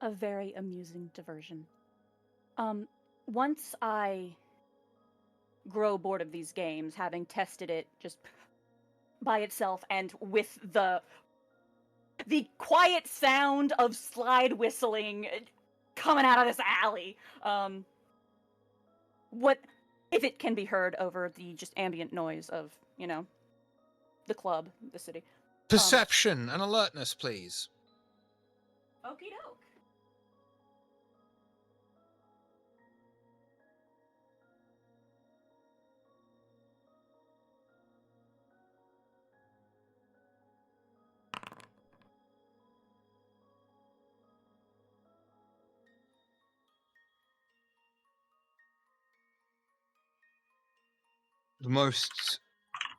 B: A very amusing diversion. Once I grow bored of these games, having tested it just by itself and with the quiet sound of slide whistling coming out of this alley, what if it can be heard over the just ambient noise of, the club, the city?
A: Perception and alertness, please.
B: Okie doke.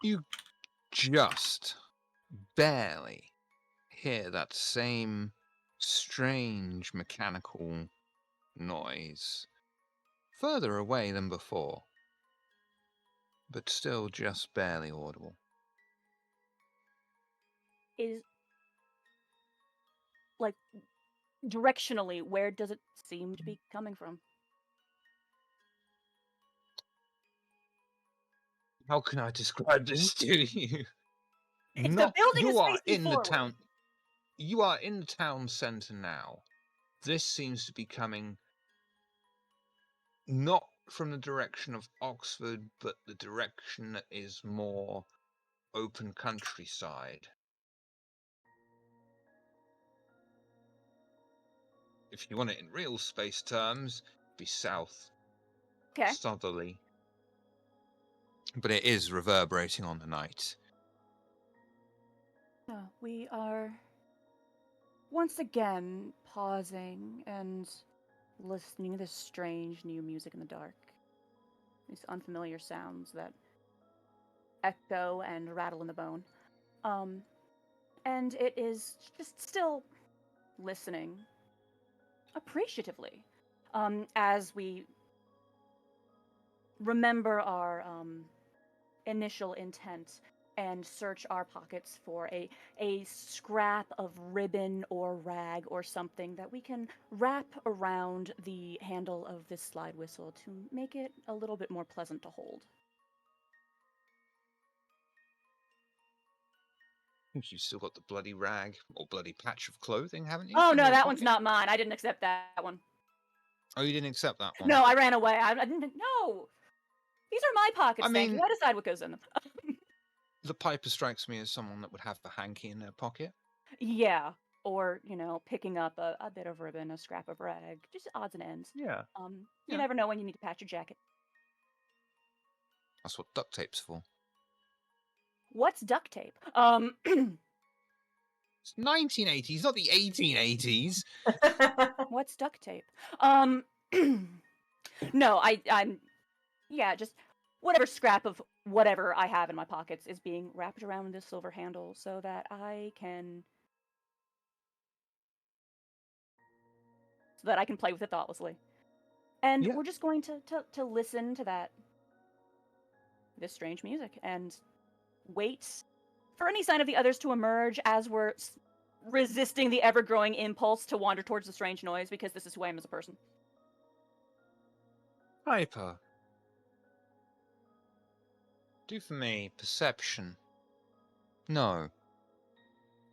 A: You just barely hear that same strange mechanical noise further away than before, but still just barely audible.
B: Is, like, directionally, where does it seem to be coming from?
A: How can I describe this to you?
B: If the building
A: You
B: is
A: are
B: facing
A: in the
B: forward.
A: town. You are in the town centre now. This seems to be coming not from the direction of Oxford, but the direction that is more open countryside. If you want it in real space terms, be south.
B: Okay.
A: Southerly. But it is reverberating on the night.
B: We are once again pausing and listening to this strange new music in the dark. These unfamiliar sounds that echo and rattle in the bone. And it is just still listening appreciatively as we remember our initial intent and search our pockets for a scrap of ribbon or rag or something that we can wrap around the handle of this slide whistle to make it a little bit more pleasant to hold.
A: I think you've still got the bloody rag or bloody patch of clothing, haven't you?
B: Oh
A: in
B: no,
A: your
B: that one's
A: pocket?
B: not mine. I didn't accept that one.
A: Oh, you didn't accept that one?
B: No, I ran away. I didn't. No, these are my pockets.
A: I
B: Thank
A: mean-
B: you. I decide what goes in them.
A: The Piper strikes me as someone that would have the hanky in their pocket.
B: Yeah, or picking up a bit of ribbon, a scrap of rag, just odds and ends.
A: Yeah.
B: You
A: Yeah.
B: never know when you need to patch your jacket.
A: That's what duct tape's for.
B: What's duct tape?
A: It's 1980s, not the 1880s.
B: What's duct tape? No, I'm just whatever scrap of whatever I have in my pockets is being wrapped around this silver handle so that I can play with it thoughtlessly. And
A: Yeah.
B: we're just going to listen to this strange music and wait for any sign of the others to emerge as we're resisting the ever-growing impulse to wander towards the strange noise because this is who I am as a person.
A: Piper. Do for me perception. No.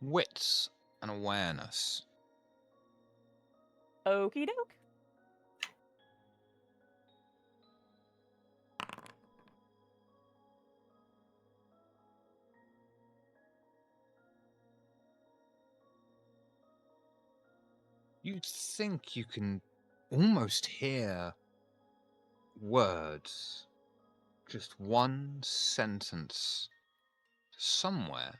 A: Wits and awareness.
B: Okie doke.
A: You'd think you can almost hear words. Just one sentence. Somewhere.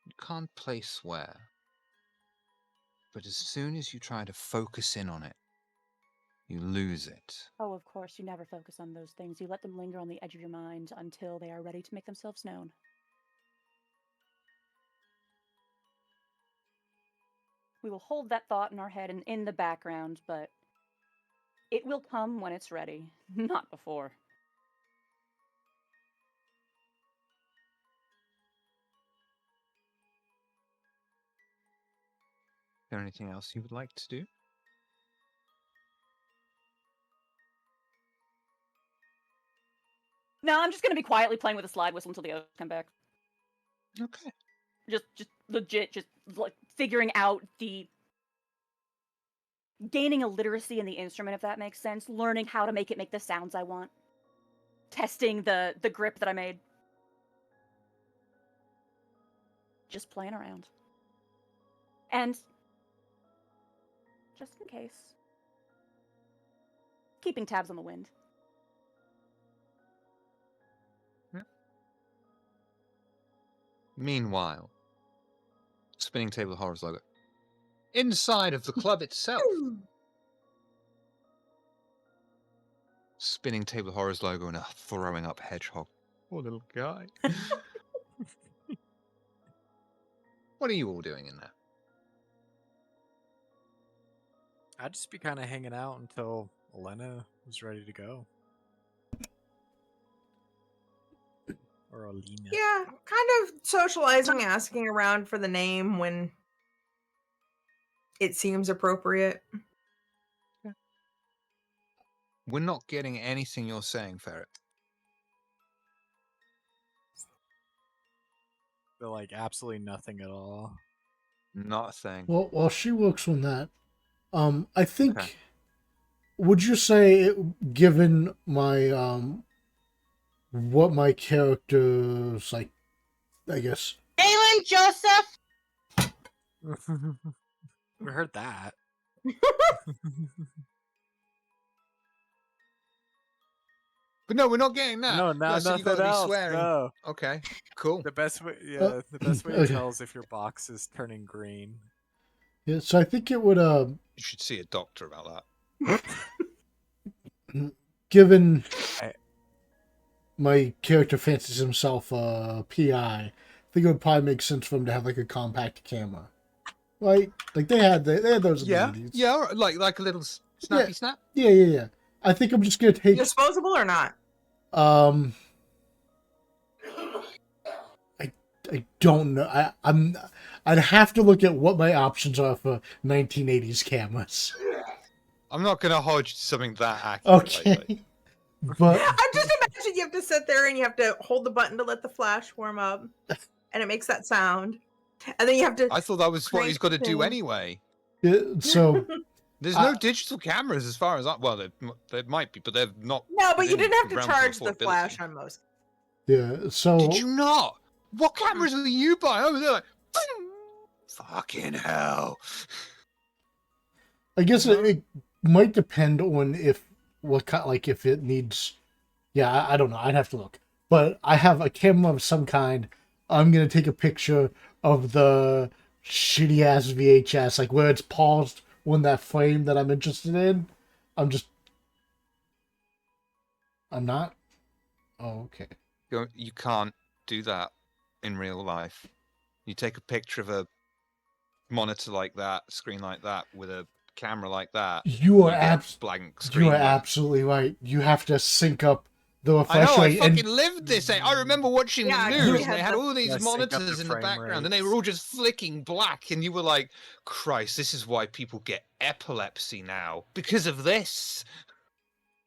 A: You can't place where. But as soon as you try to focus in on it, you lose it.
B: Oh, of course, you never focus on those things. You let them linger on the edge of your mind until they are ready to make themselves known. We will hold that thought in our head and in the background, but it will come when it's ready, not before.
A: Is there anything else you would like to do?
B: No, I'm just going to be quietly playing with a slide whistle until the others come back.
A: Okay.
B: Just legit, just like figuring out gaining a literacy in the instrument, if that makes sense. Learning how to make it make the sounds I want. Testing the grip that I made. Just playing around. And just in case, keeping tabs on the wind.
A: Meanwhile, Spinning Table of Horrors logo. Inside of the club itself. Spinning Table of Horrors logo and a throwing up hedgehog. Poor little guy. What are you all doing in there?
E: I'd just be kind of hanging out until Olina was ready to go. Or Olina.
C: Yeah, kind of socializing, asking around for the name when it seems appropriate.
A: We're not getting anything you're saying, Ferret.
E: But like absolutely nothing at all.
A: Not a thing.
D: Well, while she works on that, I think.
A: Okay.
D: Would you say, given my what my character's like, I guess.
F: Aylin, Joseph.
E: We heard that.
A: But no, we're not getting that.
E: No, not
A: So you
E: nothing
A: gotta be
E: else.
A: swearing.
E: No.
A: Okay, cool.
E: The best way, the best way to
D: okay.
E: tell is if your box is turning green.
D: Yeah, so I think it would
A: You should see a doctor about that.
D: given
E: I-
D: my character fancies himself a PI, I think it would probably make sense for him to have like a compact camera, right? Like they had those in the 80s.
A: Yeah, like a little snappy snap.
D: Yeah. I think I'm just gonna take.
C: Disposable or not?
D: I don't know. I'd have to look at what my options are for 1980s cameras.
A: I'm not gonna hold you to something that accurate.
D: Okay. But
C: I just imagine you have to sit there and you have to hold the button to let the flash warm up, and it makes that sound, and then you have to.
A: I thought that was what he's got to do
C: Crank
A: anyway.
D: so
A: There's no digital cameras as far as I. Well, there might be, but they're not.
C: No, but you
A: within
C: didn't have
A: the
C: to
A: realm of
C: charge the
A: affordability.
C: flash on most.
D: yeah, so
A: Did you not? What cameras are you buying? Over there, like, fucking hell.
D: I guess it might depend on if if it needs. Yeah, I don't know. I'd have to look. But I have a camera of some kind. I'm gonna take a picture of the shitty ass VHS, like where it's paused on that frame that I'm interested in. I'm not. Oh, okay.
A: You can't do that in real life. You take a picture of a monitor like that, screen like that, with a camera like that.
D: You are
A: get blank screen.
D: You are
A: like-
D: absolutely right. You have to sync up the
A: I
D: refresh
A: know. I
D: rate.
A: fucking lived this. I remember watching
C: Yeah,
A: the
C: 'cause we
A: news, and
C: had
A: they had
C: the-
A: all these
E: Yeah, sync up the
A: monitors in the
E: frame
A: background, and they
E: rates.
A: were all just flicking black, and you were like, "Christ, this is why people get epilepsy now because of this."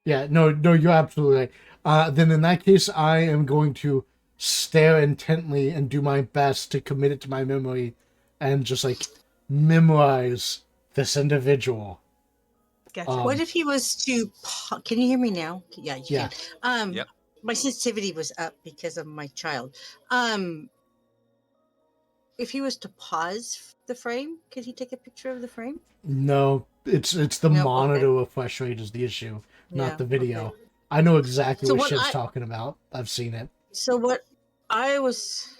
D: Yeah, no, you're absolutely right. Then in that case, I am going to stare intently and do my best to commit it to my memory and just like memorize this individual.
C: Gotcha.
F: What if he was to? Can you hear me now? Yeah, you
D: Yeah.
F: can.
A: Yep.
F: My sensitivity was up because of my child. If he was to pause the frame, could he take a picture of the frame?
D: No, it's the
F: No,
D: monitor refresh rate is the issue, not
F: Yeah,
D: the video.
F: okay.
D: I know exactly
F: So
D: what
F: what
D: shit's
F: I-
D: talking about. I've seen it.
F: So what I was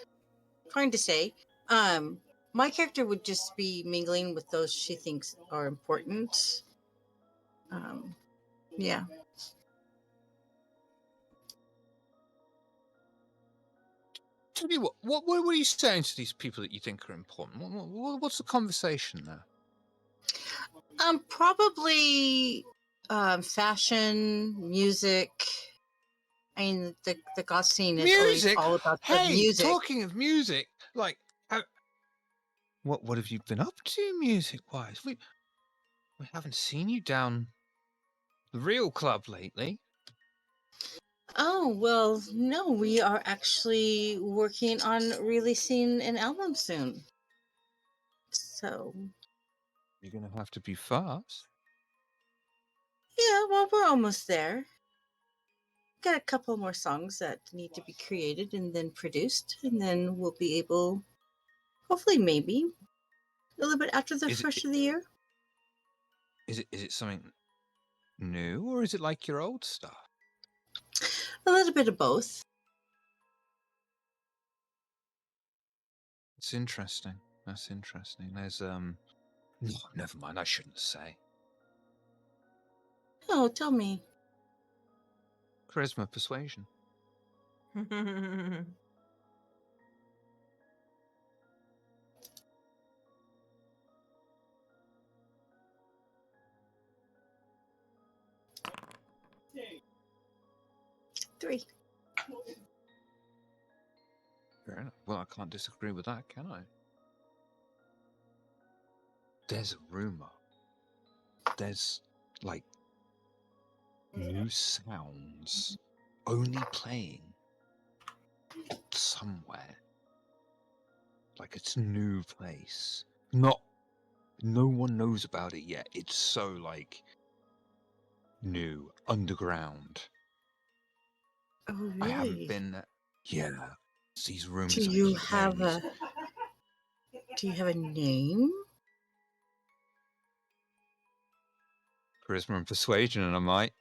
F: trying to say, my character would just be mingling with those she thinks are important. Yeah.
A: Tell me what are you saying to these people that you think are important? What's the conversation there?
F: Probably fashion, music. I mean, the goth scene is always
A: Music?
F: all about the
A: Hey,
F: music.
A: talking of music, like, what have you been up to music-wise? We haven't seen you down the real club lately.
F: Oh, well, no, we are actually working on releasing an album soon. So,
A: You're gonna have to be fast.
F: yeah, well, we're almost there. Got a couple more songs that need to be created and then produced, and then we'll be able, hopefully, maybe, a little bit after the
A: Is it-
F: first of the year.
A: Is it something new, or is it like your old stuff?
F: A little bit of both.
A: It's interesting. That's interesting. There's no, never mind. I shouldn't say.
F: Oh, tell me.
A: Charisma, persuasion.
F: Three.
A: Fair enough. Well, I can't disagree with that, can I? There's a rumor. There's like new sounds only playing somewhere Like it's a new place. No one knows about it yet. It's so like new, underground.
F: Oh, really?
A: I haven't been there. Yeah. These rumors
F: Do
A: I
F: you
A: keep hearing.
F: have a? Do you have a name?
A: Charisma and persuasion, and I might.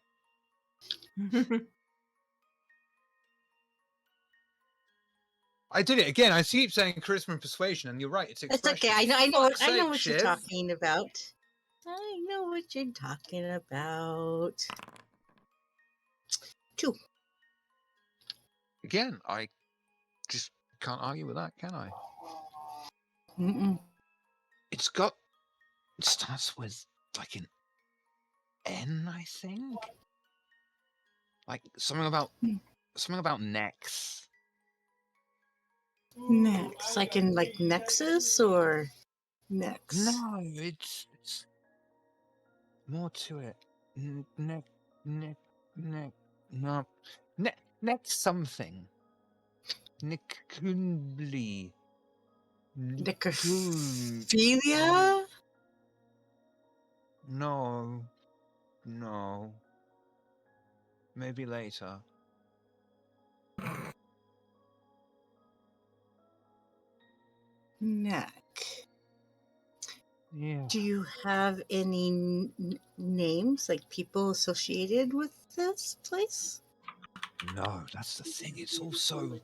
A: I did it again. I keep saying charisma and persuasion, and you're right. It's
F: That's
A: expression.
F: okay. I know.
A: Fuck's
F: I know
A: sake,
F: what you're
A: Shiv.
F: talking about. I know what you're talking about. 2.
A: Again, I just can't argue with that, can I?
F: Mm-mm.
A: It starts with like an N, I think. Like something about necks.
F: Next, like in like Nexus or Nex?
A: No, it's more to it. Neck, no, neck something. Nickundly.
F: Necrophilia?
A: No. Maybe later.
F: Neck.
A: Yeah.
F: Do you have any names, like people associated with this place?
A: No, that's the thing. It's all so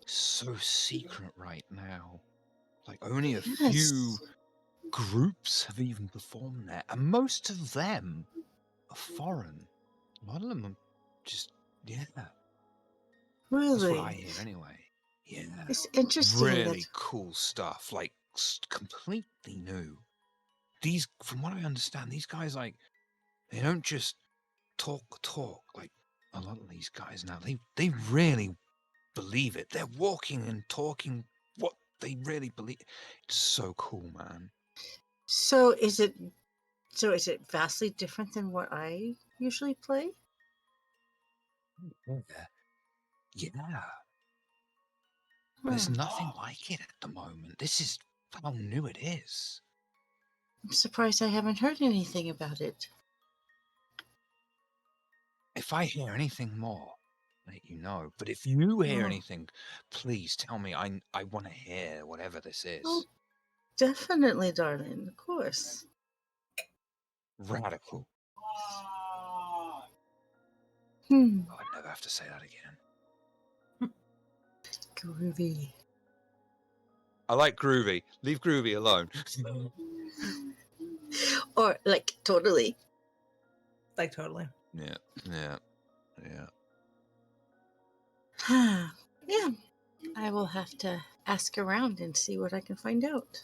A: secret right now. Like only a few groups have even performed there, and most of them are foreign. A lot of them are just
F: Really?
A: That's what I hear anyway. Yeah.
F: It's interesting.
A: Really cool stuff, like completely new. These, from what I understand, these guys like they don't just talk. Like a lot of these guys now, they really believe it. They're walking and talking what they really believe. It's so cool, man.
F: So is it vastly different than what I usually play?
A: Yeah. There's nothing like it at the moment. This is how new it is.
F: I'm surprised I haven't heard anything about it.
A: If I hear anything more, I'll let you know. But if you hear
F: Oh.
A: anything, please tell me. I want to hear whatever this is.
F: Oh, definitely, darling. Of course.
A: Radical.
F: Hmm.
A: Oh, I'd never have to say that again.
F: Groovy.
A: I like groovy. Leave groovy alone.
F: Or like totally.
C: Like totally.
A: Yeah.
F: Yeah. I will have to ask around and see what I can find out.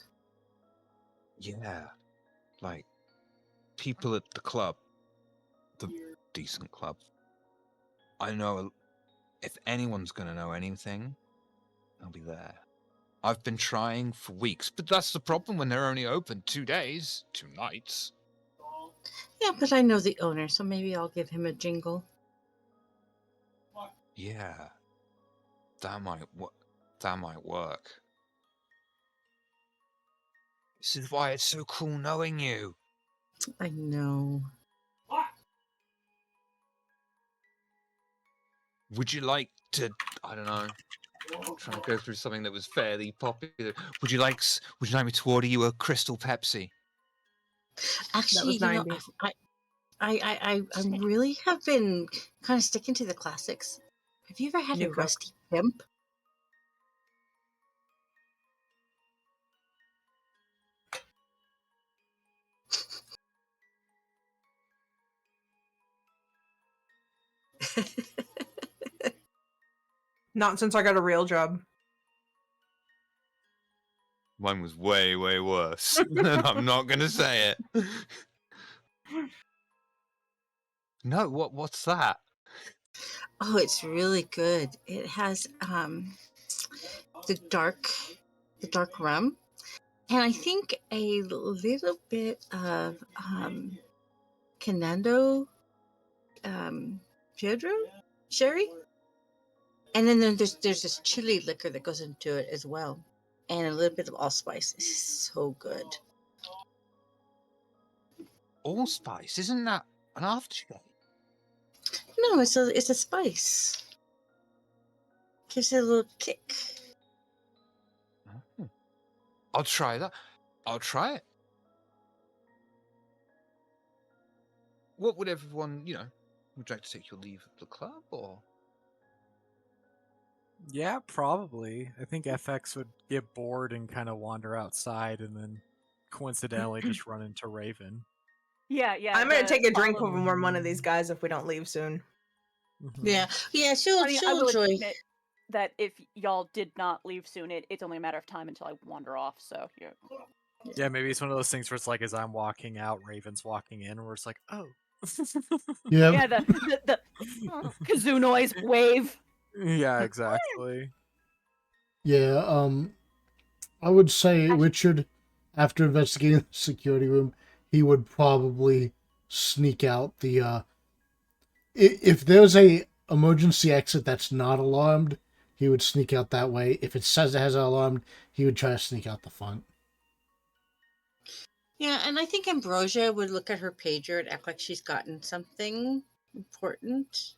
A: Yeah. Like people at the club, the decent club. I know if anyone's going to know anything, they'll be there. I've been trying for weeks, but that's the problem when they're only open 2 days, 2 nights.
F: Yeah, but I know the owner, so maybe I'll give him a jingle.
A: Yeah. That might work. This is why it's so cool knowing you.
F: I know.
A: Would you like to, I don't know, I'm trying to go through something that was fairly popular. Would you like me to order you a Crystal Pepsi?
F: Actually, you know,
C: 90s.
F: I really have been kind of sticking to the classics. Have you ever had
C: New
F: a
C: Coke.
F: Rusty Pimp?
C: Not since I got a real job.
A: Mine was way, way worse. I'm not going to say it. No, what's that?
F: Oh, it's really good. It has the dark rum, and I think a little bit of Canando Pedro sherry, and then there's this chili liquor that goes into it as well. and a little bit of allspice. This is so good.
A: Allspice, isn't that an aftershave?
F: No, it's a spice. Gives it a little kick.
A: Oh. I'll try that. I'll try it. What would everyone, would you like to take your leave of the club, or?
E: Yeah, probably. I think FX would get bored and kind of wander outside and then coincidentally just run into Raven.
B: Yeah.
C: I'm gonna take a drink
B: follow-
C: with one of these guys if we don't leave soon.
E: Mhm.
F: Yeah, she'll
B: I mean, I will
F: enjoy.
B: admit that if y'all did not leave soon, it's only a matter of time until I wander off. So yeah.
E: Yeah, maybe it's one of those things where it's like as I'm walking out, Raven's walking in, where it's like, oh.
D: Yeah.
B: Yeah, the kazoo noise wave.
E: Yeah, exactly.
D: Yeah, I would say
B: Actually-
D: Richard, after investigating the security room, he would probably sneak out the, if there's a emergency exit that's not alarmed, he would sneak out that way. If it says it has an alarm, he would try to sneak out the front.
F: Yeah, and I think Ambrosia would look at her pager and act like she's gotten something important.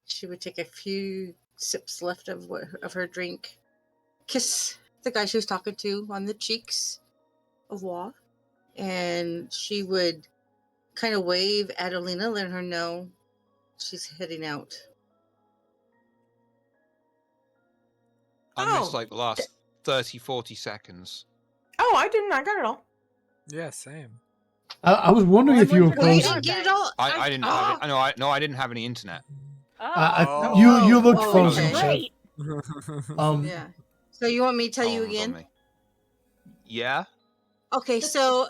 F: She would take a few sips left of her drink, kiss the guy she was talking to on the cheeks of Wa, and she would kind of wave at Olina, letting her know she's heading out.
A: I missed
C: Oh.
A: like the last 30, 40 seconds.
C: Oh, I didn't. I got it all.
E: Yeah, same.
D: I was wondering
B: Well,
D: if you were
B: I'm
F: Well, you
B: close.
F: didn't get it all.
A: I didn't have it. I didn't have any internet.
B: Oh,
D: you looked
F: Oh,
D: frozen,
F: okay.
D: Chef.
B: great.
F: Yeah. So you want me to tell you
A: Hold on
F: again?
A: me. Yeah.
F: Okay, so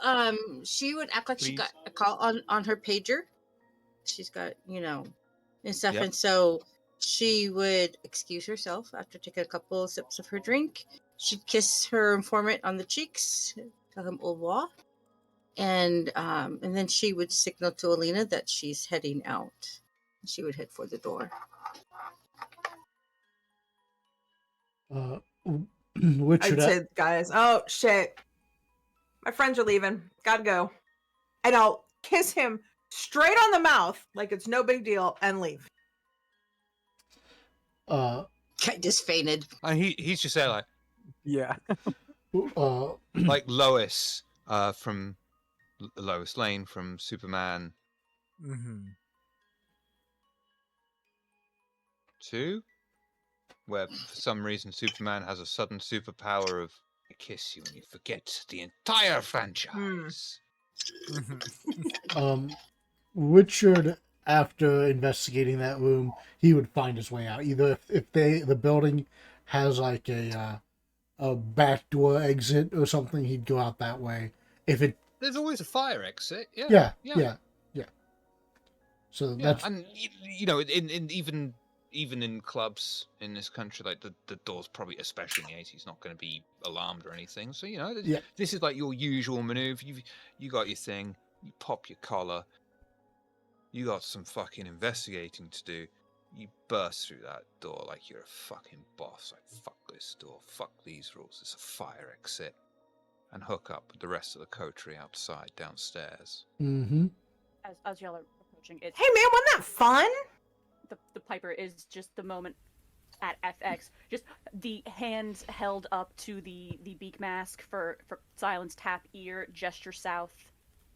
F: she would act like she
A: Please.
F: got a call on her pager. She's got, and stuff,
A: Yep.
F: and so she would excuse herself after taking a couple of sips of her drink. She'd kiss her informant on the cheeks, tell him au revoir, and then she would signal to Olina that she's heading out. She would head for the door.
D: Richard,
C: I'd say, guys, oh shit, my friends are leaving. Gotta go. And I'll kiss him straight on the mouth like it's no big deal and leave.
F: I just fainted.
A: And he's just there like
E: Yeah.
A: like Lois from Lois Lane from Superman
E: Mm-hmm.
A: 2, where for some reason Superman has a sudden superpower of I kiss you and you forget the entire franchise.
D: Richard, after investigating that room, he would find his way out. Either if the building has like a back door exit or something, he'd go out that way. If it,
A: There's always a fire exit.
D: yeah. So
A: Yeah,
D: that's
A: and in even in clubs in this country, like the doors probably, especially in the 80s, not going to be alarmed or anything. So
D: Yeah.
A: this is like your usual maneuver. You got your thing. You pop your collar. You got some fucking investigating to do. You burst through that door like you're a fucking boss. Like fuck this door. Fuck these rules. It's a fire exit. And hook up with the rest of the coterie outside downstairs.
D: mm-hmm.
B: As y'all are approaching, it's
C: Hey man, wasn't that fun?
B: the Piper is just the moment at FX, just the hands held up to the beak mask for silence, tap ear, gesture south,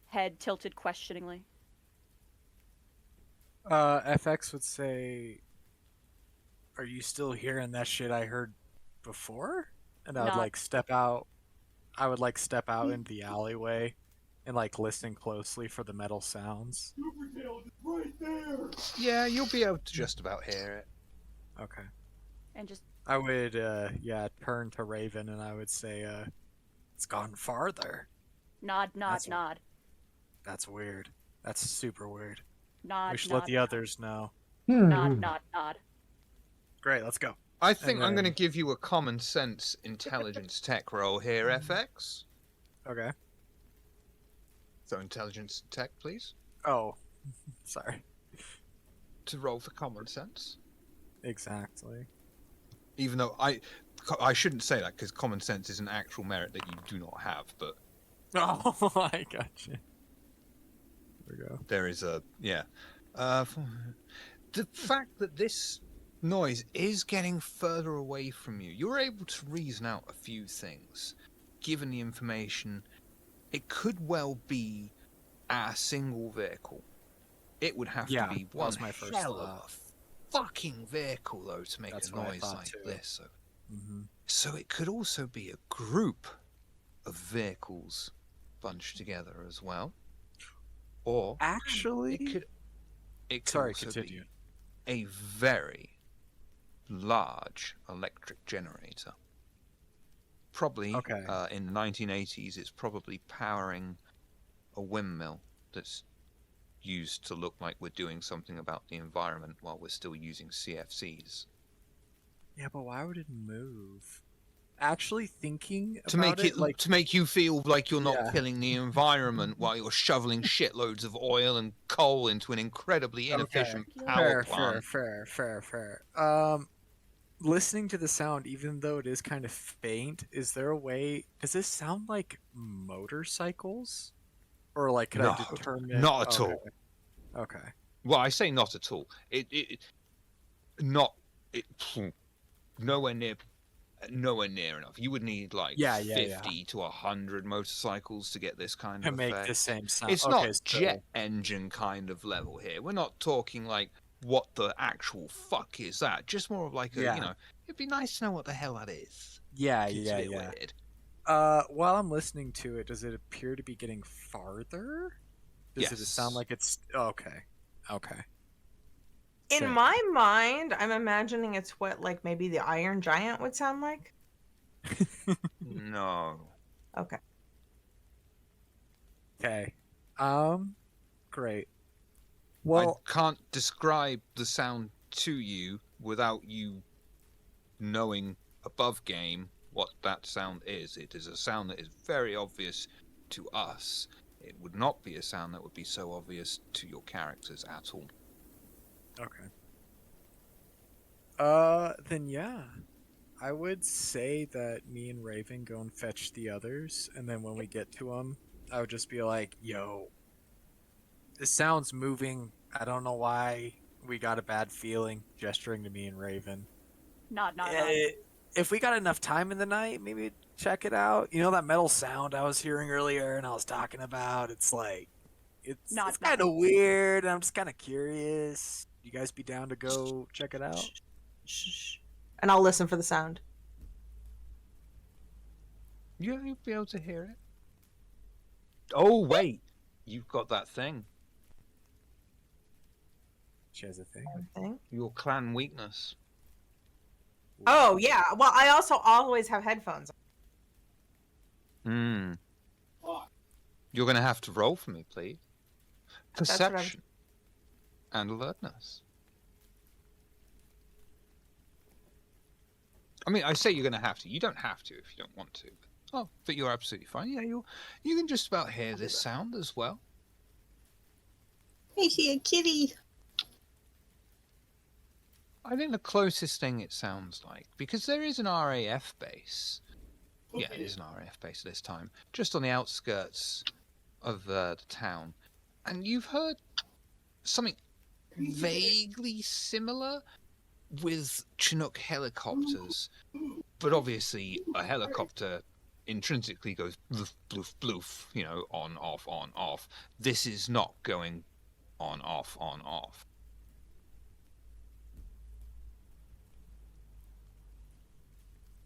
B: head tilted questioningly.
E: FX would say, "Are you still hearing that shit I heard before?" And I would
B: Not-
E: step out. I would step out in the alleyway and listen closely for the metal sounds.
A: Yeah, you'll be able to just about hear it.
E: Okay.
B: And just
E: I would turn to Raven and I would say, "It's gone farther.
B: nod,
E: That's-
B: nod,
E: That's weird. That's super weird.
B: nod,
E: We should
B: nod,
E: let the others know."
B: nod, nod.
E: Great, let's go.
A: I think
E: And
A: I'm going to
E: then-
A: give you a common sense intelligence tech roll here, FX.
E: Okay.
A: So intelligence tech, please.
E: Oh, sorry.
A: To roll for common sense.
E: Exactly.
A: Even though I shouldn't say that because common sense is an actual merit that you do not have, but
E: Oh, I gotcha. There we go.
A: there is a the fact that this noise is getting further away from you, you're able to reason out a few things. Given the information, it could well be a single vehicle. It would have
E: Yeah,
A: to be
E: that
A: one
E: was my first
A: hell of
E: thought.
A: a fucking vehicle, though, to make
E: That's
A: a
E: what I
A: noise
E: thought
A: like
E: too.
A: this.
E: Mm-hmm.
A: So it could also be a group of vehicles bunched together as well. Or
E: Actually,
A: it could
E: sorry,
A: also
E: continue.
A: be a very large electric generator. Probably
E: Okay.
A: in the 1980s, it's probably powering a windmill that's used to look like we're doing something about the environment while we're still using CFCs.
E: Yeah, but why would it move? Actually, thinking
A: To
E: about
A: make it
E: like
A: to make you feel like you're not
E: Yeah.
A: killing the environment while you're shoveling shitloads of oil and coal into an incredibly inefficient power plant.
E: Fair. Listening to the sound, even though it is kind of faint, is there a way? Does this sound like motorcycles, or like could I
A: No,
E: determine?
A: not at
E: Okay.
A: all.
E: Okay.
A: Well, I say not at all. Not it. Nowhere near enough. You would need like
E: Yeah.
A: 50 to 100 motorcycles to get this kind
E: To
A: of
E: make the
A: effect.
E: same sound.
A: It's
E: Okay,
A: not
E: so
A: jet engine kind of level here. We're not talking like what the actual fuck is that. Just more of like a,
E: Yeah.
A: it'd be nice to know what the hell that is.
E: yeah.
A: It's a bit weird.
E: While I'm listening to it, does it appear to be getting farther? Does it sound
A: Yes.
E: like it's okay? Okay.
C: In
E: Sick.
C: my mind, I'm imagining it's what like maybe the Iron Giant would sound like.
A: No.
C: Okay.
E: Okay. Great. Well,
A: I can't describe the sound to you without you knowing above game what that sound is. It is a sound that is very obvious to us. It would not be a sound that would be so obvious to your characters at all.
E: okay. Then yeah. I would say that me and Raven go and fetch the others, and then when we get to them, I would just be like, yo, this sound's moving. I don't know why. We got a bad feeling, gesturing to me and Raven.
B: Nod.
E: If we got enough time in the night, maybe check it out. You know that metal sound I was hearing earlier and I was talking about? It's like, it's
B: Nod.
E: kind of weird, and I'm just kind of curious. You guys be down to go check it out?
C: Shh. And I'll listen for the sound.
A: Yeah, you'll be able to hear it. Oh, wait. You've got that thing.
E: She has a thing.
C: Thing.
A: Your clan weakness.
C: Oh yeah. Well, I also always have headphones.
A: Hmm. You're going to have to roll for me, please.
C: That's what I was-
A: Perception and alertness. I mean, I say you're going to have to. You don't have to if you don't want to. But you're absolutely fine. Yeah, you can just about hear this sound as well.
F: I see a kitty.
A: I think the closest thing it sounds like, because there is an RAF base. Yeah, it is an RAF base this time, just on the outskirts of the town. And you've heard something vaguely similar with Chinook helicopters. But obviously, a helicopter intrinsically goes bloof, bloof, bloof, on, off, on, off. This is not going on, off, on, off.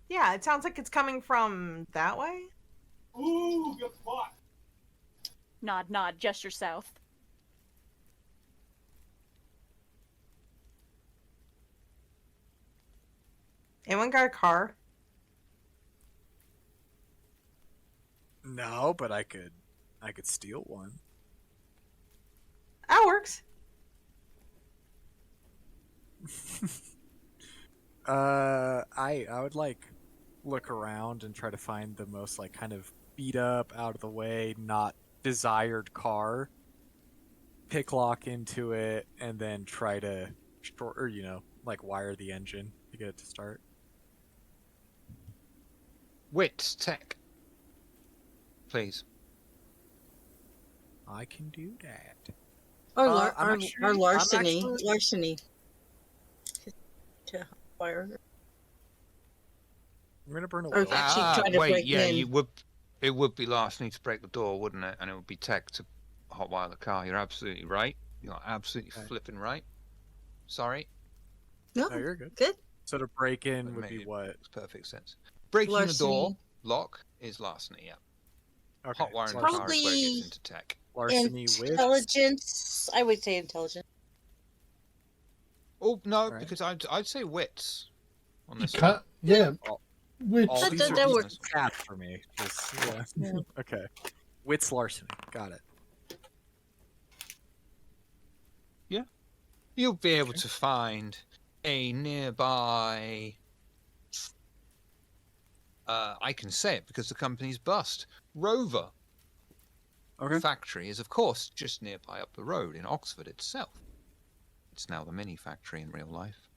C: Yeah, it sounds like it's coming from that way.
G: Ooh, good spot.
B: Nod. Gesture south.
C: Anyone got a car?
E: No, but I could steal one.
C: That works.
E: I would like look around and try to find the most like kind of beat up, out of the way, not desired car. Pick lock into it and then try to like wire the engine to get it to start.
A: Wits, tech. Please.
E: I can do that.
F: Or
E: I'm
F: larceny.
E: actually-
F: Larceny. To fire.
E: I'm gonna burn a
F: Or
E: will.
F: actually try to
A: wait,
F: break
A: yeah,
F: in.
A: it would be larceny to break the door, wouldn't it? And it would be tech to hotwire the car. You're absolutely right. You're absolutely
E: Okay.
A: flipping right. Sorry.
F: No,
E: No, you're good.
F: good.
E: So to break in
A: But
E: would be
A: it
E: what?
A: makes perfect sense. Breaking the door,
F: Larceny.
A: lock, is larceny, yeah.
E: Okay.
A: Hotwiring the
E: larceny.
A: car is where it gets
F: Probably
A: into tech.
E: Larceny with.
F: Intelligence. I would say intelligence.
A: Oh, no,
E: Alright.
A: because I'd say wits on this one.
D: Cut. Yeah.
E: All-
D: Which
E: All
F: That-
E: these
F: that-
E: are
F: that
E: decent
F: works.
E: stats for me. Just, yeah.
F: Yeah.
E: Okay. Wits larceny. Got it.
A: You'll be able to find a nearby. I can say it because the company's bust. Rover
E: Okay.
A: factory is, of course, just nearby up the road in Oxford itself. It's now the mini factory in real life.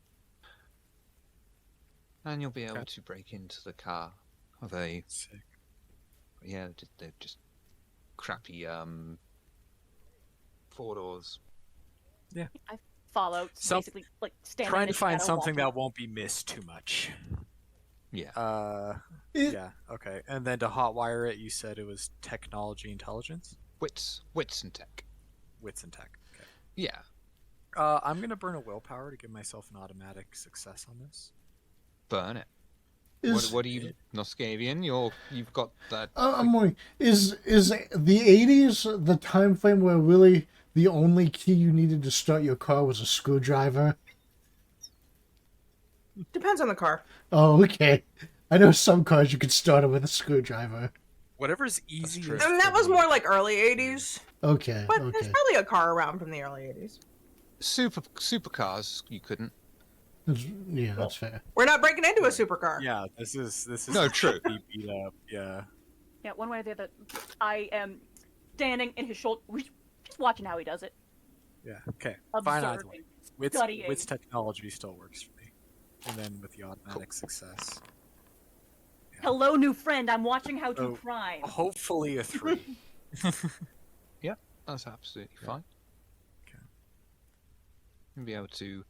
A: And you'll be able
E: Okay.
A: to break into the car of a.
E: Sick.
A: Yeah, they're just crappy 4 doors.
B: Follow,
E: So,
B: basically like standing.
E: Trying
B: in
E: to
B: the
E: find
B: shadow
E: something
B: watching.
E: that won't be missed too much.
A: Yeah.
D: It-
E: Yeah. Okay. And then to hotwire it, you said it was technology intelligence,
A: Wits and tech.
E: wits and tech. Okay.
A: Yeah.
E: I'm gonna burn a willpower to give myself an automatic success on this.
A: Burn it.
D: is
A: What are you, Noscavian? You've got that.
D: I'm wondering, is the 80s the time frame where really the only key you needed to start your car was a screwdriver?
C: Depends on the car.
D: Oh, okay. I know some cars you could start it with a screwdriver.
E: Whatever's easiest.
A: true.
C: I mean, that
E: for
C: was
E: me.
C: more like early 80s.
D: Okay,
C: But there's
D: okay.
C: probably a car around from the early 80s.
A: Supercars, you couldn't.
D: Yeah, that's fair.
C: We're not breaking into a supercar.
E: Yeah, this is
A: No, true.
E: beat up. Yeah.
B: Yeah, one way or the other. I am standing in his shoulder, just watching how he does it.
E: Yeah. Okay. Fine. Either way.
B: Observing, studying.
E: Wits technology still works for me, and then with the automatic success.
B: Hello, new friend. I'm watching how to
E: Oh.
B: crime.
E: Hopefully a 3.
A: That's absolutely
E: Yeah.
A: fine.
E: Okay.
A: You'll be able to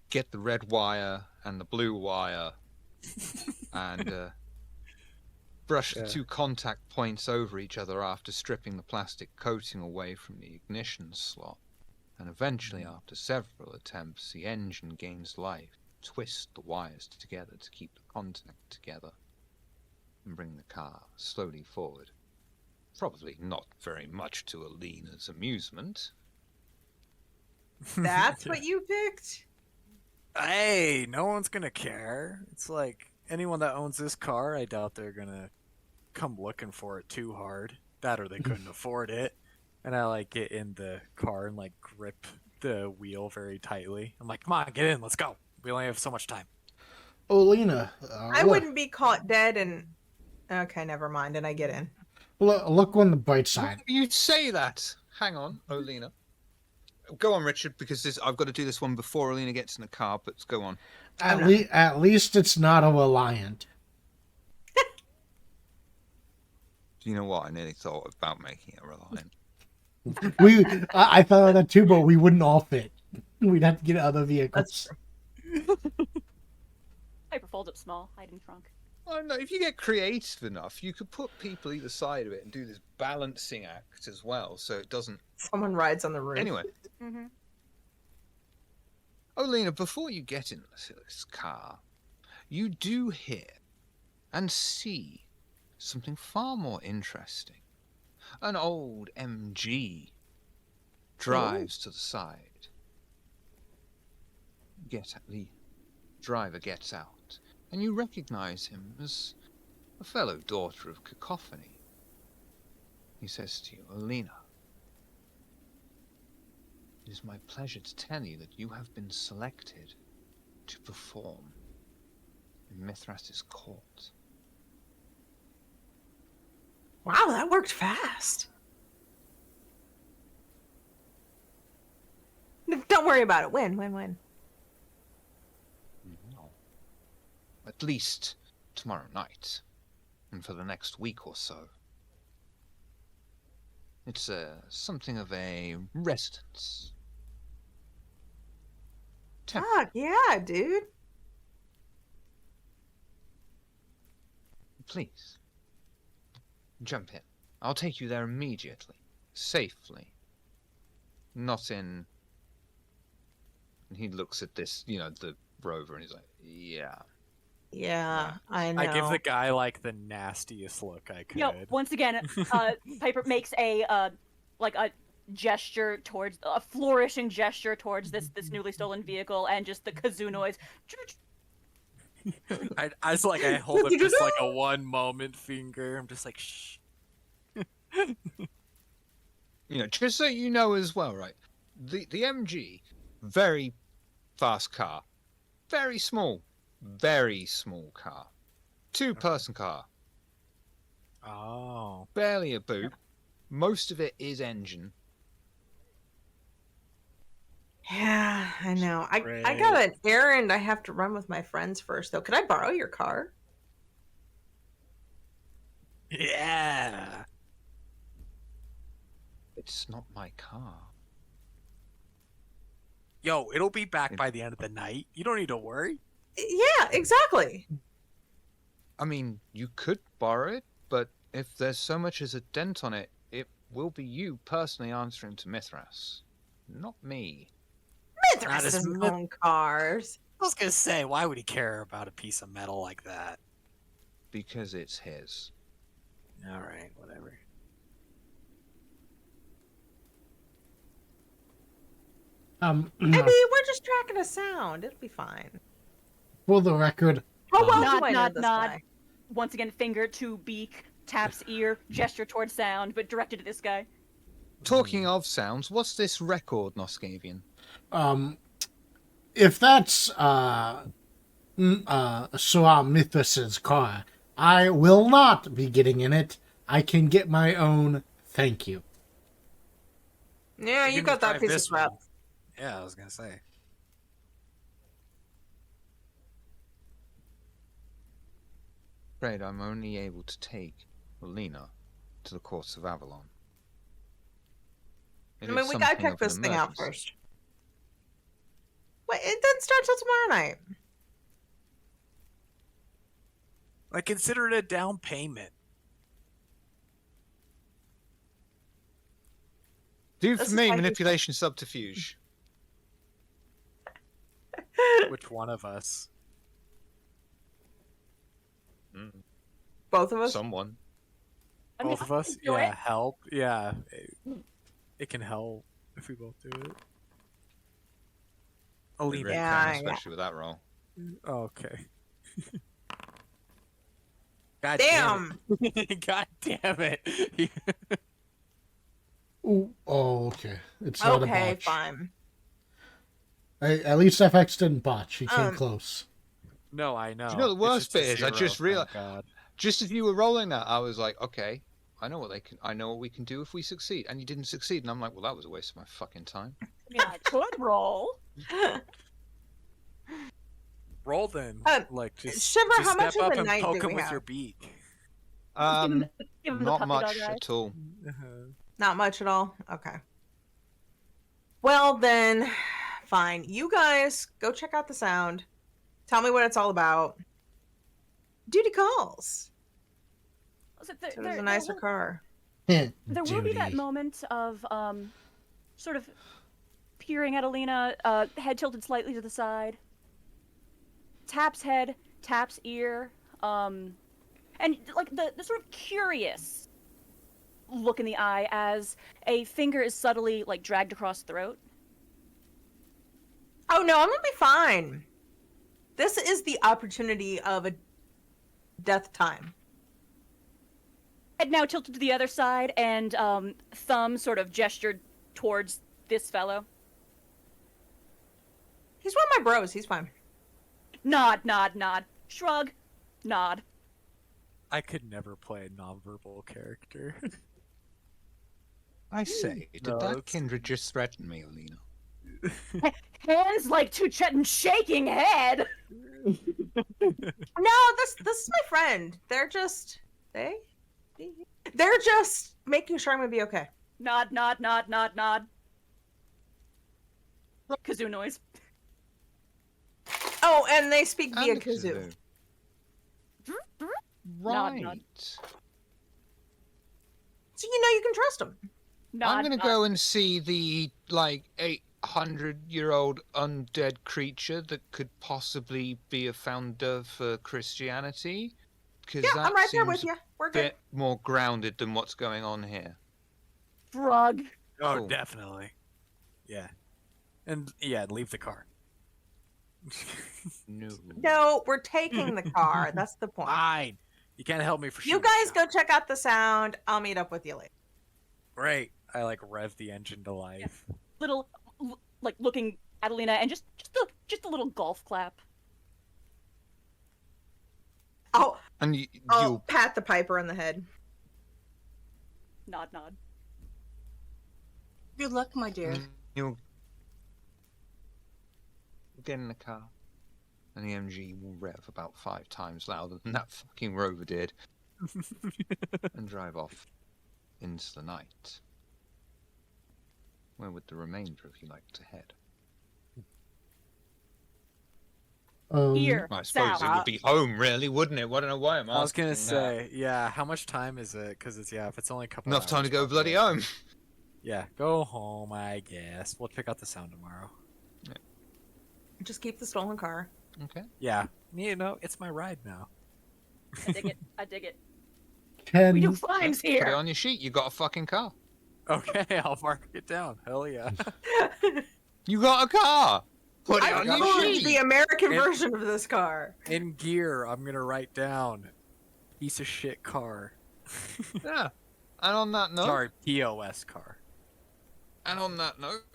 A: get the red wire and the blue wire and brush
E: Yeah.
A: the 2 contact points over each other after stripping the plastic coating away from the ignition slot. And eventually, after several attempts, the engine gains life. Twist the wires together to keep the contact together and bring the car slowly forward. Probably not very much to Alina's amusement.
C: That's what you picked?
E: Hey, no one's gonna care. It's like anyone that owns this car, I doubt they're gonna come looking for it too hard. That or they couldn't afford it. And I like get in the car and like grip the wheel very tightly. I'm like, come on, get in, let's go. We only have so much time.
D: Olina,
C: I wouldn't be caught dead and. Okay, never mind. And I get in.
D: look on the bright side.
A: You say that. Hang on, Olina. Go on, Richard, because I've got to do this one before Olina gets in the car, but go on.
D: At least it's not a Reliant.
A: Do you know what? I nearly thought about making it Reliant.
D: I thought of that too, but we wouldn't all fit. We'd have to get other vehicles.
B: Hyper fold up small, hide in trunk.
A: Oh no, if you get creative enough, you could put people either side of it and do this balancing act as well, so it doesn't...
C: Someone rides on the roof.
A: Anyway,
B: Mm-hmm.
A: Olina, before you get in this car, you do hear and see something far more interesting. An old MG drives to the side. The driver gets out, and you recognize him as a fellow Daughter of Cacophony. He says to you, Olina, it is my pleasure to tell you that you have been selected to perform in Mithras's court.
C: Wow, that worked fast. Don't worry about it. Win.
A: At least tomorrow night. happen for the next week or so. It's something of a residence.
C: Fuck yeah, dude.
A: Please, jump in. I'll take you there immediately, safely. Not in... And he looks at this, the rover, and he's like, yeah.
C: Yeah, I know.
E: I give the guy like the nastiest look I could.
B: Once again, Piper makes a gesture towards a flourishing gesture towards this newly stolen vehicle, and just the kazoo noise.
E: I hold up just like a one moment finger. I'm just like, shh.
A: Just so you know as well, right? The MG, very fast car, very small car, 2-person car.
E: Oh.
A: Barely a boot. Most of it is engine.
C: Yeah, I know. I
E: Great.
C: got an errand I have to run with my friends first, though. Could I borrow your car?
E: Yeah.
A: It's not my car.
E: Yo, it'll be back by the end of the night. You don't need to worry.
C: Yeah, exactly.
A: I mean, you could borrow it, but if there's so much as a dent on it, it will be you personally answering to Mithras, not me.
C: Mithras doesn't own cars.
E: I was gonna say, why would he care about a piece of metal like that?
A: Because it's his.
E: Alright, whatever.
C: Maybe we're just tracking a sound. It'll be fine.
D: For the record,
C: How well
B: Nod,
C: do I know
B: nod,
C: this
B: nod.
C: guy?
B: Once again, finger to beak, taps ear, gesture towards sound, but directed at this guy.
A: Talking of sounds, what's this record, Noscavian?
D: if that's Sir Mithras's car, I will not be getting in it. I can get my own. Thank you.
C: Yeah, you got that piece of crap.
E: Yeah, I was gonna say.
A: Afraid I'm only able to take Olina to the courts of Avalon. It
C: I mean,
A: is
C: we gotta
A: something
C: check
A: of an
C: this thing out
A: emergency.
C: first. Wait, it doesn't start till tomorrow night.
E: I consider it a down payment.
A: Do
C: This
A: for
C: is
A: me
C: why you-
A: manipulation subterfuge.
E: Which one of us?
C: Both of us?
A: Someone.
B: I mean,
E: Both of us?
B: do
E: Yeah,
B: it.
E: help. Yeah. It can help if we both do it.
A: It
E: Olina.
A: really
C: Yeah,
A: can,
C: yeah.
A: especially with that roll.
E: Okay. God
C: Damn!
E: Damn it. God damn it.
D: Ooh, oh, okay. It's not a
C: Okay,
D: botch.
C: fine.
D: At least FX didn't botch. He came
C: Um,
D: close.
E: No, I know.
A: Do you know the
E: It's
A: worst
E: just a
A: bit is I
E: zero,
A: just
E: thank
A: realized,
E: God.
A: just as you were rolling that, I was like, okay, I know what we can do if we succeed. And you didn't succeed, and I'm like, well, that was a waste of my fucking time.
B: I mean, I could roll.
E: Roll then. Just
C: Shiver,
E: just
C: how much
E: step
C: of
E: up
C: the
E: and
C: night
E: poke
C: do
E: him
C: we
E: with your
C: have?
E: beak.
B: Give him the
A: Not
B: puppy
A: much
B: dog eyes.
A: at all.
C: Not much at all? Okay. Well, then, fine. You guys go check out the sound. Tell me what it's all about. Duty calls.
B: So
C: So there's a nicer car.
B: There will be that
D: Duty.
B: moment of sort of peering at Olina, head tilted slightly to the side. Taps head, taps ear, and like the sort of curious look in the eye as a finger is subtly like dragged across throat.
C: Oh no, I'm gonna be fine. This is the opportunity of a death time.
B: Head now tilted to the other side, and thumb sort of gestured towards this fellow.
C: He's one of my bros. He's fine.
B: Nod, nod, nod. Shrug, nod.
E: I could never play a nonverbal character.
A: I say, did
E: No,
A: that
E: it's-
A: kindred just threaten me, Olina?
B: Hands like to Chet shaking head.
C: No, this is my friend. They're They're just making sure I'm gonna be okay.
B: Nod, nod, nod, nod, nod. Kazoo noise.
C: Oh, and they speak
A: And
C: via
A: the
C: kazoo.
B: Nod,
A: Right.
B: nod.
C: So you know you can trust them.
B: Nod,
A: I'm gonna
B: nod.
A: go and see the 800-year-old undead creature that could possibly be a founder for Christianity, because
C: Yeah,
A: that
C: I'm right there
A: seems
C: with you. We're
A: a
C: good.
A: bit more grounded than what's going on here.
B: Frog.
E: Oh,
A: Cool.
E: definitely. Yeah. And yeah, leave the car.
A: No.
C: No, we're taking the car. That's the point.
E: Fine. You can't help me for
C: You
E: shooting
C: guys
E: shot.
C: go check out the sound. I'll meet up with you later.
E: Great. I like rev the engine to life.
B: Little, like looking at Olina and just a little golf clap.
C: I'll
A: And you'll
C: pat the Piper on the head.
B: Nod, nod.
F: Good luck, my dear.
A: you'll get in the car, and the MG will rev about 5 times louder than that fucking rover did, and drive off into the night. Where would the remainder of you like to head?
B: Here,
A: I suppose
B: south.
A: it would be home, really, wouldn't it? I don't know why I'm asking.
E: I was gonna
A: that.
E: say, yeah, how much time is it? Because it's, yeah, if it's only a couple
A: Enough time
E: hours,
A: to go
E: probably
A: bloody
E: okay.
A: home.
E: Yeah, go home, I guess. We'll check out the sound tomorrow.
C: Just keep the stolen car.
A: Okay.
E: Yeah, you know, it's my ride now.
B: I dig it. I dig it.
D: Can
B: We do crimes
A: Put it
B: here.
A: on your sheet. You got a fucking car.
E: Okay, I'll mark it down. Hell yeah.
A: You got a car. Put it
C: I
A: on
E: got
A: your
C: moved
A: sheet.
C: the American
E: And-
C: version of this car.
E: In gear, I'm gonna write down piece of shit car.
A: Yeah. And on that note,
E: Sorry, POS car.
A: And on that note,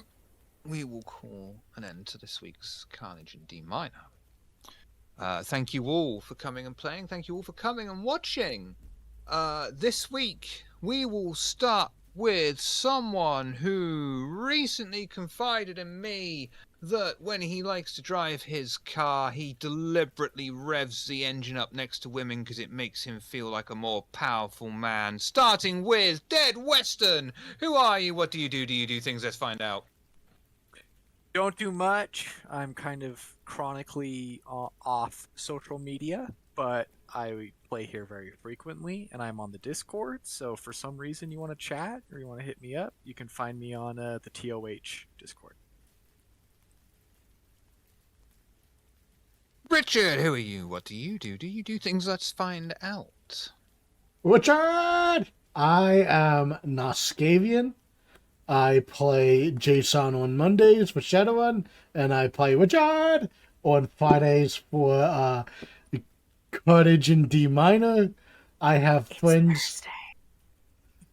A: we will call an end to this week's Carnage in D minor. Thank you all for coming and playing. Thank you all for coming and watching. This week, we will start with someone who recently confided in me that when he likes to drive his car, he deliberately revs the engine up next to women because it makes him feel like a more powerful man. Starting with Dead Western. Who are you? What do you do? Do you do things? Let's find out.
E: Don't do much. I'm kind of chronically off social media, but I play here very frequently, and I'm on the Discord. So for some reason you want to chat or you want to hit me up, you can find me on the TOH Discord.
A: Richard, who are you? What do you do? Do you do things? Let's find out.
D: Richard! I am Noskavian. I play Jason on Mondays with Shadowrun, and I play Richard on Fridays for Carnage in D minor. I have friends.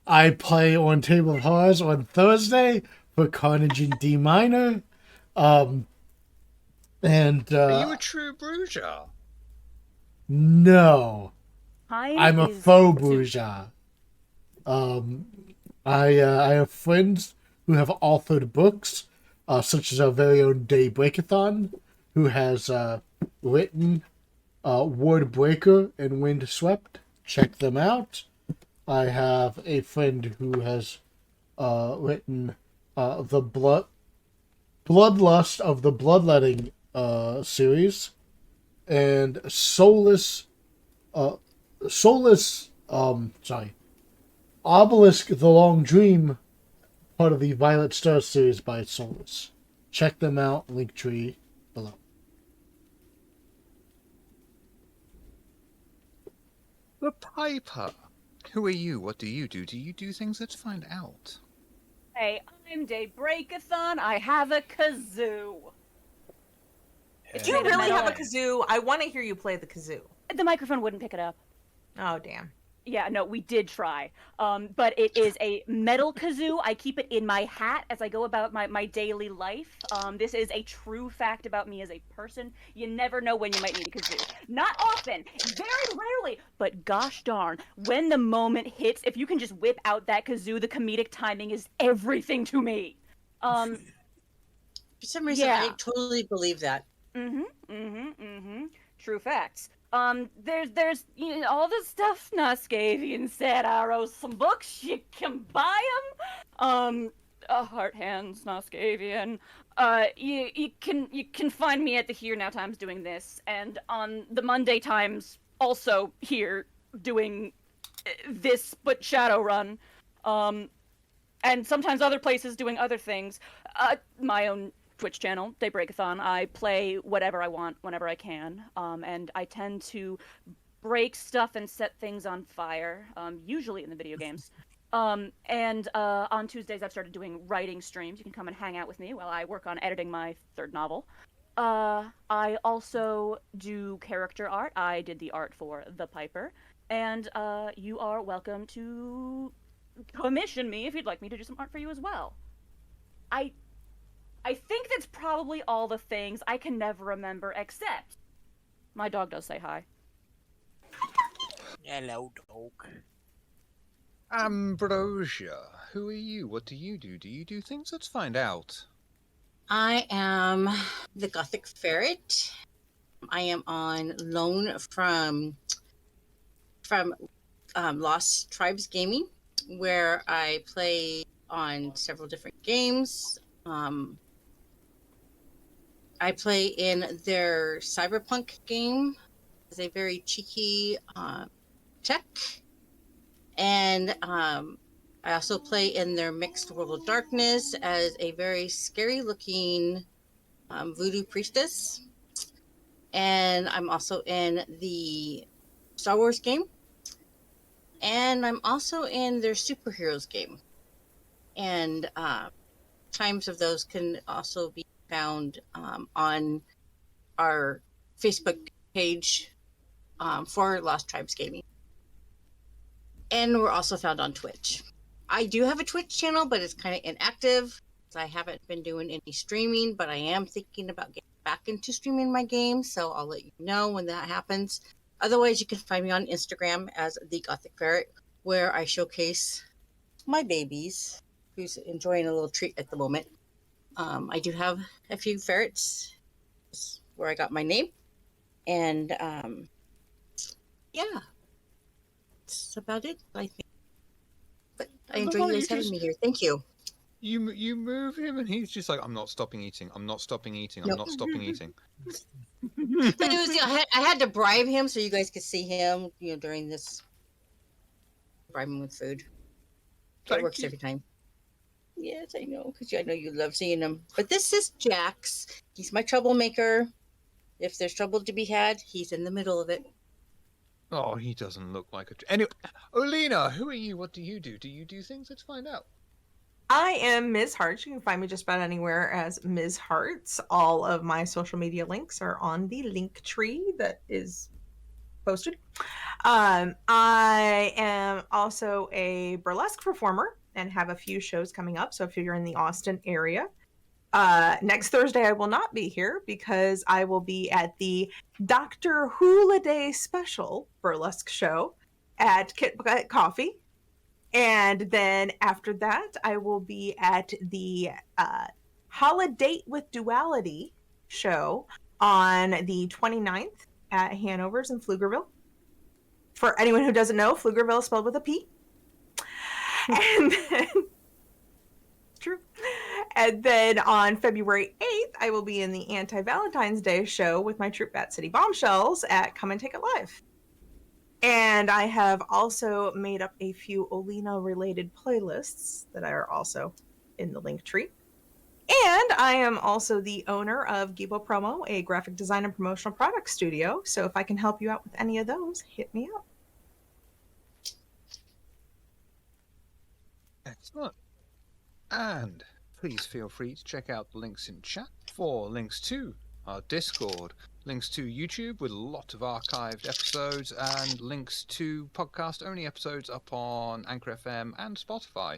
D: I play on Table of Horrors on Thursday for Carnage in D minor. And
A: Are you a true bruiser?
D: no.
B: Time
D: I'm a
B: is
D: faux
B: to-
D: bourgeois. I have friends who have authored books, such as our very own Day Breakathon, who has written Word Breaker and Wind Swept. Check them out. I have a friend who has written the Bloodlust of the Bloodletting series, and Soulless, Obelisk the Long Dream, part of the Violet Star series by Soulless. Check them out, Linktree below.
A: The Piper. Who are you? What do you do? Do you do things? Let's find out.
B: Hey, I'm Daybreakathon. I have a kazoo. It's
C: Do you
B: made of
C: really
B: metal.
C: have a kazoo? I want to hear you play the kazoo.
B: The microphone wouldn't pick it up.
C: Oh, damn.
B: Yeah, no, we did try. But it is a metal kazoo. I keep it in my hat as I go about my daily life. This is a true fact about me as a person. You never know when you might need a kazoo. Not often, very rarely, but gosh darn, when the moment hits, if you can just whip out that kazoo, the comedic timing is everything to me.
F: For some reason, I
B: Yeah.
F: totally believe that.
B: True facts. There's all the stuff Nascavian said. I wrote some books. You can buy them. Heart Hands Nascavian. You can find me at the Here Now Times doing this, and on the Monday Times also here doing this, but Shadowrun. And sometimes other places doing other things. My own Twitch channel, Daybreakathon. I play whatever I want, whenever I can. And I tend to break stuff and set things on fire, usually in the video games. And on Tuesdays, I've started doing writing streams. You can come and hang out with me while I work on editing my third novel. I also do character art. I did the art for The Piper. And you are welcome to commission me if you'd like me to do some art for you as well. I think that's probably all the things. I can never remember, except my dog does say hi.
E: Hello, dog.
A: Ambrosia, who are you? What do you do? Do you do things? Let's find out.
F: I am the Gothic Ferret. I am on loan from Lost Tribes Gaming, where I play on several different games. I play in their Cyberpunk game as a very cheeky tech. And I also play in their Mixed World of Darkness as a very scary looking voodoo priestess. And I'm also in the Star Wars game. And I'm also in their superheroes game. And times of those can also be found on our Facebook page for Lost Tribes Gaming. And we're also found on Twitch. I do have a Twitch channel, but it's kind of inactive. I haven't been doing any streaming, but I am thinking about getting back into streaming my games, so I'll let you know when that happens. Otherwise, you can find me on Instagram as The Gothic Ferret, where I showcase my babies, who's enjoying a little treat at the moment. I do have a few ferrets where I got my name. And yeah, that's about it, I think. But I enjoy you guys having me here. Thank you.
A: You move him and he's just like, I'm not stopping eating. I'm not stopping eating. I'm not stopping eating.
F: But it was, I had to bribe him so you guys could see him, during this. Bribe him with food. It works every time. Yes, I know, because I know you love seeing him. But this is Jax. He's my troublemaker. If there's trouble to be had, he's in the middle of it.
A: Oh, he doesn't look like a... Anyway, Olina, who are you? What do you do? Do you do things? Let's find out.
C: I am Ms. Hearts. You can find me just about anywhere as Ms. Hearts. All of my social media links are on the link tree that is posted. I am also a burlesque performer and have a few shows coming up. So if you're in the Austin area, next Thursday I will not be here because I will be at the Dr. Holiday special burlesque show at Kit Bucket Coffee. And then after that, I will be at the Holiday with Duality show on the 29th at Hanover's in Pflugerville. For anyone who doesn't know, Pflugerville is spelled with a P. And then, true. And then on February 8th, I will be in the Anti-Valentine's Day show with my troupe Bat City Bombshells at Come and Take It Live. And I have also made up a few Olina-related playlists that are also in the link tree. And I am also the owner of Gibo Promo, a graphic design and promotional product studio. So if I can help you out with any of those, hit me up.
A: Excellent. And please feel free to check out the links in chat for links to our Discord, links to YouTube with a lot of archived episodes, and links to podcast-only episodes up on Anchor FM and Spotify.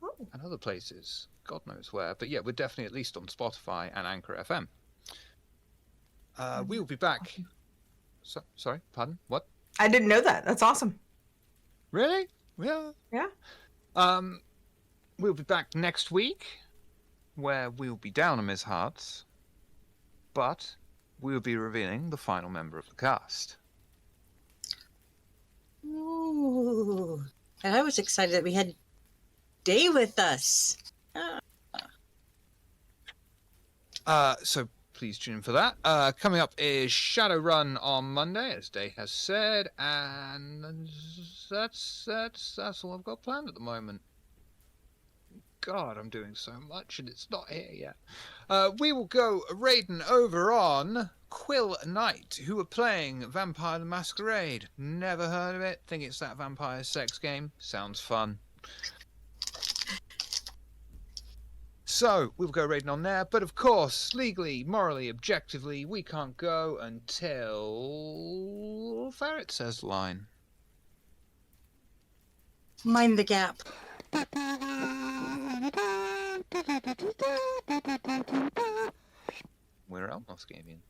C: Oh.
A: And other places. God knows where. But yeah, we're definitely at least on Spotify and Anchor FM. We will be back. Sorry, pardon? What?
C: I didn't know that. That's awesome.
A: Really? Yeah.
C: Yeah.
A: We'll be back next week, where we'll be down on Ms. Hearts. But we'll be revealing the final member of the cast.
F: Ooh. And I was excited that we had Day with us.
A: So please tune in for that. Coming up is Shadowrun on Monday, as Day has said, and that's all I've got planned at the moment. God, I'm doing so much and it's not here yet. We will go raiding over on Quill Knight, who are playing Vampire the Masquerade. Never heard of it. Think it's that vampire sex game. Sounds fun. So, we'll go raiding on there, but of course, legally, morally, objectively, we can't go until Ferret says the line.
F: Mind the gap.
A: We're Elmoscavian.